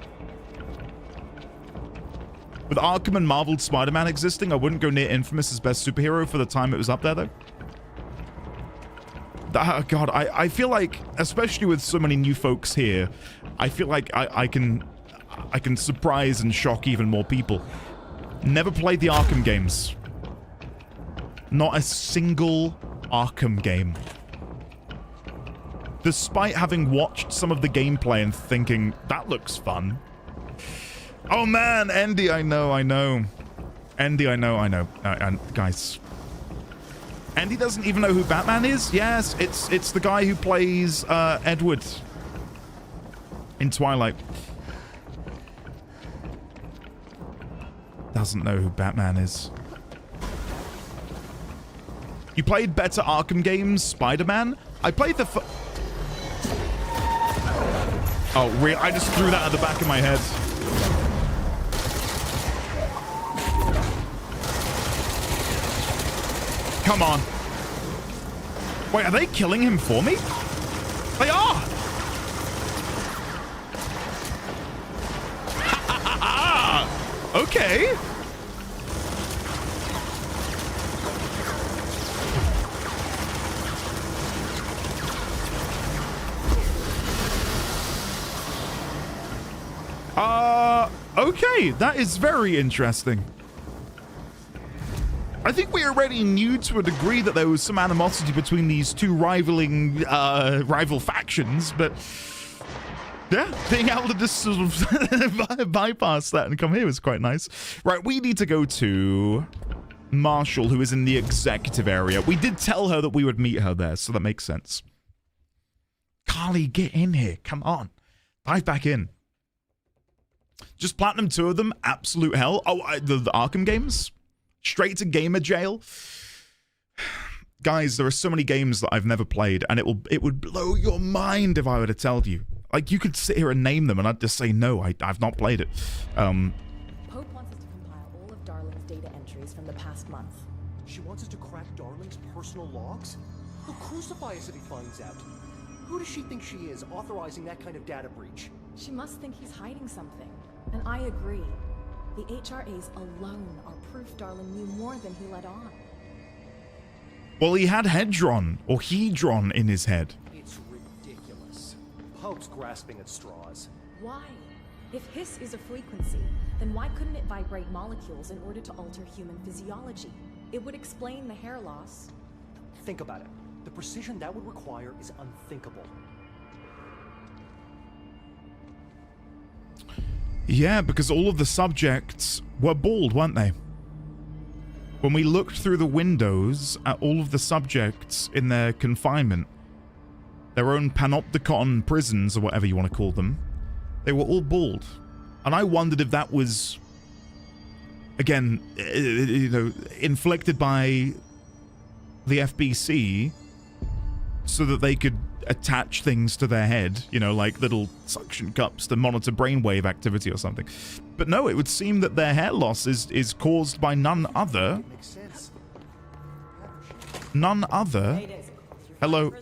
With Arkham and Marvel's Spider-Man existing, I wouldn't go near Infamous as best superhero for the time it was up there, though. Oh, God, I feel like, especially with so many new folks here, I feel like I can surprise and shock even more people. Never played the Arkham games. Not a single Arkham game. Despite having watched some of the gameplay and thinking, that looks fun. Oh man, Andy, I know. Andy, I know. And guys, Andy doesn't even know who Batman is? Yes, it's the guy who plays Edward in Twilight. Doesn't know who Batman is. You played better Arkham games, Spider-Man? I played the Oh, really? I just threw that at the back of my head. Come on. Wait, are they killing him for me? They are! Okay. Okay, that is very interesting. I think we already knew to a degree that there was some animosity between these two rival factions, but yeah, being able to just sort of bypass that and come here was quite nice. Right, we need to go to Marshall, who is in the executive area. We did tell her that we would meet her there, so that makes sense. Carly, get in here. Come on. Dive back in. Just platinum 2 of them. Absolute hell. Oh, the Arkham games? Straight to gamer jail. Guys, there are so many games that I've never played, and it would blow your mind if I were to tell you. Like, you could sit here and name them, and I'd just say, no, I've not played it. Pope wants us to compile all of Darling's data entries from the past month. She wants us to crack Darling's personal logs? He'll crucify us if he finds out. Who does she think she is, authorizing that kind of data breach? She must think he's hiding something. And I agree. The HRAs alone are proof Darling knew more than he let on. Well, he had Hedron, or Hedron in his head. It's ridiculous. Pope's grasping at straws. Why? If Hiss is a frequency, then why couldn't it vibrate molecules in order to alter human physiology? It would explain the hair loss. Think about it. The precision that would require is unthinkable. Yeah, because all of the subjects were bald, weren't they? When we looked through the windows at all of the subjects in their confinement, their own panopticon prisons, or whatever you want to call them, they were all bald. And I wondered if that was, again, you know, inflicted by the FBC so that they could attach things to their head, you know, like little suction cups to monitor brainwave activity or something. But no, it would seem that their hair loss is caused by none other. Hello.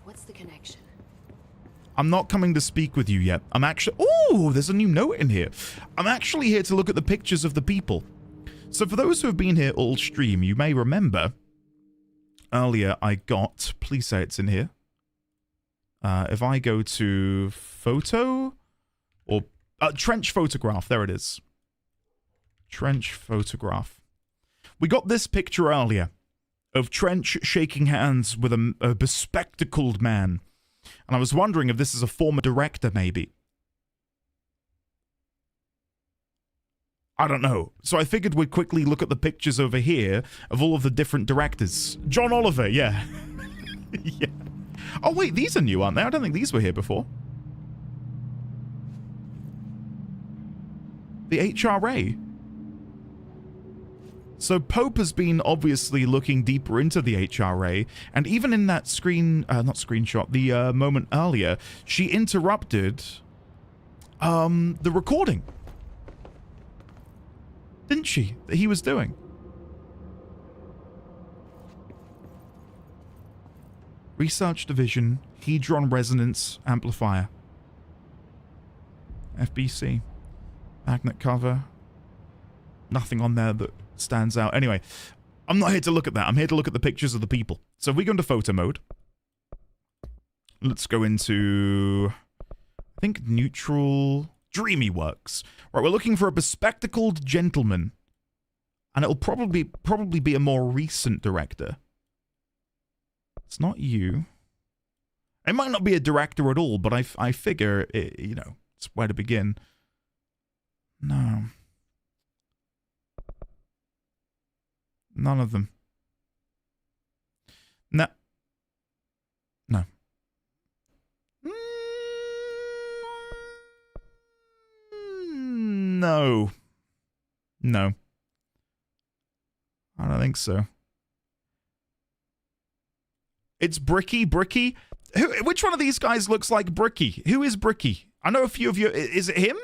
What's the connection? I'm not coming to speak with you yet. I'm actually... Oh, there's a new note in here. I'm actually here to look at the pictures of the people. So for those who have been here all stream, you may remember earlier I got... Please say it's in here. If I go to photo or... trench photograph. There it is. Trench photograph. We got this picture earlier of Trench shaking hands with a bespectacled man. And I was wondering if this is a former director, maybe. I don't know. So I figured we'd quickly look at the pictures over here of all of the different directors. John Oliver, yeah. Yeah. Oh, wait, these are new, aren't they? I don't think these were here before. The HRA. So Pope has been obviously looking deeper into the HRA, and even in that the moment earlier, she interrupted the recording. Didn't she? That he was doing. Research Division, Hedron Resonance Amplifier. FBC. Magnet cover. Nothing on there that stands out. Anyway, I'm not here to look at that. I'm here to look at the pictures of the people. So if we go into photo mode, let's go into, I think, neutral, dreamy works. Right, we're looking for a bespectacled gentleman, and it'll probably be a more recent director. It's not you. It might not be a director at all, but I figure it, you know, it's where to begin. No. None of them. No. No. No. No. I don't think so. It's Bricky. Bricky? Which one of these guys looks like Bricky? Who is Bricky? I know a few of you. Is it him?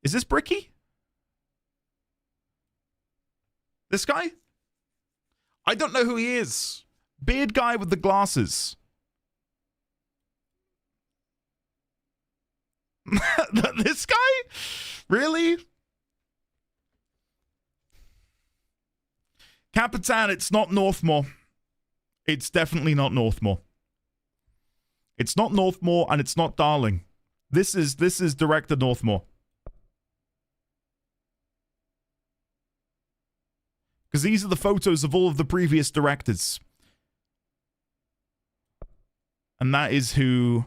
Is this Bricky? This guy? I don't know who he is. Beard guy with the glasses. This guy? Really? Capitan, it's not Northmore. It's definitely not Northmore. It's not Northmore, and it's not Darling. This is Director Northmore. Because these are the photos of all of the previous directors. And that is who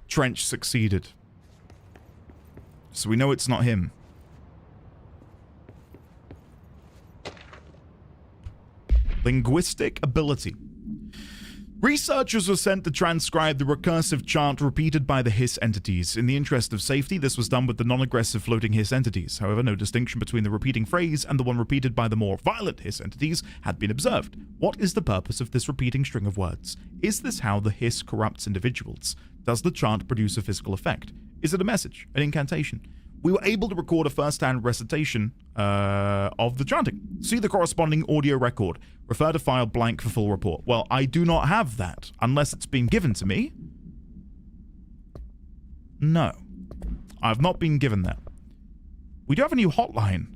Trench succeeded. So we know it's not him. Linguistic ability. Researchers were sent to transcribe the recursive chant repeated by the Hiss entities. In the interest of safety, this was done with the non-aggressive floating Hiss entities. However, no distinction between the repeating phrase and the one repeated by the more violent Hiss entities had been observed. What is the purpose of this repeating string of words? Is this how the Hiss corrupts individuals? Does the chant produce a physical effect? Is it a message? An incantation? We were able to record a first-hand recitation of the chanting. See the corresponding audio record. Refer to file blank for full report. Well, I do not have that, unless it's been given to me. No. I've not been given that. We do have a new hotline.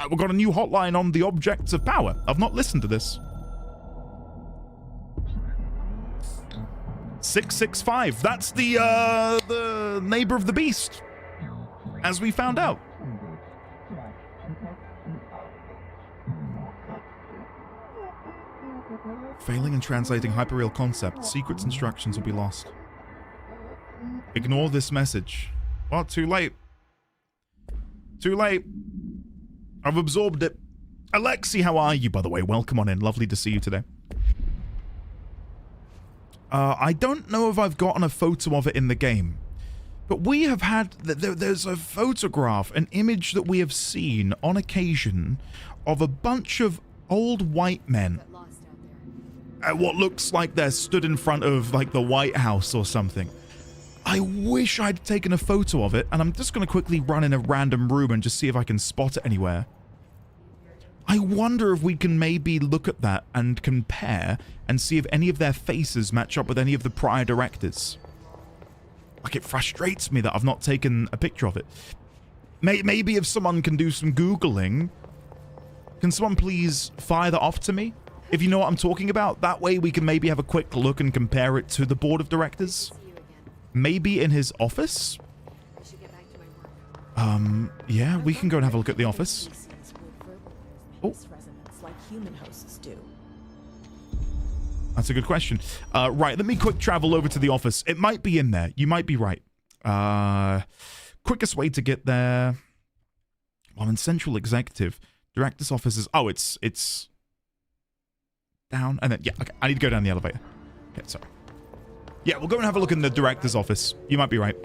We've got a new hotline on the objects of power. I've not listened to this. 665. That's the neighbor of the beast. As we found out. Failing in translating hyperreal concepts, secrets instructions will be lost. Ignore this message. Well, too late. Too late. I've absorbed it. Alexi, how are you, by the way? Welcome on in. Lovely to see you today. I don't know if I've gotten a photo of it in the game, but we have had... There's a photograph, an image that we have seen on occasion of a bunch of old white men at what looks like they're stood in front of, like, the White House or something. I wish I'd taken a photo of it, and I'm just going to quickly run in a random room and just see if I can spot it anywhere. I wonder if we can maybe look at that and compare and see if any of their faces match up with any of the prior directors. Like, it frustrates me that I've not taken a picture of it. Maybe if someone can do some Googling, can someone please fire that off to me? If you know what I'm talking about, that way we can maybe have a quick look and compare it to the board of directors. Maybe in his office? Yeah, we can go and have a look at the office. Oh. Like human hosts do. That's a good question. Right, let me quick travel over to the office. It might be in there. You might be right. Quickest way to get there. Well, in Central Executive, Director's office is... Oh, it's down. And then, yeah, okay. I need to go down the elevator. Okay, sorry. Yeah, we'll go and have a look in the Director's office. You might be right.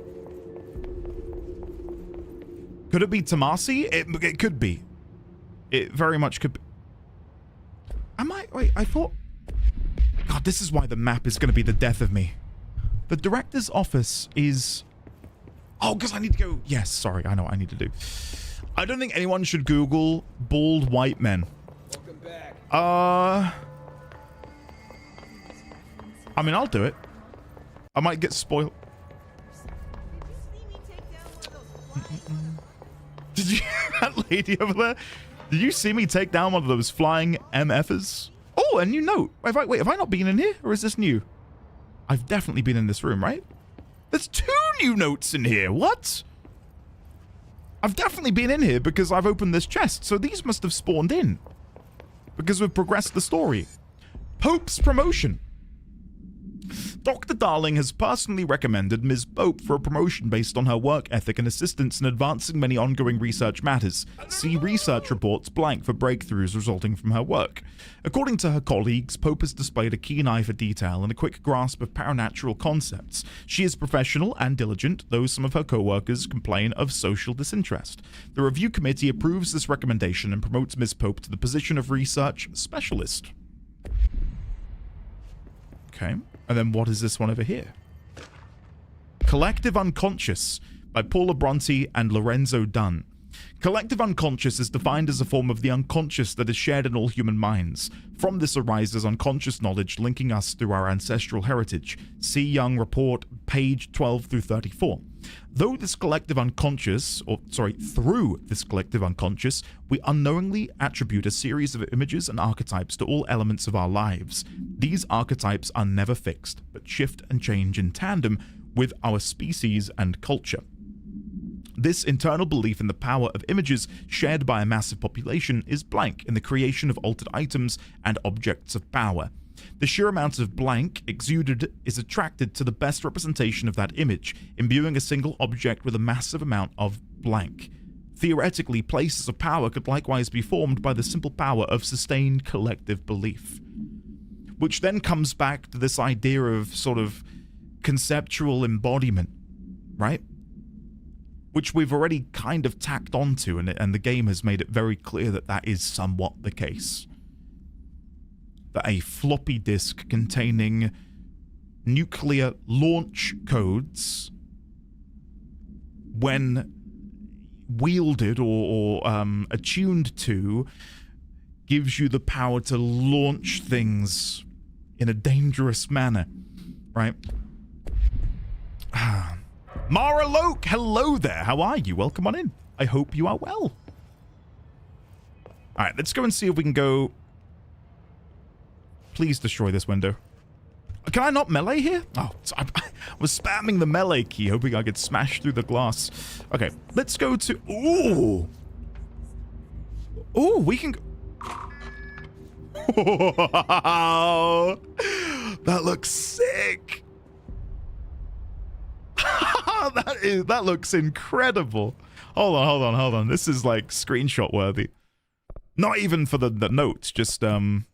Could it be Tomasi? It could be. It very much could be. Wait, I thought... God, this is why the map is going to be the death of me. The director's office is... Oh, because I need to go... Yes, sorry, I know what I need to do. I don't think anyone should Google bald white men. Welcome back. I mean, I'll do it. I might get spoiled. Did you... That lady over there? Did you see me take down one of those flying MFers? Oh, a new note. Wait, have I not been in here? Or is this new? I've definitely been in this room, right? There's 2 new notes in here. What? I've definitely been in here because I've opened this chest. So these must have spawned in. Because we've progressed the story. Pope's promotion. Dr. Darling has personally recommended Ms. Pope for a promotion based on her work ethic and assistance in advancing many ongoing research matters. See research reports blank for breakthroughs resulting from her work. According to her colleagues, Pope has displayed a keen eye for detail and a quick grasp of paranatural concepts. She is professional and diligent, though some of her co-workers complain of social disinterest. The review committee approves this recommendation and promotes Ms. Pope to the position of research specialist. Okay. And then what is this one over here? Collective Unconscious by Paula Bronte and Lorenzo Dunn. Collective unconscious is defined as a form of the unconscious that is shared in all human minds. From this arises unconscious knowledge linking us through our ancestral heritage. See Young Report, page 12 through 34. Through this collective unconscious, we unknowingly attribute a series of images and archetypes to all elements of our lives. These archetypes are never fixed, but shift and change in tandem with our species and culture. This internal belief in the power of images shared by a massive population is blank in the creation of altered items and objects of power. The sheer amount of blank exuded is attracted to the best representation of that image, imbuing a single object with a massive amount of blank. Theoretically, places of power could likewise be formed by the simple power of sustained collective belief. Which then comes back to this idea of sort of conceptual embodiment, right? Which we've already kind of tacked onto, and the game has made it very clear that that is somewhat the case. That a floppy disk containing nuclear launch codes, when wielded or attuned to, gives you the power to launch things in a dangerous manner, right? Mara Loke, hello there. How are you? Welcome on in. I hope you are well. All right, let's go and see if we can go. Please destroy this window. Can I not melee here? Oh, I was spamming the melee key, hoping I could smash through the glass. Okay, let's go to... Ooh! Ooh, we can... That looks sick. That looks incredible. Hold on. This is like screenshot worthy. Not even for the notes, just There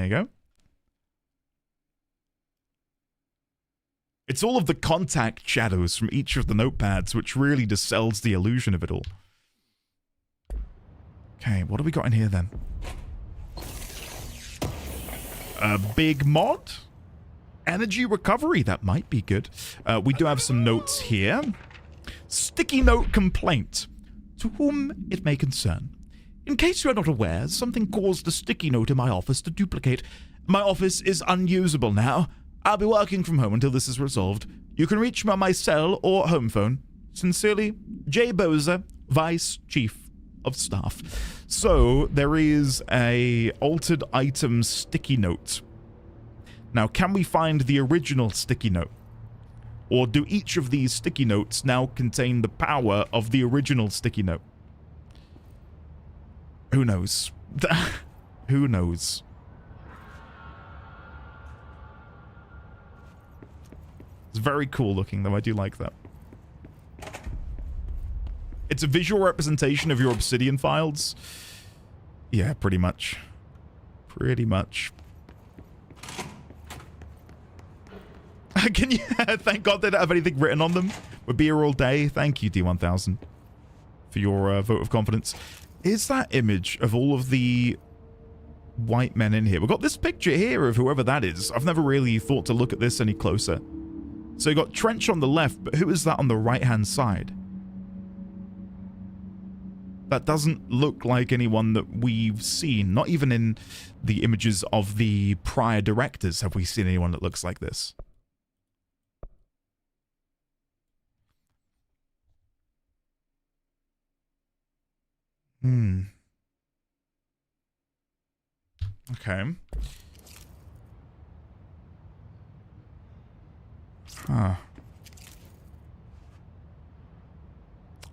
you go. It's all of the contact shadows from each of the notepads, which really just sells the illusion of it all. Okay, what do we got in here then? A big mod? Energy recovery, that might be good. We do have some notes here. Sticky note complaint. To whom it may concern. In case you are not aware, something caused a sticky note in my office to duplicate. My office is unusable now. I'll be working from home until this is resolved. You can reach me on my cell or home phone. Sincerely, Jay Boza, Vice Chief of Staff. So, there is a altered item sticky note. Now, can we find the original sticky note? Or do each of these sticky notes now contain the power of the original sticky note? Who knows? Who knows? It's very cool looking, though. I do like that. It's a visual representation of your Obsidian files. Yeah, pretty much. Pretty much. Can you... Thank God they don't have anything written on them. We'll be here all day. Thank you, D1000, for your vote of confidence. Is that image of all of the white men in here? We've got this picture here of whoever that is. I've never really thought to look at this any closer. So you got Trench on the left, but who is that on the right-hand side? That doesn't look like anyone that we've seen. Not even in the images of the prior directors have we seen anyone that looks like this. Okay. Huh.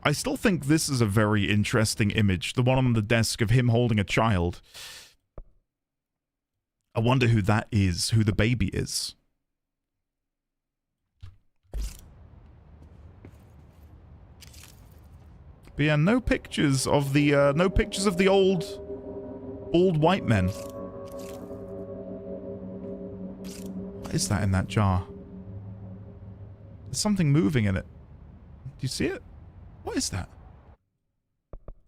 I still think this is a very interesting image. The one on the desk of him holding a child. I wonder who that is, who the baby is. But yeah, no pictures of the old white men. What is that in that jar? There's something moving in it. Do you see it? What is that?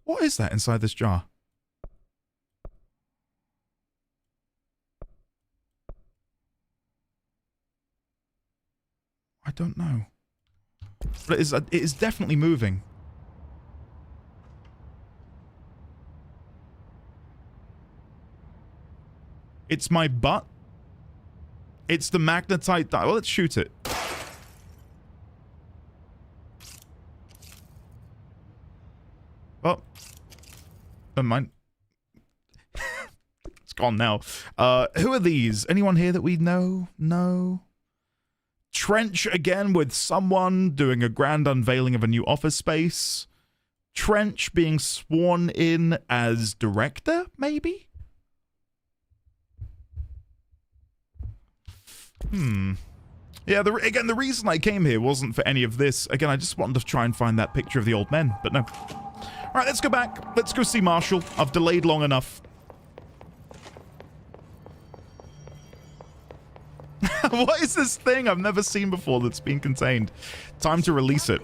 What is that inside this jar? I don't know. But it is definitely moving. It's my butt. It's the magnetite dye. Well, let's shoot it. Well, never mind. It's gone now. Who are these? Anyone here that we know? No. Trench again with someone doing a grand unveiling of a new office space. Trench being sworn in as director, maybe? Yeah, again, the reason I came here wasn't for any of this. Again, I just wanted to try and find that picture of the old men, but no. All right, let's go back. Let's go see Marshall. I've delayed long enough. What is this thing I've never seen before that's been contained? Time to release it.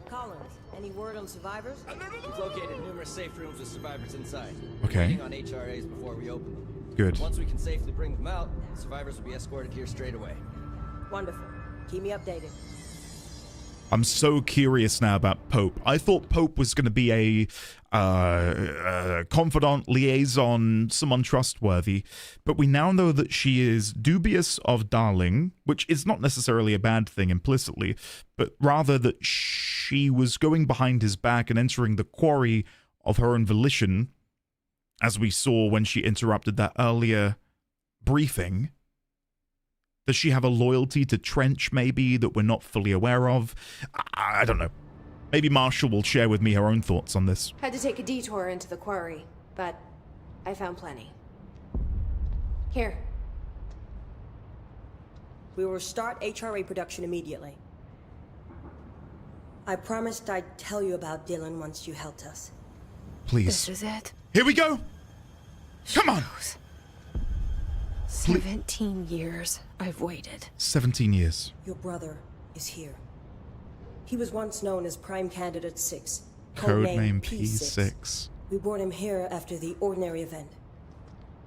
Collins, any word on survivors? We've located numerous safe rooms with survivors inside. Okay. Waiting on HRAs before we open them. Good. Once we can safely bring them out, the survivors will be escorted here straight away. Wonderful. Keep me updated. I'm so curious now about Pope. I thought Pope was going to be a confidant, liaison, someone trustworthy, but we now know that she is dubious of Darling, which is not necessarily a bad thing implicitly, but rather that she was going behind his back and entering the quarry of her own volition, as we saw when she interrupted that earlier briefing. Does she have a loyalty to Trench, maybe, that we're not fully aware of? I don't know. Maybe Marshall will share with me her own thoughts on this. Had to take a detour into the quarry, but I found plenty. Here. We will start HRA production immediately. I promised I'd tell you about Dylan once you helped us. Please. This is it. Here we go. Come on. 17 years I've waited. 17 years. Your brother is here. He was once known as Prime Candidate 6. Codename P6. We brought him here after the Ordinary event.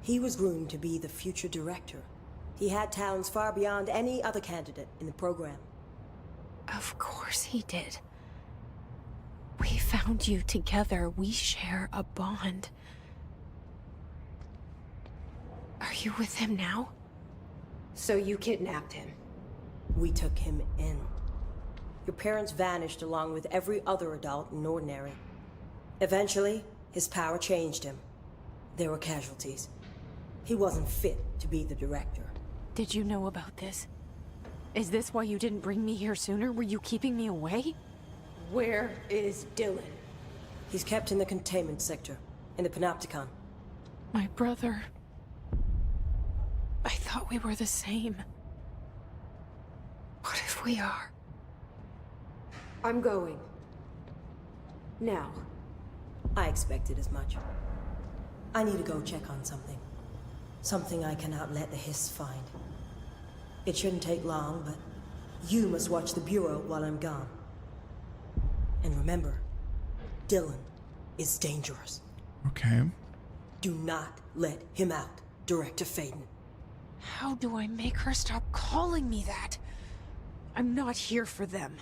He was groomed to be the future director. He had talents far beyond any other candidate in the program. Of course he did. We found you together. We share a bond. Are you with him now? So you kidnapped him? We took him in. Your parents vanished along with every other adult in Ordinary. Eventually, his power changed him. There were casualties. He wasn't fit to be the director. Did you know about this? Is this why you didn't bring me here sooner? Were you keeping me away? Where is Dylan? He's kept in the containment sector, in the Panopticon. My brother. I thought we were the same. What if we are? I'm going. Now. I expected as much. I need to go check on something. Something I cannot let the Hiss find. It shouldn't take long, but you must watch the Bureau while I'm gone. And remember, Dylan is dangerous. Okay. Do not let him out, Director Faden. How do I make her stop calling me that? I'm not here for them.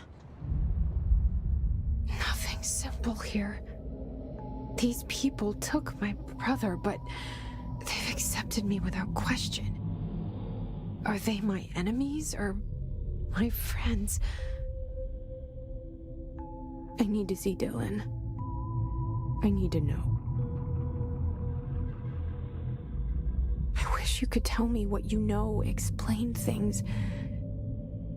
Nothing simple here. These people took my brother, but they've accepted me without question. Are they my enemies or my friends? I need to see Dylan. I need to know. I wish you could tell me what you know, explain things.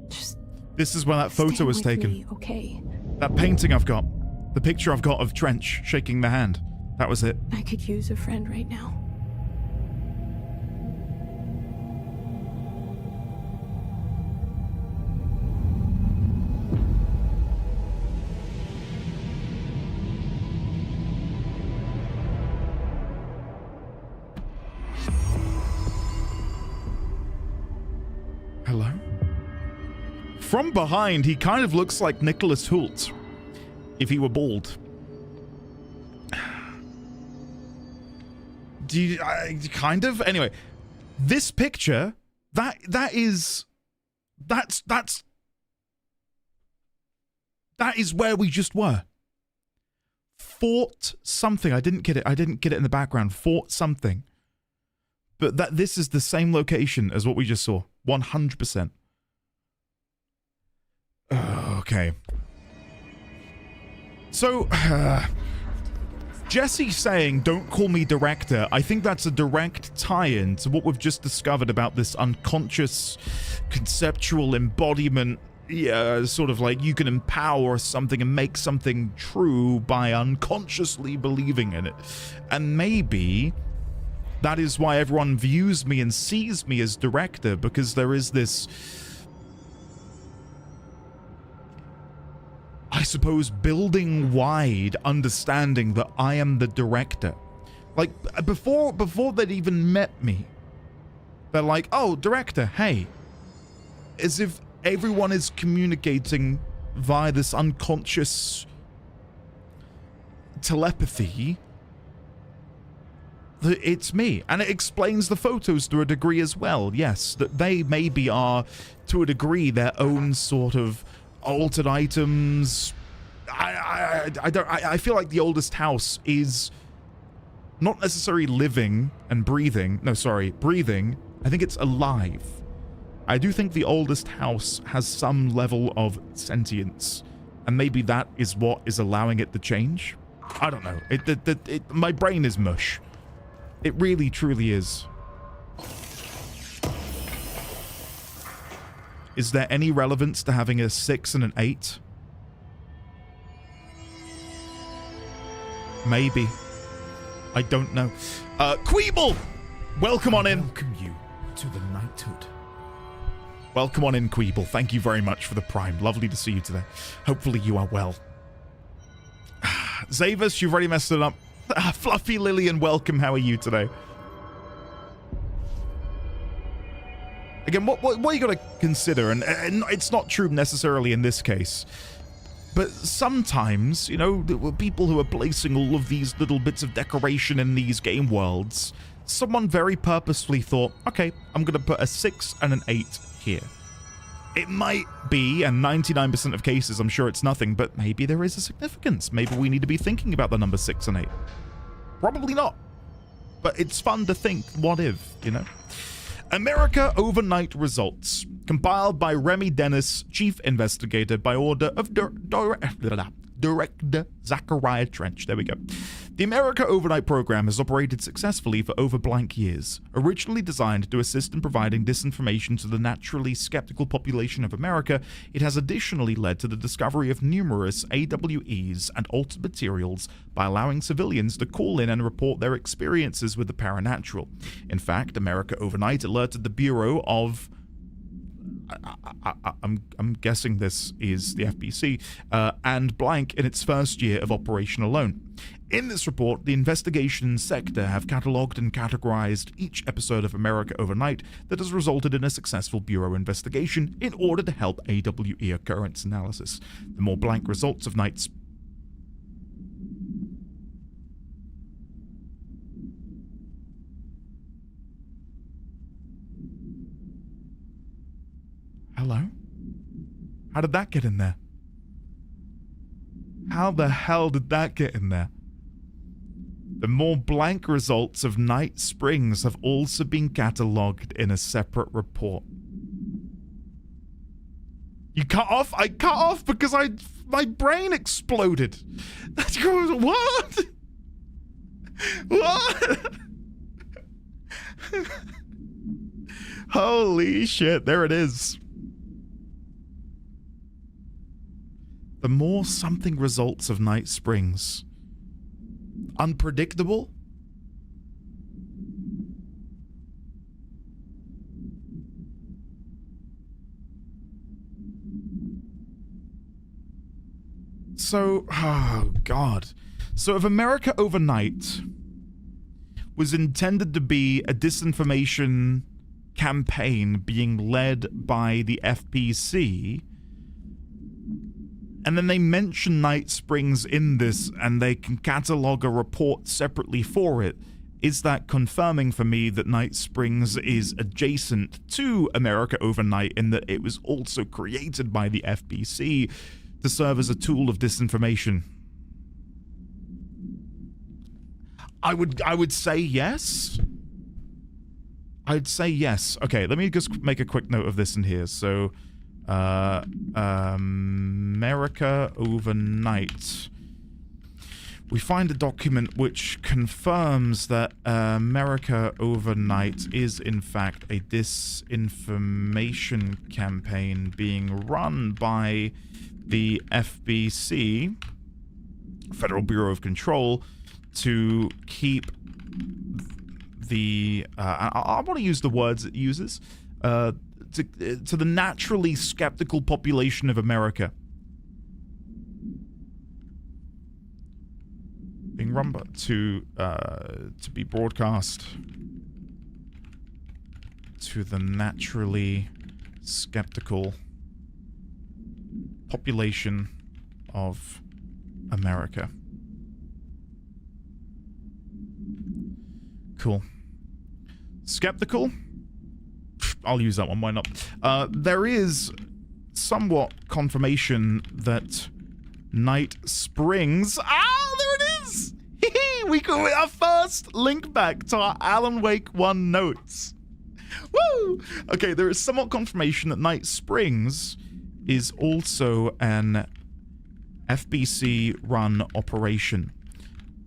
Just this is where that photo was taken. me, okay? That painting I've got. The picture I've got of Trench shaking the hand. That was it. I could use a friend right now. Hello? From behind, he kind of looks like Nicholas Hoult, if he were bald. Do you, kind of? Anyway, this picture, that is where we just were. Fort something. I didn't get it in the background. Fort something. But this is the same location as what we just saw. 100%. Okay. So, Jesse saying, don't call me director, I think that's a direct tie-in to what we've just discovered about this unconscious conceptual embodiment. Yeah, sort of like you can empower something and make something true by unconsciously believing in it. And maybe that is why everyone views me and sees me as director, because there is this, I suppose, building-wide understanding that I am the director. Like, before they'd even met me, they're like, oh, director, hey. As if everyone is communicating via this unconscious telepathy that it's me. And it explains the photos to a degree as well, yes. That they maybe are, to a degree, their own sort of altered items. I feel like the oldest house is not necessarily living and breathing. No, sorry, breathing. I think it's alive. I do think the oldest house has some level of sentience, and maybe that is what is allowing it to change. I don't know. My brain is mush. It really, truly is. Is there any relevance to having a 6 and an 8? Maybe. I don't know. Queeble! Welcome on in. Welcome you to the knighthood. Welcome on in, Queeble. Thank you very much for the prime. Lovely to see you today. Hopefully you are well. Zavis, you've already messed it up. Fluffy Lillian, welcome. How are you today? Again, what you got to consider, and it's not true necessarily in this case, but sometimes, you know, people who are placing all of these little bits of decoration in these game worlds, someone very purposefully thought, okay, I'm going to put a 6 and an 8 here. It might be, and 99% of cases, I'm sure it's nothing, but maybe there is a significance. Maybe we need to be thinking about the number 6 and 8. Probably not. But it's fun to think, what if, you know? America Overnight Results. Compiled by Remy Dennis, Chief Investigator, by order of Director Zachariah Trench. There we go. The America Overnight program has operated successfully for over blank years. Originally designed to assist in providing disinformation to the naturally skeptical population of America, it has additionally led to the discovery of numerous AWEs and altered materials by allowing civilians to call in and report their experiences with the paranatural. In fact, America Overnight alerted the Bureau of... I'm guessing this is the FBC, and blank in its first year of operation alone. In this report, the investigation sector have catalogued and categorized each episode of America Overnight that has resulted in a successful Bureau investigation in order to help AWE occurrence analysis. The more blank results of Night's Hello? How did that get in there? How the hell did that get in there? The more blank results of Night Springs have also been catalogued in a separate report. You cut off? I cut off because my brain exploded. That's what? What? Holy shit, there it is. The more something results of Night Springs. Unpredictable? So, oh god. So if America Overnight was intended to be a disinformation campaign being led by the FPC, and then they mention Night Springs in this, and they can catalog a report separately for it, is that confirming for me that Night Springs is adjacent to America Overnight in that it was also created by the FBC to serve as a tool of disinformation? I would say yes. I'd say yes. Okay, let me just make a quick note of this in here. So, America Overnight. We find a document which confirms that America Overnight is in fact a disinformation campaign being run by the FBC, Federal Bureau of Control, to keep the I want to use the words it uses to the naturally skeptical population of America. Being run to be broadcast to the naturally skeptical population of America. Cool. Skeptical? I'll use that one, why not? There is somewhat confirmation that Night Springs... Ah, there it is! We got our first link back to our Alan Wake 1 notes. Woo! Okay, there is somewhat confirmation that Night Springs is also an FBC-run operation,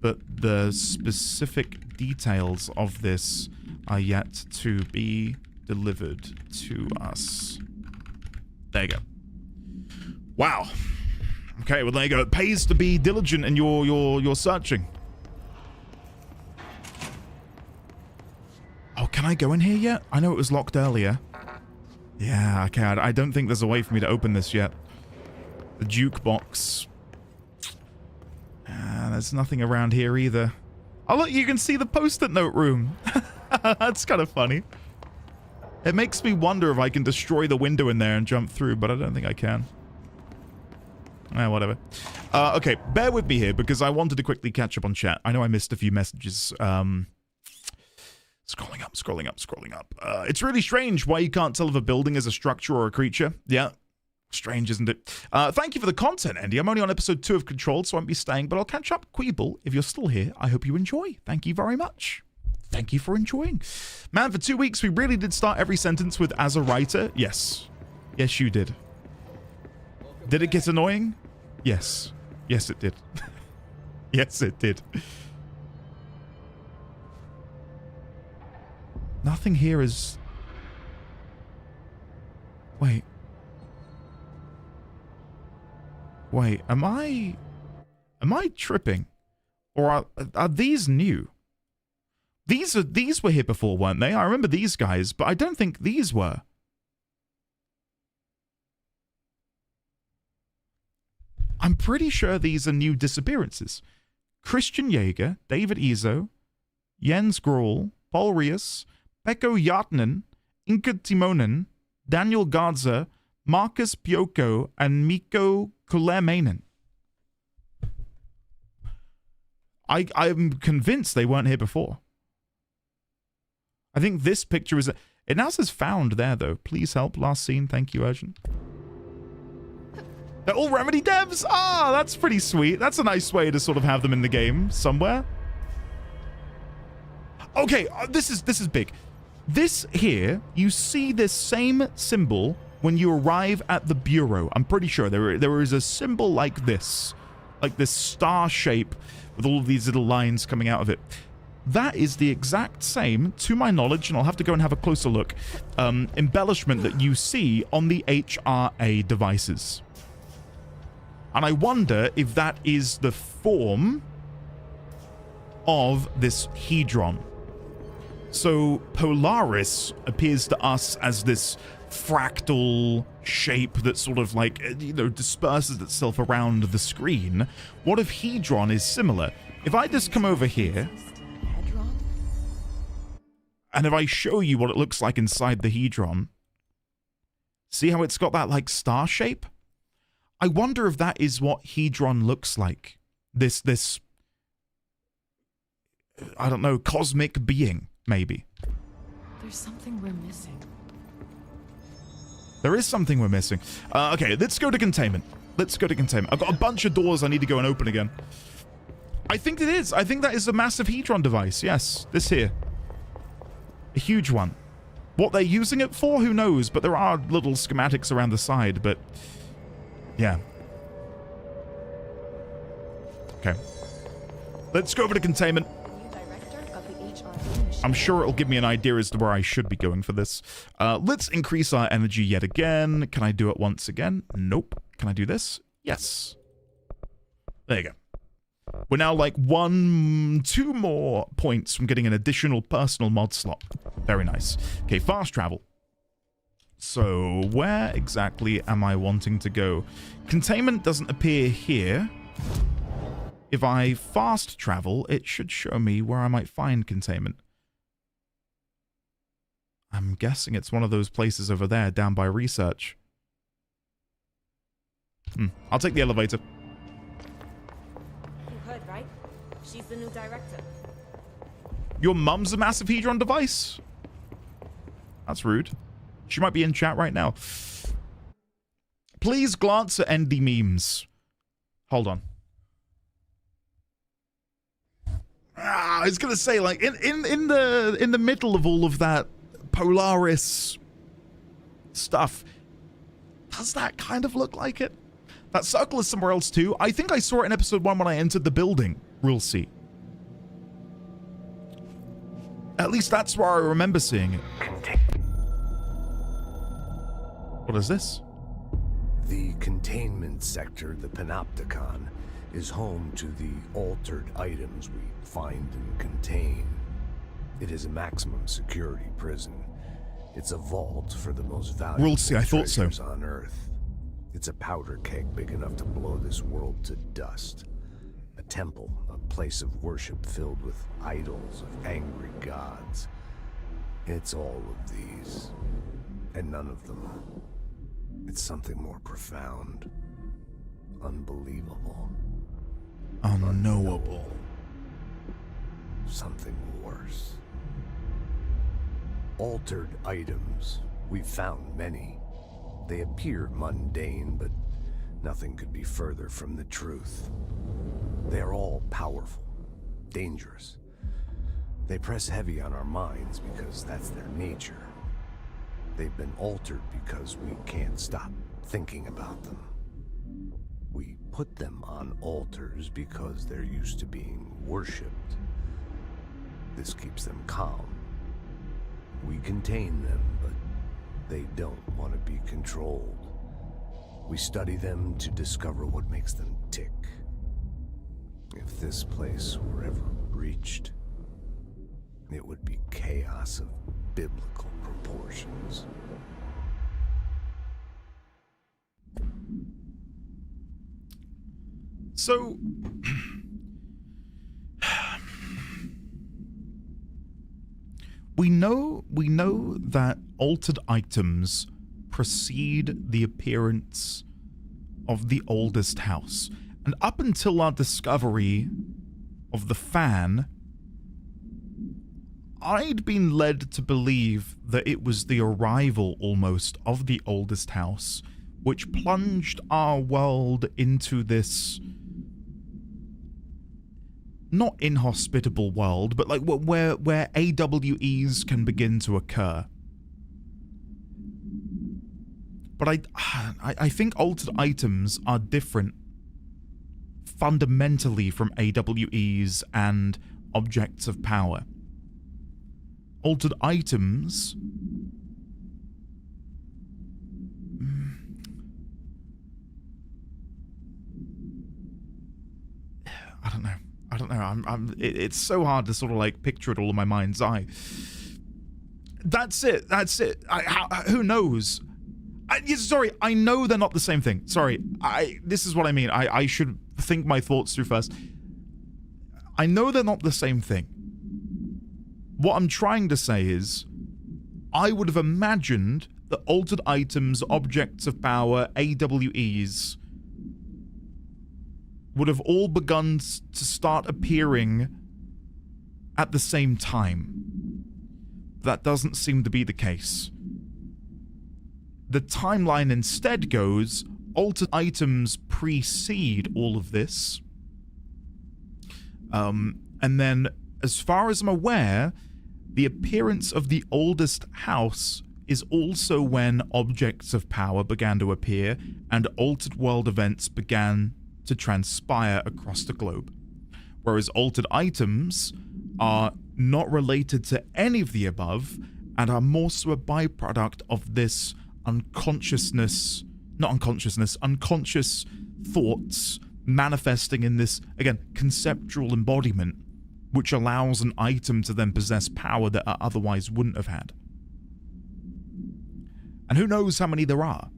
but the specific details of this are yet to be delivered to us. There you go. Wow. Okay, well there you go. It pays to be diligent in your searching. I go in here yet? I know it was locked earlier. Yeah, okay, I don't think there's a way for me to open this yet. The jukebox. There's nothing around here either. Oh, look, you can see the post-it note room. That's kind of funny. It makes me wonder if I can destroy the window in there and jump through, but I don't think I can. Whatever. Okay, bear with me here because I wanted to quickly catch up on chat. I know I missed a few messages. Scrolling up. It's really strange why you can't tell if a building is a structure or a creature. Yeah. Strange, isn't it? Thank you for the content, Andy. I'm only on episode 2 of Control, so I won't be staying, but I'll catch up. Queeble, if you're still here, I hope you enjoy. Thank you very much. Thank you for enjoying. Man, for 2 weeks, we really did start every sentence with "as a writer." Yes. Yes, you did. Did it get annoying? Yes. Yes, it did. Yes, it did. Nothing here is... Wait. Wait, am I tripping? Or are these new? These were here before, weren't they? I remember these guys, but I don't think these were. I'm pretty sure these are new disappearances. Christian Jaeger, David Izo, Jens Grohl, Paul Rias, Pekko Jatnen, Inka Timonen, Daniel Garza, Marcus Bioko, and Mikko Kulermainen. I'm convinced they weren't here before. I think this picture is... It now says found there, though. Please help. Last scene. Thank you, urgent. They're all Remedy devs? Ah, that's pretty sweet. That's a nice way to sort of have them in the game somewhere. Okay, this is big. This here, you see this same symbol when you arrive at the Bureau. I'm pretty sure there is a symbol like this star shape with all of these little lines coming out of it. That is the exact same, to my knowledge, and I'll have to go and have a closer look, embellishment that you see on the HRA devices. And I wonder if that is the form of this Hedron. So Polaris appears to us as this fractal shape that sort of like, disperses itself around the screen. What if Hedron is similar? If I just come over here, and if I show you what it looks like inside the Hedron, see how it's got that like star shape? I wonder if that is what Hedron looks like. This I don't know, cosmic being, maybe. There's something we're missing. There is something we're missing. Okay, let's go to containment. I've got a bunch of doors I need to go and open again. I think it is. I think that is a massive Hedron device. Yes, this here. A huge one. What they're using it for, who knows? But there are little schematics around the side, but... yeah. Okay. Let's go over to containment. I'm sure it'll give me an idea as to where I should be going for this. Let's increase our energy yet again. Can I do it once again? Nope. Can I do this? Yes. There you go. We're now like 2 more points from getting an additional personal mod slot. Very nice. Okay, fast travel. So where exactly am I wanting to go? Containment doesn't appear here. If I fast travel, it should show me where I might find containment. I'm guessing it's one of those places over there, down by research. I'll take the elevator. You heard, right? She's the new director. Your mum's a massive Hedron device? That's rude. She might be in chat right now. Please glance at ND memes. Hold on. I was gonna say, like, in the middle of all of that Polaris stuff, does that kind of look like it? That circle is somewhere else too. I think I saw it in episode 1 when I entered the building. We'll see. At least that's where I remember seeing it. What is this? The containment sector, the Panopticon, is home to the altered items we find and contain. It is a maximum security prison. It's a vault for the most valuable World C, I thought so. treasures on Earth. It's a powder keg big enough to blow this world to dust. A temple, a place of worship filled with idols of angry gods. It's all of these, and none of them. It's something more profound, unbelievable, unknowable, something worse. Altered items. We've found many. They appear mundane, but nothing could be further from the truth. They are all powerful, dangerous. They press heavy on our minds because that's their nature. They've been altered because we can't stop thinking about them. We put them on altars because they're used to being worshipped. This keeps them calm. We contain them, but they don't want to be controlled. We study them to discover what makes them tick. If this place were ever breached, it would be chaos of biblical proportions. So, we know that altered items precede the appearance of the oldest house. And up until our discovery of the fan, I'd been led to believe that it was the arrival almost of the oldest house, which plunged our world into this not inhospitable world, but like where AWEs can begin to occur. But I think altered items are different fundamentally from AWEs and objects of power. Altered items I don't know. It's so hard to sort of like picture it all in my mind's eye. That's it. Who knows? Sorry, I know they're not the same thing. Sorry, this is what I mean. I should think my thoughts through first. I know they're not the same thing. What I'm trying to say is, I would have imagined that altered items, objects of power, AWEs, would have all begun to start appearing at the same time. That doesn't seem to be the case. The timeline instead goes, altered items precede all of this. And then, as far as I'm aware, the appearance of the oldest house is also when objects of power began to appear and altered world events began to transpire across the globe. Whereas altered items are not related to any of the above and are more so a byproduct of this unconscious thoughts manifesting in this, again, conceptual embodiment, which allows an item to then possess power that it otherwise wouldn't have had. And who knows how many there are.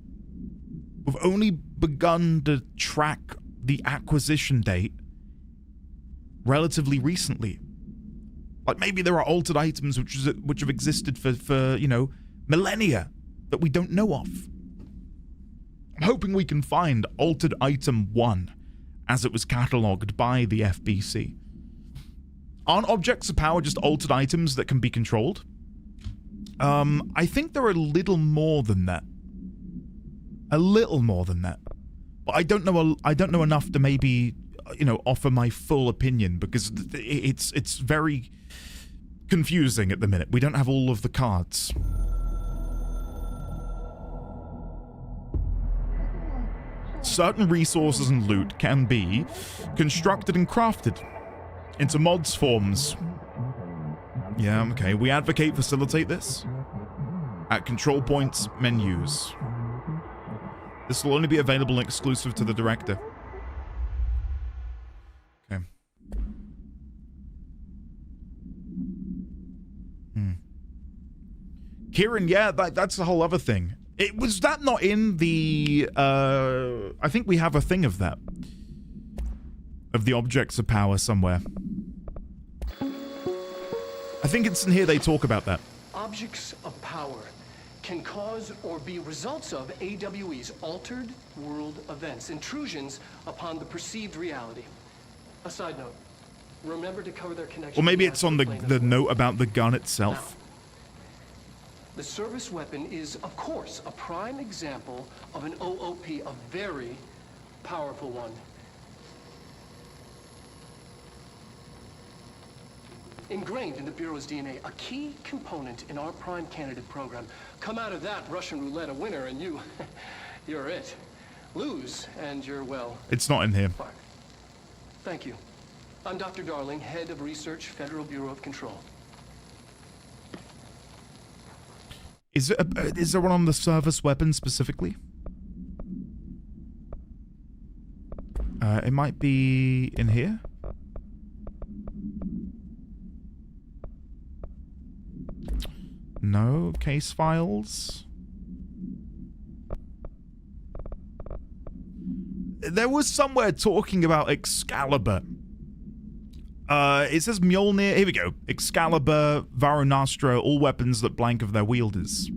We've only begun to track the acquisition date relatively recently. Like maybe there are altered items which have existed for you know, millennia that we don't know of. I'm hoping we can find altered item 1 as it was catalogued by the FBC. Aren't objects of power just altered items that can be controlled? I think there are a little more than that. A little more than that. But I don't know enough to maybe, you know, offer my full opinion because it's very confusing at the minute. We don't have all of the cards. Certain resources and loot can be constructed and crafted into mods forms. Yeah, okay. We advocate facilitate this at control points menus. This will only be available and exclusive to the director. Okay. Kieran, yeah, that's the whole other thing. Was that not in the... I think we have a thing of that. Of the objects of power somewhere. I think it's in here they talk about that. Objects of power can cause or be results of AWE's altered world events, intrusions upon the perceived reality. A side note, remember to cover their connection. Or maybe it's on the note about the gun itself. Now, the service weapon is, of course, a prime example of an OOP, a very powerful one. Ingrained in the Bureau's DNA, a key component in our prime candidate program. Come out of that Russian roulette a winner and you're it. Lose and you're, well... It's not in here. Fired. Thank you. I'm Dr. Darling, Head of Research, Federal Bureau of Control. Is there one on the service weapon specifically? It might be in here. No case files. There was somewhere talking about Excalibur. It says Mjolnir. Here we go. Excalibur, Varunastra, all weapons that blank of their wielders.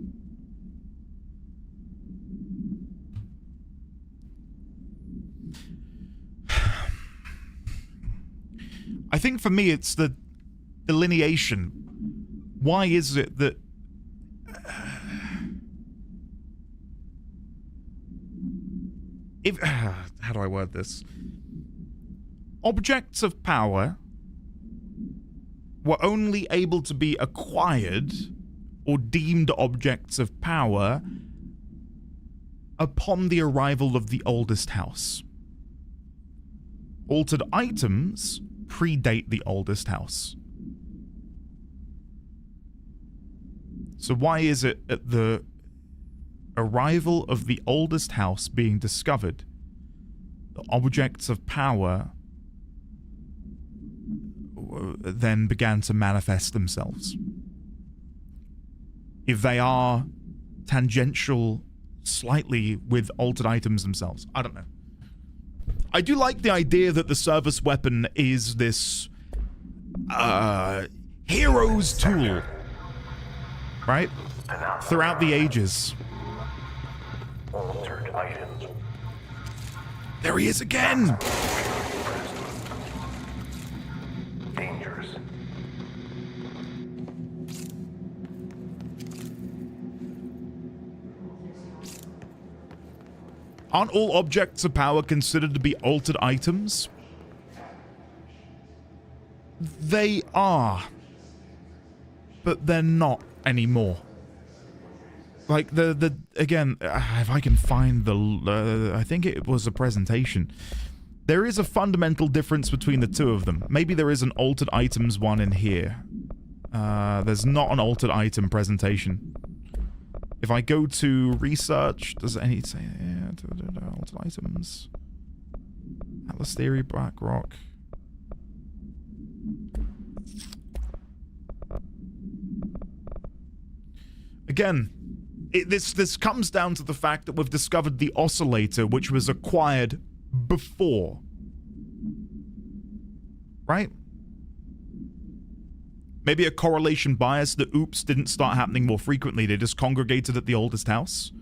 I think for me it's the delineation. Why is it that how do I word this? Objects of power were only able to be acquired or deemed objects of power upon the arrival of the oldest house. Altered items predate the oldest house. So why is it at the arrival of the oldest house being discovered, the objects of power then began to manifest themselves? If they are tangential slightly with altered items themselves. I don't know. I do like the idea that the service weapon is this hero's tool, right? Throughout the ages. Altered items. There he is again! Dangerous. Aren't all objects of power considered to be altered items? They are. But they're not anymore. Like, again, if I can find I think it was a presentation. There is a fundamental difference between the two of them. Maybe there is an altered items one in here. There's not an altered item presentation. If I go to research, does any say altered items? Atlas Theory, BlackRock. Again, this comes down to the fact that we've discovered the oscillator, which was acquired before. Right? Maybe a correlation bias. The oops didn't start happening more frequently. They just congregated at the oldest house.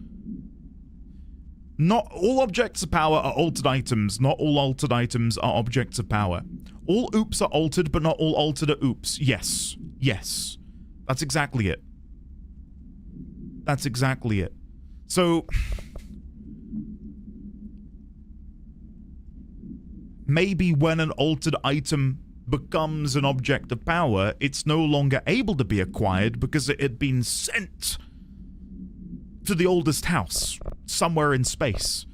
Not all objects of power are altered items. Not all altered items are objects of power. All oops are altered, but not all altered are oops. Yes. Yes. That's exactly it. That's exactly it. So maybe when an altered item becomes an object of power, it's no longer able to be acquired because it had been sent to the oldest house somewhere in space.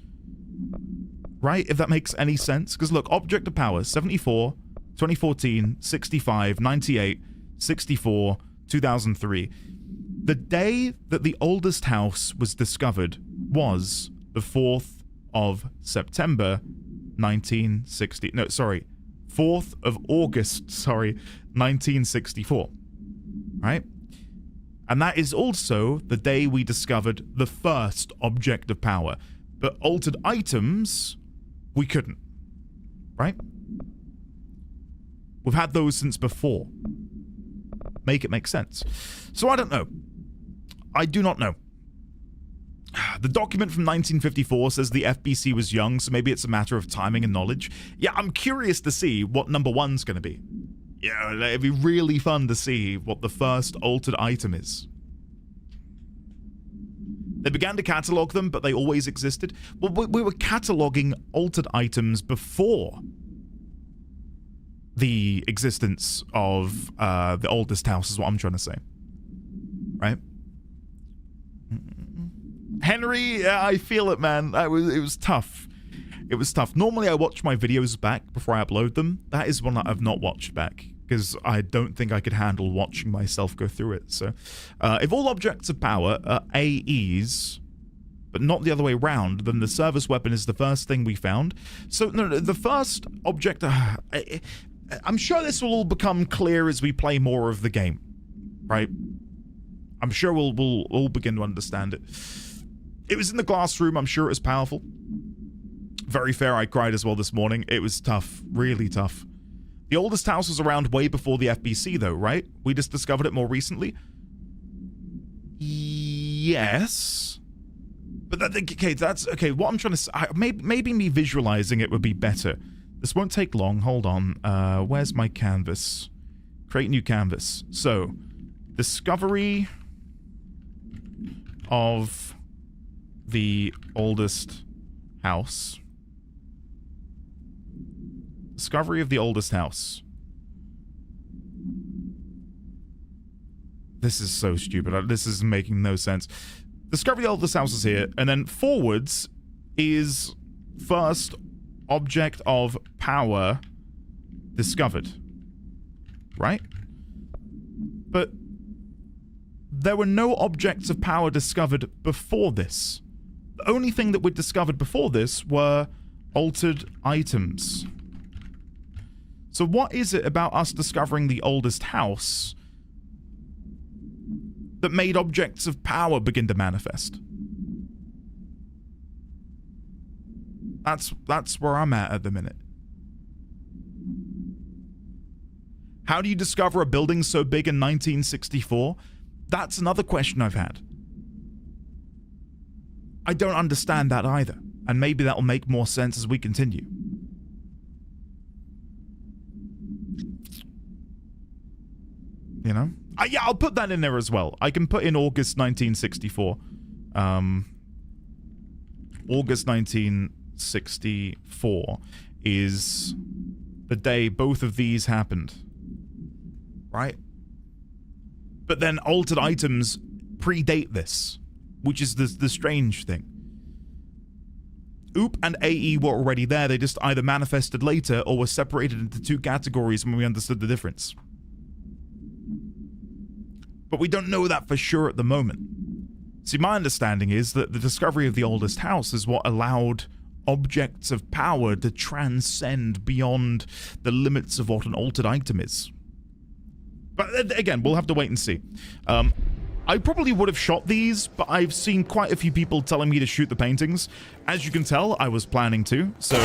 Right? If that makes any sense. Because look, object of power, 74, 2014, 65, 98, 64, 2003. The day that the oldest house was discovered was the 4th of September, 1960. No, sorry. 4th of August, 1964. Right? And that is also the day we discovered the first object of power. But altered items, we couldn't. Right? We've had those since before. Make it make sense. So I don't know. I do not know. The document from 1954 says the FBC was young, so maybe it's a matter of timing and knowledge. Yeah, I'm curious to see what number one's going to be. Yeah, it'd be really fun to see what the first altered item is. They began to catalog them, but they always existed. Well, we were cataloging altered items before the existence of the oldest house, is what I'm trying to say. Right? Henry, yeah, I feel it, man. It was tough. It was tough. Normally, I watch my videos back before I upload them. That is one that I've not watched back, because I don't think I could handle watching myself go through it. So, if all objects of power are AEs, but not the other way around, then the service weapon is the first thing we found. So, no, the first object... I'm sure this will all become clear as we play more of the game, right? I'm sure we'll all begin to understand it. It was in the glass room. I'm sure it was powerful. Very fair. I cried as well this morning. It was tough. Really tough. The oldest house was around way before the FBC, though, right? We just discovered it more recently. Yes. But that, okay, that's... Okay, what I'm trying to say... Maybe me visualizing it would be better. This won't take long. Hold on. Where's my canvas? Create new canvas. So, discovery of the oldest house. Discovery of the oldest house. This is so stupid. This is making no sense. Discovery of the oldest house is here, and then forwards is first object of power discovered. Right? But there were no objects of power discovered before this. The only thing that we discovered before this were altered items. So what is it about us discovering the oldest house that made objects of power begin to manifest? That's where I'm at the minute. How do you discover a building so big in 1964? That's another question I've had. I don't understand that either, and maybe that'll make more sense as we continue. You know? Yeah, I'll put that in there as well. I can put in August 1964. August 1964 is the day both of these happened. Right? But then altered items predate this, which is the strange thing. OOP and AE were already there. They just either manifested later or were separated into two categories when we understood the difference. But we don't know that for sure at the moment. See, my understanding is that the discovery of the oldest house is what allowed objects of power to transcend beyond the limits of what an altered item is. But again, we'll have to wait and see. I probably would have shot these, but I've seen quite a few people telling me to shoot the paintings. As you can tell, I was planning to. So,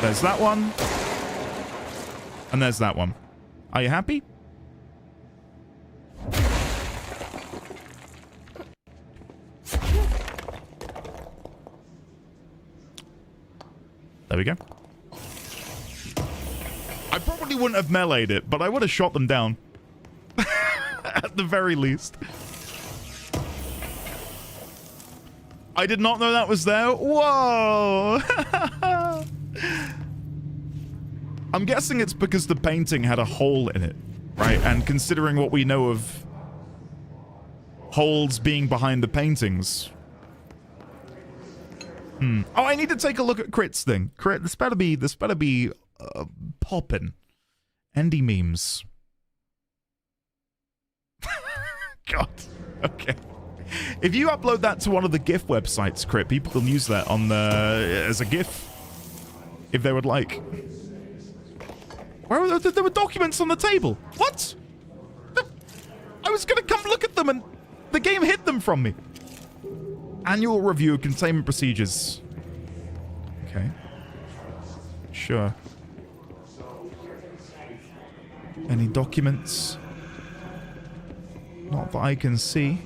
there's that one. And there's that one. Are you happy? There we go. I probably wouldn't have meleeed it, but I would have shot them down. At the very least. I did not know that was there. Whoa! I'm guessing it's because the painting had a hole in it, right? And considering what we know of holes being behind the paintings. Oh, I need to take a look at Crit's thing. Crit, this better be poppin'. Andy memes. God. Okay. If you upload that to one of the GIF websites, Crit, people can use that on as a GIF if they would like. Where were there were documents on the table? What? I was gonna come look at them and The game hid them from me. Annual review of containment procedures. Okay. Sure. Any documents? Not that I can see.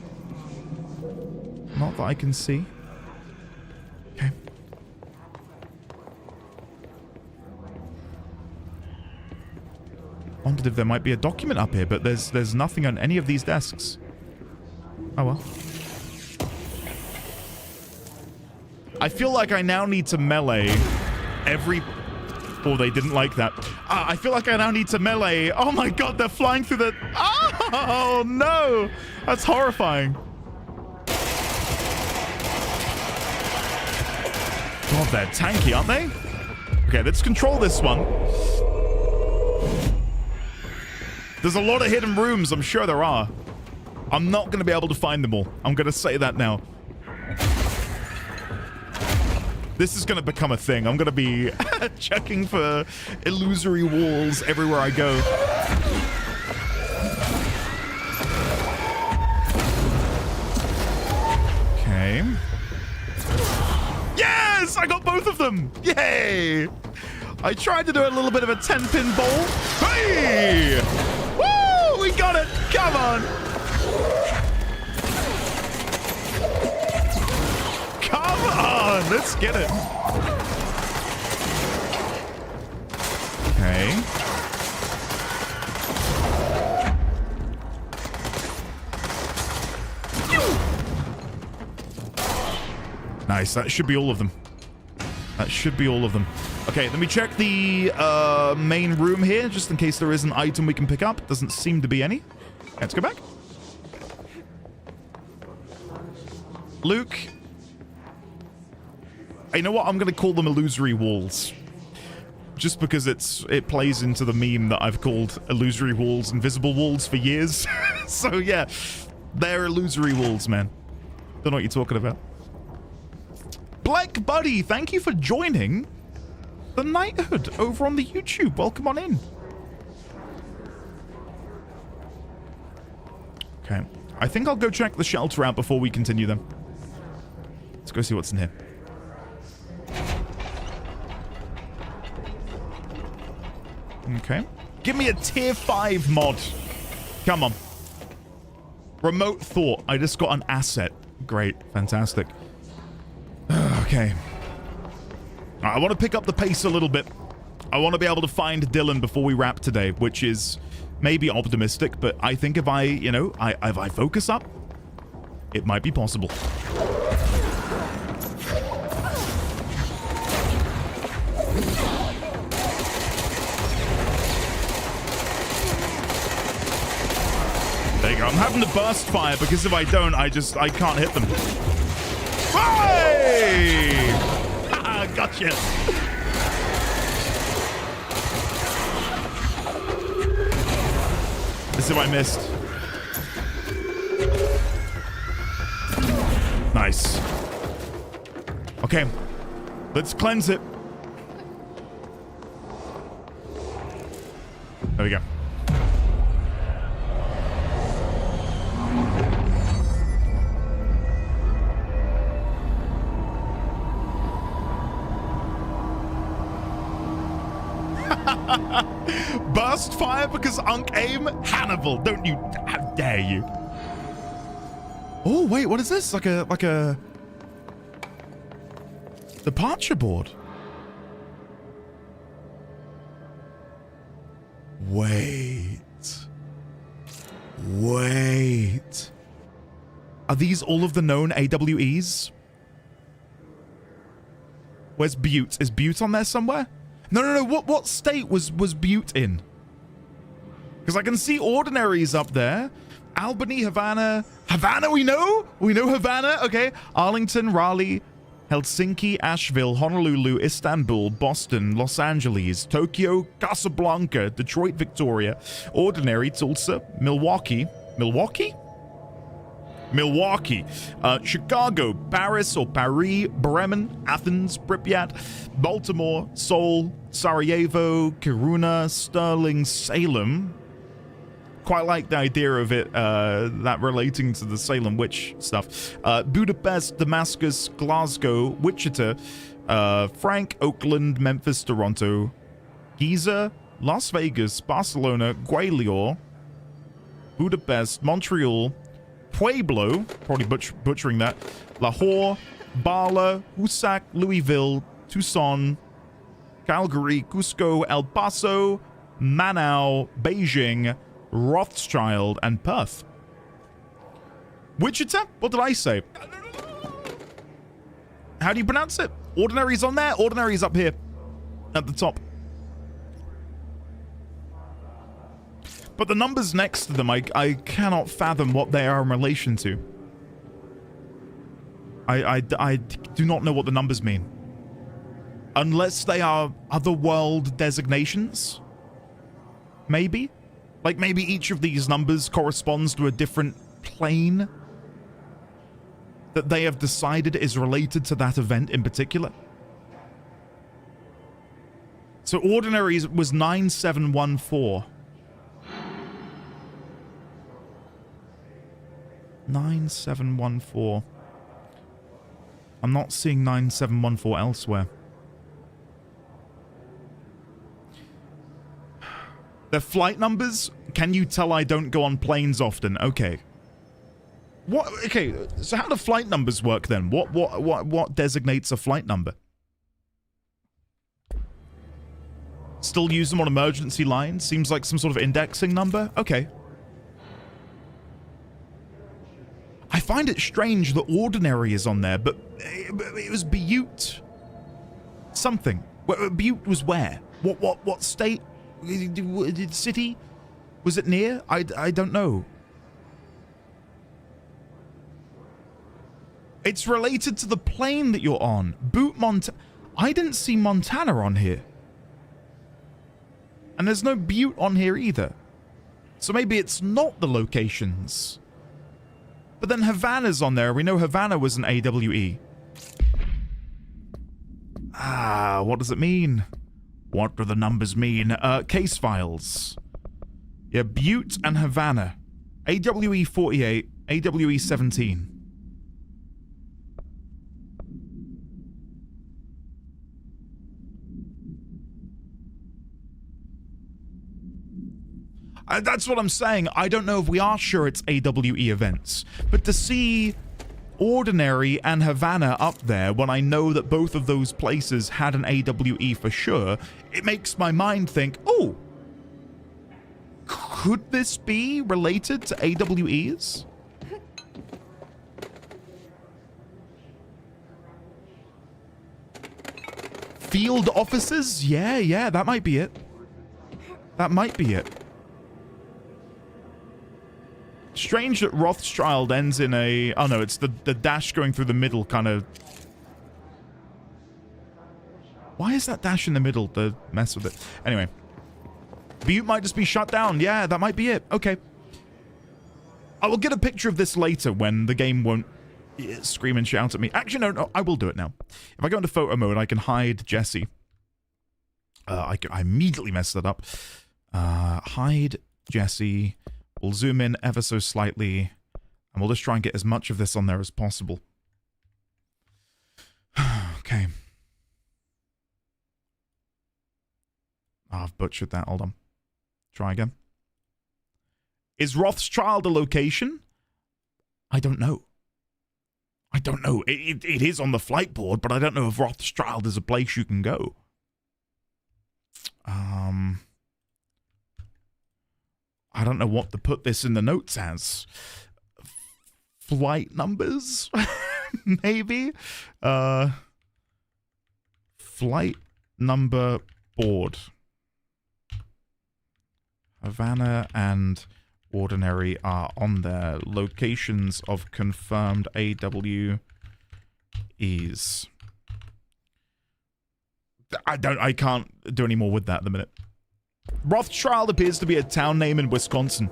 Not that I can see. Okay. Wondered if there might be a document up here, but there's nothing on any of these desks. Oh well. I feel like I now need to melee every... Oh, they didn't like that. I feel like I now need to melee. Oh my god, they're flying through the... Oh no! That's horrifying. God, they're tanky, aren't they? Okay, let's control this one. There's a lot of hidden rooms, I'm sure there are. I'm not going to be able to find them all. I'm going to say that now. This is going to become a thing. I'm going to be checking for illusory walls everywhere I go. Okay. Yes! I got both of them! Yay! I tried to do a little bit of a 10-pin bowl. Hey! Woo! We got it! Come on! Come on! Let's get it. Okay. Nice. That should be all of them. That should be all of them. Okay, let me check the main room here, just in case there is an item we can pick up. Doesn't seem to be any. Let's go back. Luke. You know what? I'm going to call them illusory walls. Just because it plays into the meme that I've called illusory walls, invisible walls for years. So yeah, they're illusory walls, man. Don't know what you're talking about. Black Buddy, thank you for joining the Knighthood over on the YouTube. Welcome on in. Okay. I think I'll go check the shelter out before we continue them. Let's go see what's in here. Okay. Give me a tier 5 mod. Come on. Remote thought. I just got an asset. Great. Fantastic. Okay. I want to pick up the pace a little bit. I want to be able to find Dylan before we wrap today, which is maybe optimistic, but I think if I, you know, if I focus up, it might be possible. There you go. I'm having to burst fire because if I don't, I can't hit them. Hey! Ah, gotcha. This is what I missed. Nice. Okay. Let's cleanse it. There we go. Burst fire because Unk aim? Hannibal, don't you? How dare you? Oh, wait, what is this? Like a departure board. Wait. Are these all of the known AWEs? Where's Butte? Is Butte on there somewhere? No. What state was Butte in? Because I can see Ordinaries up there. Albany, Havana. Havana, we know? We know Havana. Okay. Arlington, Raleigh, Helsinki, Asheville, Honolulu, Istanbul, Boston, Los Angeles, Tokyo, Casablanca, Detroit, Victoria, Ordinary, Tulsa, Milwaukee. Chicago, Paris or Paris, Bremen, Athens, Pripyat, Baltimore, Seoul, Sarajevo, Kiruna, Sterling, Salem, Quite like the idea of it, that relating to the Salem witch stuff. Budapest, Damascus, Glasgow, Wichita, Frank, Oakland, Memphis, Toronto, Giza, Las Vegas, Barcelona, Gwalior, Budapest, Montreal, Pueblo, probably butchering that, Lahore, Bala, Husac, Louisville, Tucson, Calgary, Cusco, El Paso, Manau, Beijing, Rothschild, and Perth. Wichita? What did I say? How do you pronounce it? Ordinary's on there? Ordinary's up here at the top. But the numbers next to them, I cannot fathom what they are in relation to. I do not know what the numbers mean. Unless they are otherworld designations? Maybe? Like maybe each of these numbers corresponds to a different plane that they have decided is related to that event in particular. So ordinary was 9714. 9714. I'm not seeing 9714 elsewhere. The flight numbers? Can you tell I don't go on planes often? Okay. What? Okay, so how do flight numbers work then? What designates a flight number? Still use them on emergency lines? Seems like some sort of indexing number? Okay. I find it strange that Ordinary is on there, but it was Butte something. Butte was where? What state? City? Was it near? I don't know. It's related to the plane that you're on. Butte, Montana. I didn't see Montana on here. And there's no Butte on here either. So maybe it's not the locations. But then Havana's on there. We know Havana was an AWE. Ah, what does it mean? What do the numbers mean? Case files. Yeah, Butte and Havana. AWE 48, AWE 17. That's what I'm saying. I don't know if we are sure it's AWE events. But to see Ordinary and Havana up there when I know that both of those places had an AWE for sure, it makes my mind think, oh, could this be related to AWEs? Field officers? Yeah, that might be it. That might be it. Strange that Rothschild ends in a... Oh, no, it's the dash going through the middle kind of... Why is that dash in the middle to mess with it? Anyway. Butte might just be shut down. Yeah, that might be it. Okay. I will get a picture of this later when the game won't scream and shout at me. Actually, no, I will do it now. If I go into photo mode, I can hide Jesse. I immediately messed that up. Hide Jesse... We'll zoom in ever so slightly, and we'll just try and get as much of this on there as possible. Okay. Oh, I've butchered that. Hold on. Try again. Is Rothschild a location? I don't know. I don't know. It is on the flight board, but I don't know if Rothschild is a place you can go. I don't know what to put this in the notes as. Flight numbers? Maybe? Flight number board. Havana and Ordinary are on there. Locations of confirmed AWEs. I can't do any more with that at the minute. Rothschild appears to be a town name in Wisconsin.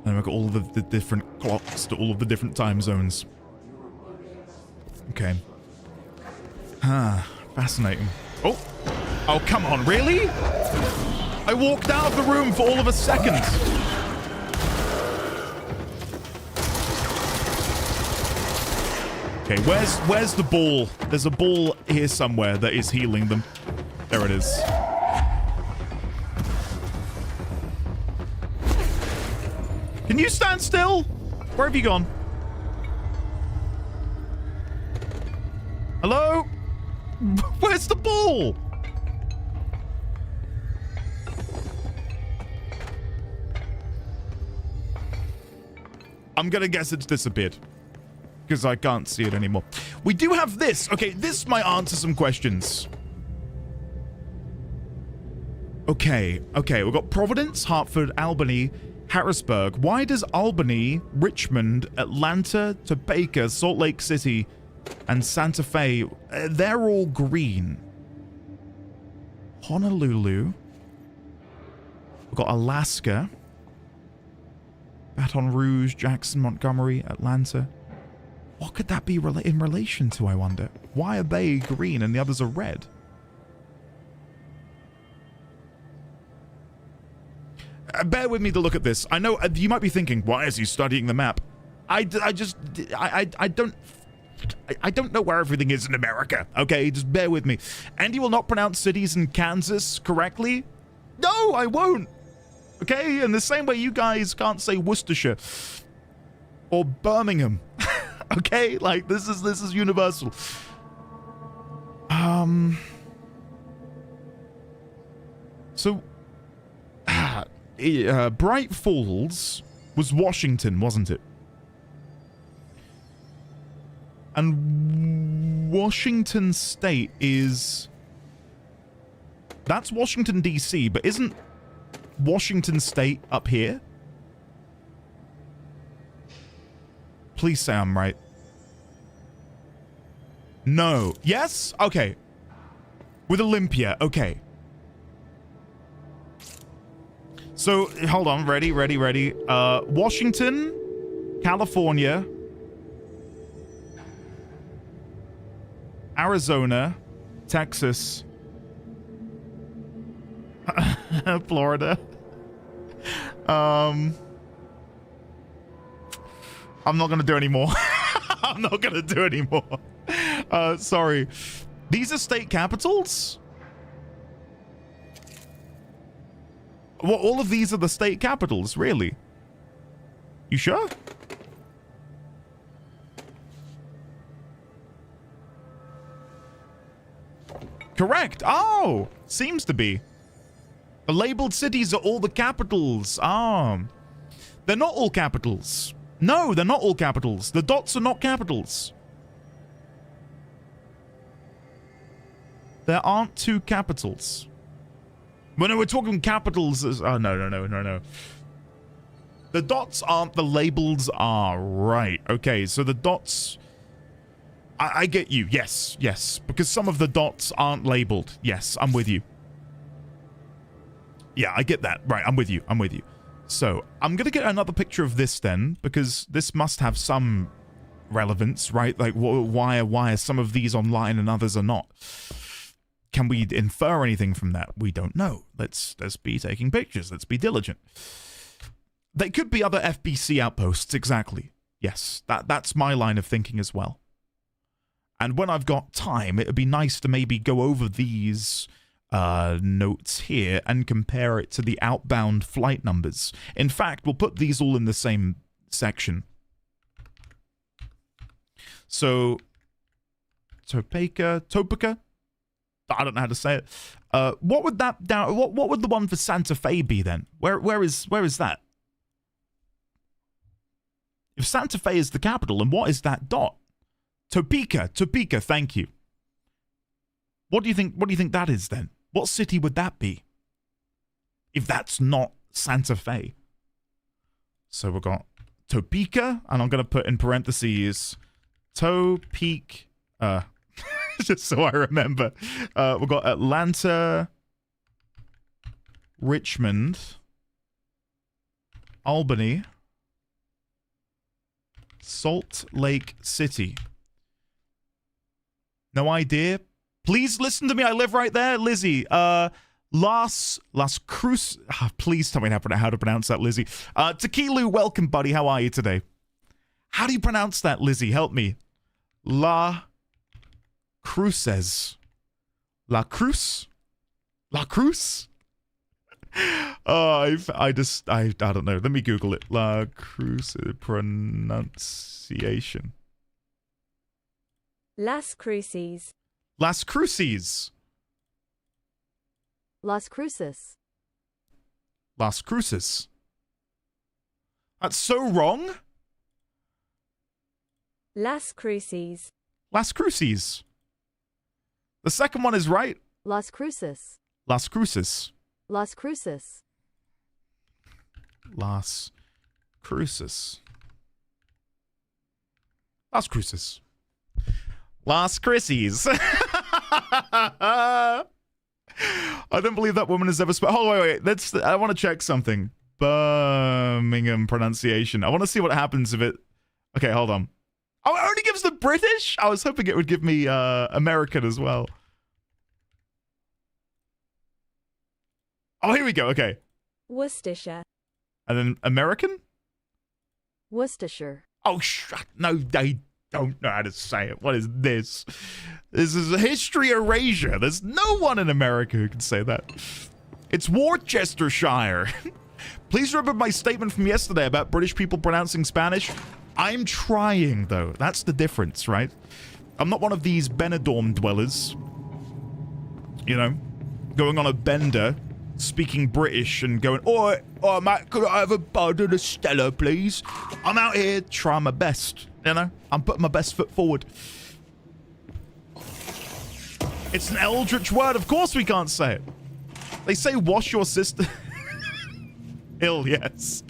And we've got all of the different clocks to all of the different time zones. Okay. Fascinating. Oh, come on, really? I walked out of the room for all of a second. Okay, where's the ball? There's a ball here somewhere that is healing them. There it is. Can you stand still? Where have you gone? Hello? Where's the ball? I'm gonna guess it's disappeared. Because I can't see it anymore. We do have this. Okay, this might answer some questions. Okay, we've got Providence, Hartford, Albany, Harrisburg. Why does Albany, Richmond, Atlanta, Topeka, Salt Lake City, and Santa Fe, they're all green? Honolulu. We've got Alaska. Baton Rouge, Jackson, Montgomery, Atlanta. What could that be in relation to, I wonder? Why are they green and the others are red? Bear with me to look at this. I know you might be thinking, why is he studying the map? I don't know where everything is in America. Okay, just bear with me. Andy will not pronounce cities in Kansas correctly. No, I won't. Okay, in the same way you guys can't say Worcestershire or Birmingham. Okay, like this is universal. So Bright Falls was Washington, wasn't it? And Washington State is... That's Washington, D.C., but isn't Washington State up here? Please say I'm right. No. Yes? Okay. With Olympia. Okay. So, hold on. Ready. Washington, California, Arizona, Texas, Florida. I'm not going to do any more. I'm not going to do any more. Sorry. These are state capitals? Well, all of these are the state capitals, really? You sure? Correct. Oh, seems to be. The labeled cities are all the capitals. They're not all capitals. No, they're not all capitals. The dots are not capitals. There aren't two capitals. When we're talking capitals, oh, no. The dots aren't, the labels are. Right. Okay, so the dots... I get you. Yes. Because some of the dots aren't labeled. Yes, I'm with you. Yeah, I get that. Right, I'm with you. So, I'm going to get another picture of this then, because this must have some relevance, right? Like, why are some of these online and others are not? Can we infer anything from that? We don't know. Let's be taking pictures. Let's be diligent. They could be other FBC outposts, exactly. Yes, that's my line of thinking as well. And when I've got time, it would be nice to maybe go over these notes here and compare it to the outbound flight numbers. In fact, we'll put these all in the same section. So, Topeka? I don't know how to say it. What would that down? What would the one for Santa Fe be then? Where is that? If Santa Fe is the capital, and what is that dot? Topeka. Thank you. What do you think that is then? What city would that be? If that's not Santa Fe. So we've got Topeka, and I'm gonna put in parentheses Topeka. Just so I remember. We've got Atlanta, Richmond, Albany, Salt Lake City. No idea. Please listen to me. I live right there. Lizzie, Las Cruz. Please tell me how to pronounce that, Lizzie. Tequilu, welcome, buddy. How are you today? How do you pronounce that, Lizzie? Help me. La Cruces. La Cruz? La Cruz? Oh, I don't know. Let me Google it. La Cruz pronunciation. Las Cruces. Las Cruces. Las Cruces. Las Cruces. That's so wrong. Las Cruces. Las Cruces. The second one is right. Las Cruces. Las Cruces. Las Cruces. Las Cruces. Las Cruces. Las Cruces. I don't believe that woman has ever spoken. Oh, wait. I want to check something. Birmingham pronunciation. I want to see what happens if it... Okay, hold on. Oh, it only gives the British? I was hoping it would give me American as well. Oh, here we go. Okay. Worcestershire. And then American? Worcestershire. Oh, no, they don't know how to say it. What is this? This is a history erasure. There's no one in America who can say that. It's Worcestershire. Please remember my statement from yesterday about British people pronouncing Spanish. I'm trying, though. That's the difference, right? I'm not one of these Benidorm dwellers. You know, going on a bender, speaking British and going, oh, Matt, could I have a bud and a Stella, please? I'm out here trying my best, you know? I'm putting my best foot forward. It's an eldritch word. Of course we can't say it. They say wash your sister. Ill, yes.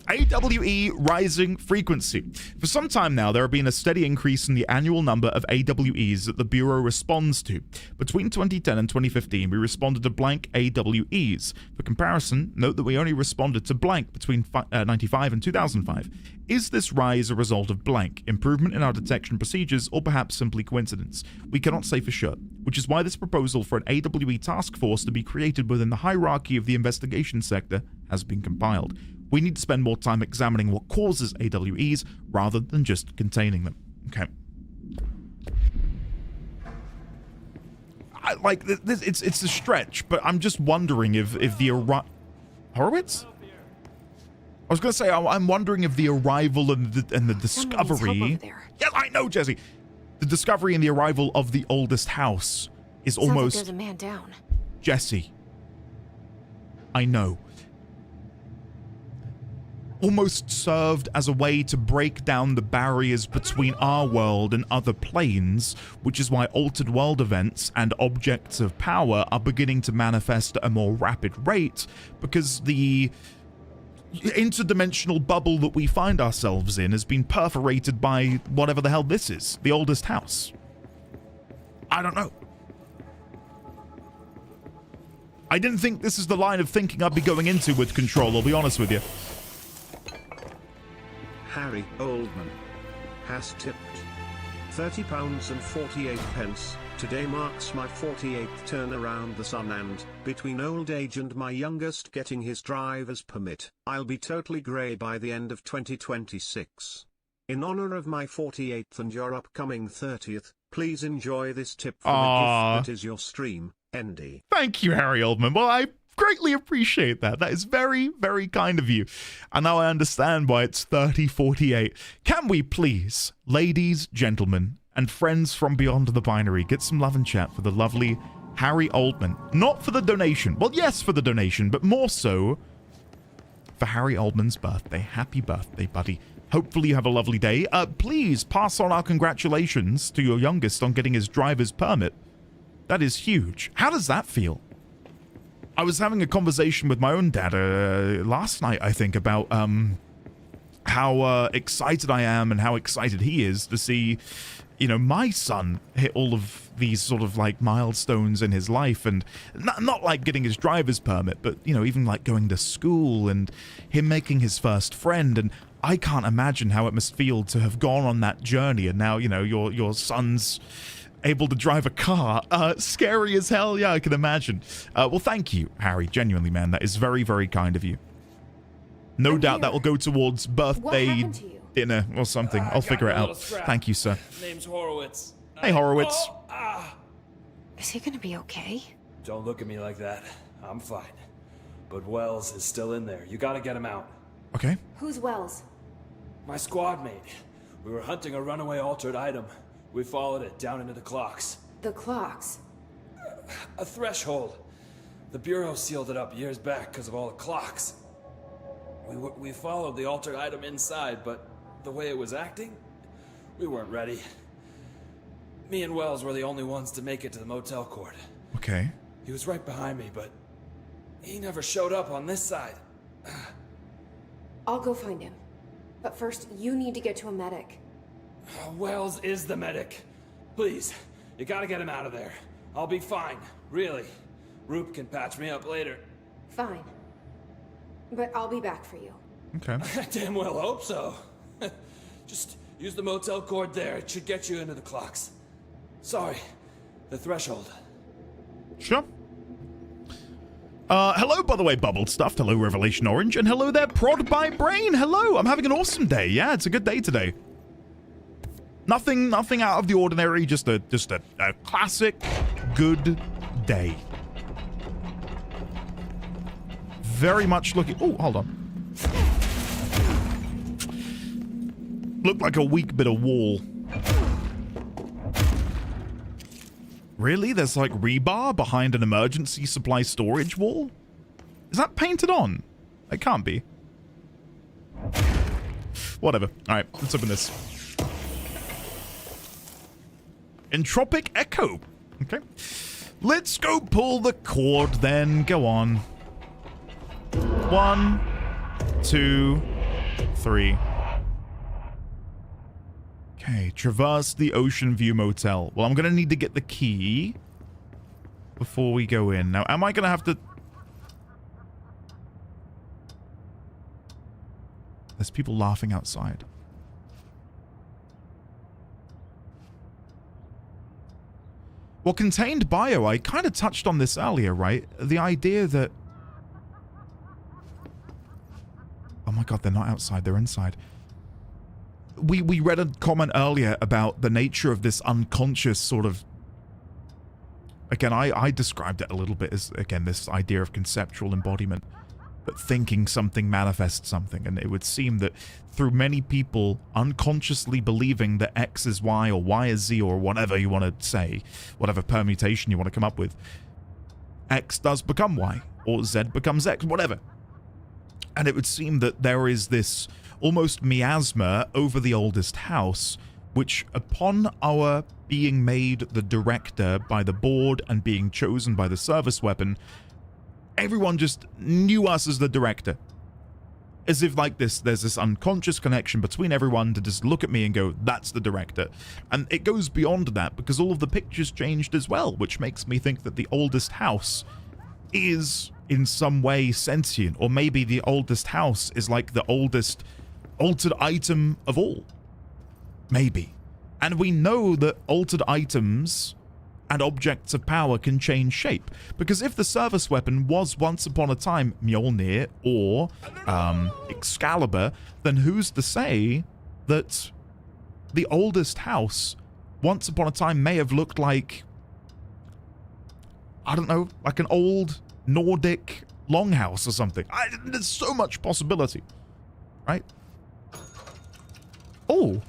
AWE rising frequency. For some time now, there have been a steady increase in the annual number of AWEs that the Bureau responds to. Between 2010 and 2015, we responded to blank AWEs. For comparison, note that we only responded to blank between 95 and 2005. Is this rise a result of blank, improvement in our detection procedures, or perhaps simply coincidence? We cannot say for sure, which is why this proposal for an AWE task force to be created within the hierarchy of the investigation sector has been compiled. We need to spend more time examining what causes AWEs rather than just containing them. Okay. It's a stretch, but I'm just wondering if the Horowitz? I was going to say, I'm wondering if the arrival and the discovery... Yes, I know, Jesse! The discovery and the arrival of the oldest house is Sounds almost... like there's a man down. Jesse. I know. Almost served as a way to break down the barriers between our world and other planes, which is why altered world events and objects of power are beginning to manifest at a more rapid rate, because the interdimensional bubble that we find ourselves in has been perforated by whatever the hell this is, the oldest house. I don't know. I didn't think this is the line of thinking I'd be going into with Control, I'll be honest with you. Harry Oldman has tipped £30.48. Today marks my 48th turn around the sun, and between old age and my youngest getting his driver's permit, I'll be totally grey by the end of 2026. In honor of my 48th and your upcoming 30th, please enjoy this tip from a gift that is your stream, Andy. Thank you, Harry Oldman. Well, I greatly appreciate that. That is very, very kind of you. And now I understand why it's 3048. Can we please, ladies, gentlemen, and friends from beyond the binary, get some love and chat for the lovely Harry Oldman? Not for the donation. Well, yes, for the donation, but more so for Harry Oldman's birthday. Happy birthday, buddy. Hopefully you have a lovely day. Please pass on our congratulations to your youngest on getting his driver's permit. That is huge. How does that feel? I was having a conversation with my own dad last night, I think, about how excited I am and how excited he is to see, you know, my son hit all of these sort of like milestones in his life, and not like getting his driver's permit, but, you know, even like going to school and him making his first friend. And I can't imagine how it must feel to have gone on that journey, and now, you know, your son's able to drive a car. Scary as hell. Yeah, I can imagine. Well, thank you, Harry. Genuinely, man. That is very, very kind of you. No doubt that will go towards birthday dinner or something. I'll figure it out. Thank you, sir. Name's Horowitz. Hey, Horowitz. Is he gonna be okay? Don't look at me like that. I'm fine. But Wells is still in there. You gotta get him out. Okay. Who's Wells? My squad mate. We were hunting a runaway altered item. We followed it down into the clocks. The clocks? A threshold. The Bureau sealed it up years back because of all the clocks. We followed the altered item inside, but the way it was acting, we weren't ready. Me and Wells were the only ones to make it to the motel court. Okay. He was right behind me, but he never showed up on this side. I'll go find him. But first, you need to get to a medic. Wells is the medic. Please, you gotta get him out of there. I'll be fine, really. Roop can patch me up later. Fine. But I'll be back for you. Okay. I damn well hope so. Just use the motel cord there. It should get you into the clocks. Sorry, the threshold. Sure. Hello, by the way, Bubbled Stuffed. Hello, Revelation Orange. And hello there, Prod by Brain. Hello, I'm having an awesome day. Yeah, it's a good day today. Nothing out of the ordinary. Just a classic good day. Very much looking... Oh, hold on. Looked like a weak bit of wall. Really? There's like rebar behind an emergency supply storage wall? Is that painted on? It can't be. Whatever. Alright, let's open this. Entropic Echo. Okay. Let's go pull the cord then. Go on. 1, 2, 3. Okay, traverse the Ocean View Motel. Well, I'm going to need to get the key before we go in. Now, am I going to have to... There's people laughing outside. Well, contained bio, I kind of touched on this earlier, right? The idea that... Oh my god, they're not outside, they're inside. We read a comment earlier about the nature of this unconscious sort of... Again, I described it a little bit as, again, this idea of conceptual embodiment. That thinking something manifests something. And it would seem that through many people unconsciously believing that X is Y or Y is Z or whatever you want to say, whatever permutation you want to come up with, X does become Y or Z becomes X, whatever. And it would seem that there is this almost miasma over the oldest house, which upon our being made the director by the board and being chosen by the service weapon, everyone just knew us as the director. As if like this, there's this unconscious connection between everyone to just look at me and go, that's the director. And it goes beyond that because all of the pictures changed as well, which makes me think that the oldest house is in some way sentient, or maybe the oldest house is like the oldest altered item of all. Maybe. And we know that altered items and objects of power can change shape. Because if the service weapon was once upon a time Mjolnir or Excalibur, then who's to say that the oldest house once upon a time may have looked like, I don't know, like an old Nordic longhouse or something. There's so much possibility, right? Oh.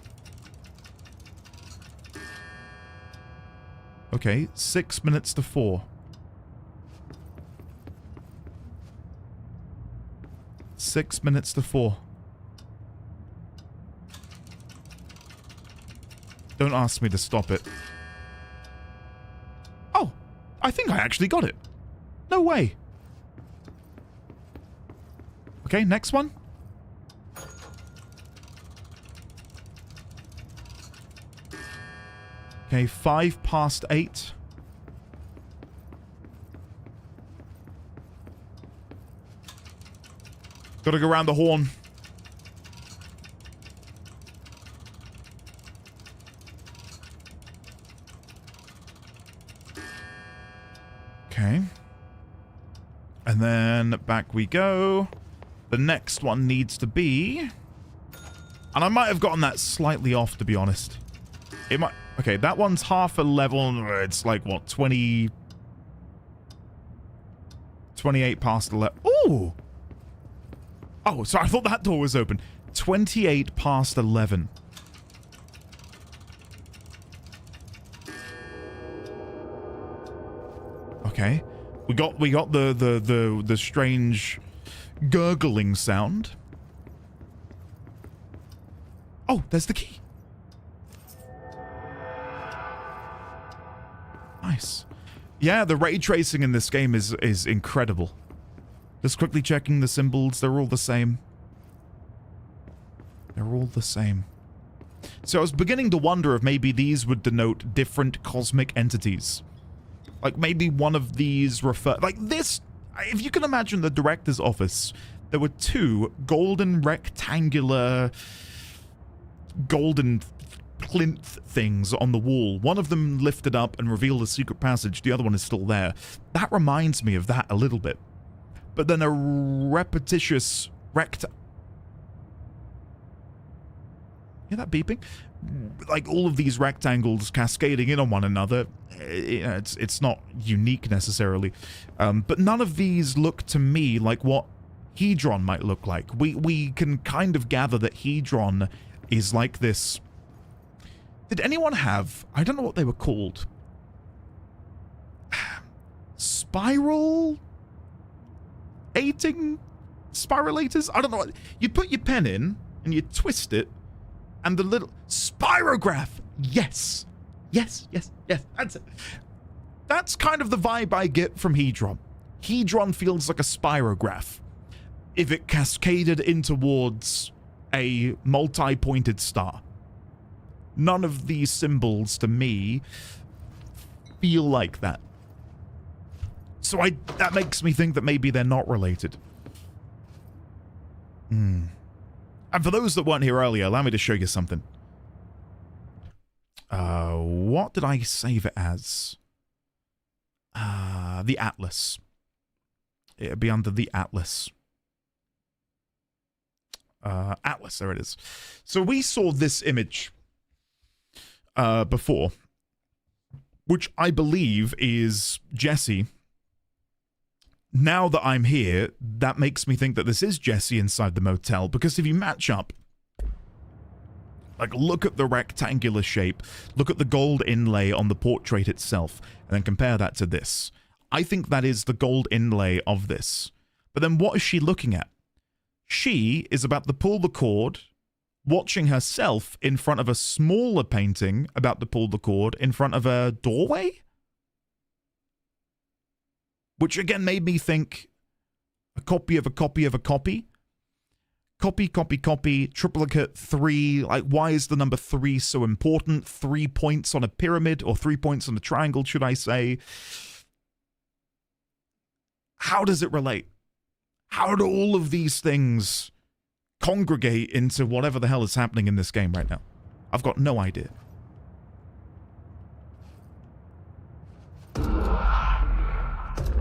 Okay, 6 minutes to 4. 6 minutes to 4. Don't ask me to stop it. Oh, I think I actually got it. No way. Okay, next one. Okay, 5 past 8. Gotta go around the horn. Okay. And then back we go. The next one needs to be... And I might have gotten that slightly off, to be honest. It might... Okay, that one's half a level. It's like, what, 20... 28 past 11. Ooh! Oh, sorry, I thought that door was open. 28 past 11. Okay. We got the strange gurgling sound. Oh, there's the key. Nice. Yeah, the ray tracing in this game is incredible. Just quickly checking the symbols, they're all the same. They're all the same. So I was beginning to wonder if maybe these would denote different cosmic entities. Like maybe one of these refer... Like this... If you can imagine the director's office, there were two golden rectangular... golden plinth things on the wall. One of them lifted up and revealed a secret passage. The other one is still there. That reminds me of that a little bit. But then a repetitious Hear that beeping? Like all of these rectangles cascading in on one another. You know, it's not unique necessarily. But none of these look to me like what Hedron might look like. We can kind of gather that Hedron is like this... Did anyone have... I don't know what they were called. Spiral... Spiralators? I don't know. You put your pen in and you twist it and the little... Spirograph! Yes! Yes, yes, yes. That's it. That's kind of the vibe I get from Hedron. Hedron feels like a spirograph. If it cascaded in towards a multi-pointed star. None of these symbols, to me, feel like that. So that makes me think that maybe they're not related. And for those that weren't here earlier, allow me to show you something. What did I save it as? The Atlas. It'd be under the Atlas. Atlas, there it is. So we saw this image before, which I believe is Jesse. Now that I'm here, that makes me think that this is Jesse inside the motel, because if you match up, like look at the rectangular shape, look at the gold inlay on the portrait itself, and then compare that to this. I think that is the gold inlay of this. But then what is she looking at? She is about to pull the cord, watching herself in front of a smaller painting about to pull the cord in front of a doorway? Which again made me think a copy of a copy of a copy. Copy, copy, copy, triplicate 3. Like, why is the number 3 so important? 3 points on a pyramid, or 3 points on a triangle, should I say? How does it relate? How do all of these things congregate into whatever the hell is happening in this game right now? I've got no idea.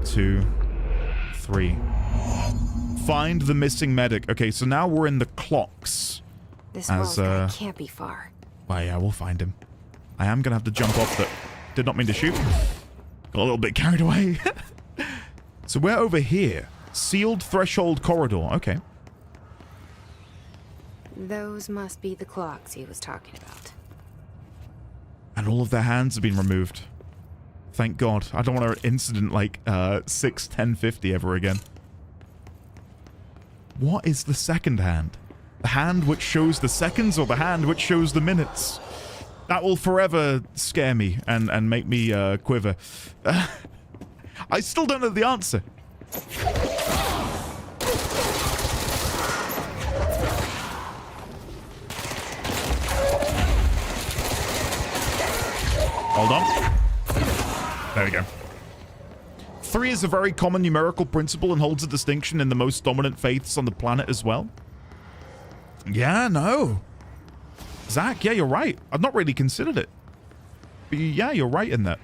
Two, 3. Find the missing medic. Okay, so now we're in the clocks. This Wells guy can't be far. Well, yeah, we'll find him. I am gonna have to jump off the... Did not mean to shoot. Got a little bit carried away. So we're over here. Sealed threshold corridor. Okay. Those must be the clocks he was talking about. And all of their hands have been removed. Thank God. I don't want an incident like 6:10:50 ever again. What is the second hand? The hand which shows the seconds, or the hand which shows the minutes? That will forever scare me and make me quiver. I still don't know the answer. Hold on. There we go. 3 is a very common numerical principle and holds a distinction in the most dominant faiths on the planet as well. Yeah, no. Zach, yeah, you're right. I've not really considered it. But yeah, you're right in that.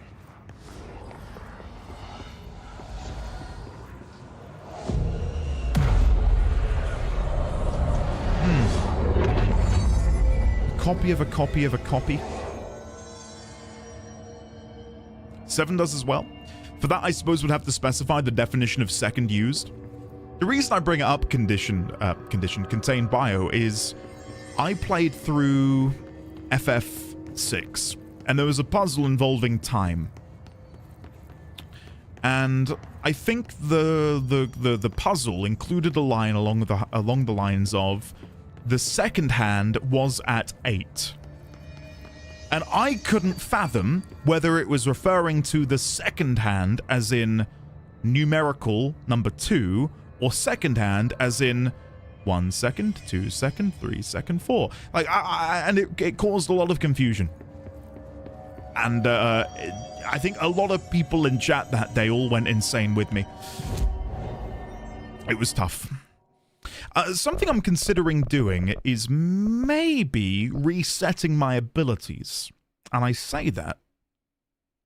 copy of a copy of a copy. 7 does as well. For that, I suppose we'd have to specify the definition of second used. The reason I bring it up, contained bio, is I played through FF6, and there was a puzzle involving time. And I think the puzzle included a line along the lines of the second hand was at 8. And I couldn't fathom whether it was referring to the second hand as in numerical number 2, or second hand as in 1 second, 2 second, 3 second, 4. Like, and it caused a lot of confusion. And I think a lot of people in chat that day all went insane with me. It was tough. Something I'm considering doing is maybe resetting my abilities. And I say that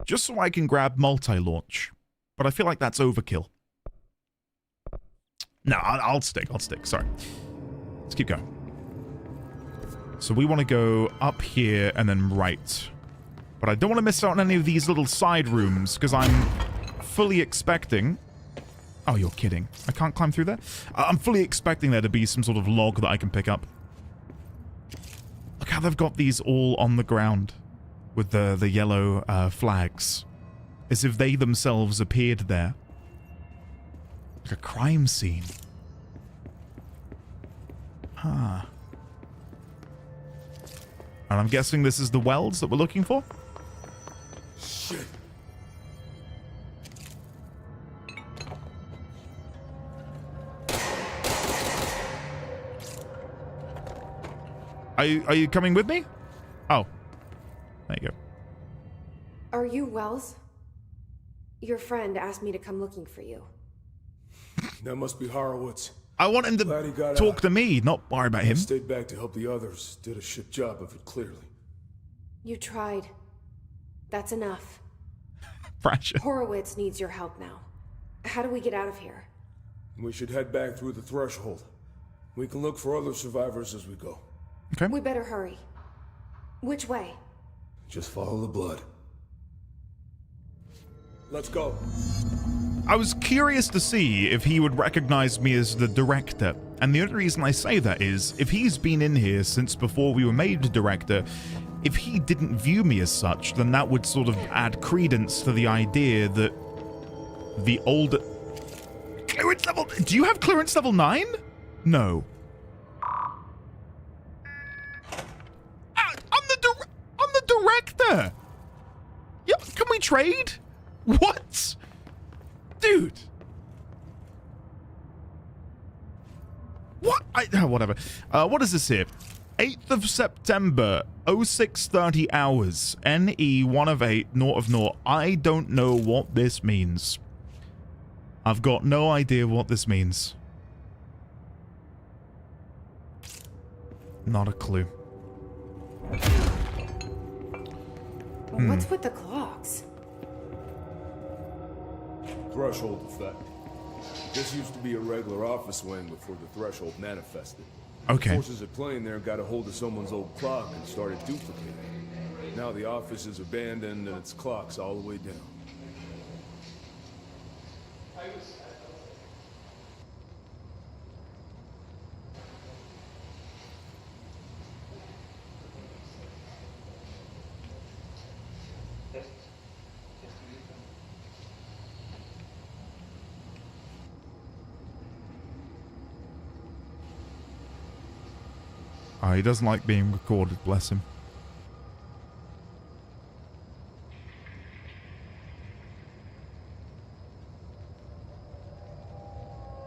just so I can grab multi-launch. But I feel like that's overkill. No, I'll stick. Sorry. Let's keep going. So we want to go up here and then right. But I don't want to miss out on any of these little side rooms because I'm fully expecting... Oh, you're kidding. I can't climb through there? I'm fully expecting there to be some sort of log that I can pick up. Look how they've got these all on the ground with the yellow flags. As if they themselves appeared there. Like a crime scene. Huh. And I'm guessing this is the wells that we're looking for? Shit. Are you coming with me? Oh. There you go. Are you Wells? Your friend asked me to come looking for you. That must be Horowitz. I want him to talk to me, not worry about him. Stayed back to help the others. Did a shit job of it, clearly. You tried. That's enough. Fracture. Horowitz needs your help now. How do we get out of here? We should head back through the threshold. We can look for other survivors as we go. Okay. We better hurry. Which way? Just follow the blood. Let's go. I was curious to see if he would recognize me as the director. And the only reason I say that is, if he's been in here since before we were made the director, if he didn't view me as such, then that would sort of add credence to the idea that the older... Clearance level... Do you have clearance level 9? No. I'm the director! Yeah, can we trade? What? Dude. What? Whatever. What is this here? 8th of September, 0630 hours. NE 1 of 8, 0 of 0. I don't know what this means. I've got no idea what this means. Not a clue. What's with the clocks? Threshold effect. This used to be a regular office wing before the threshold manifested. Okay. The forces at plane there got a hold of someone's old clock and started duplicating it. Now the office is abandoned and its clock's all the way down. He doesn't like being recorded, bless him.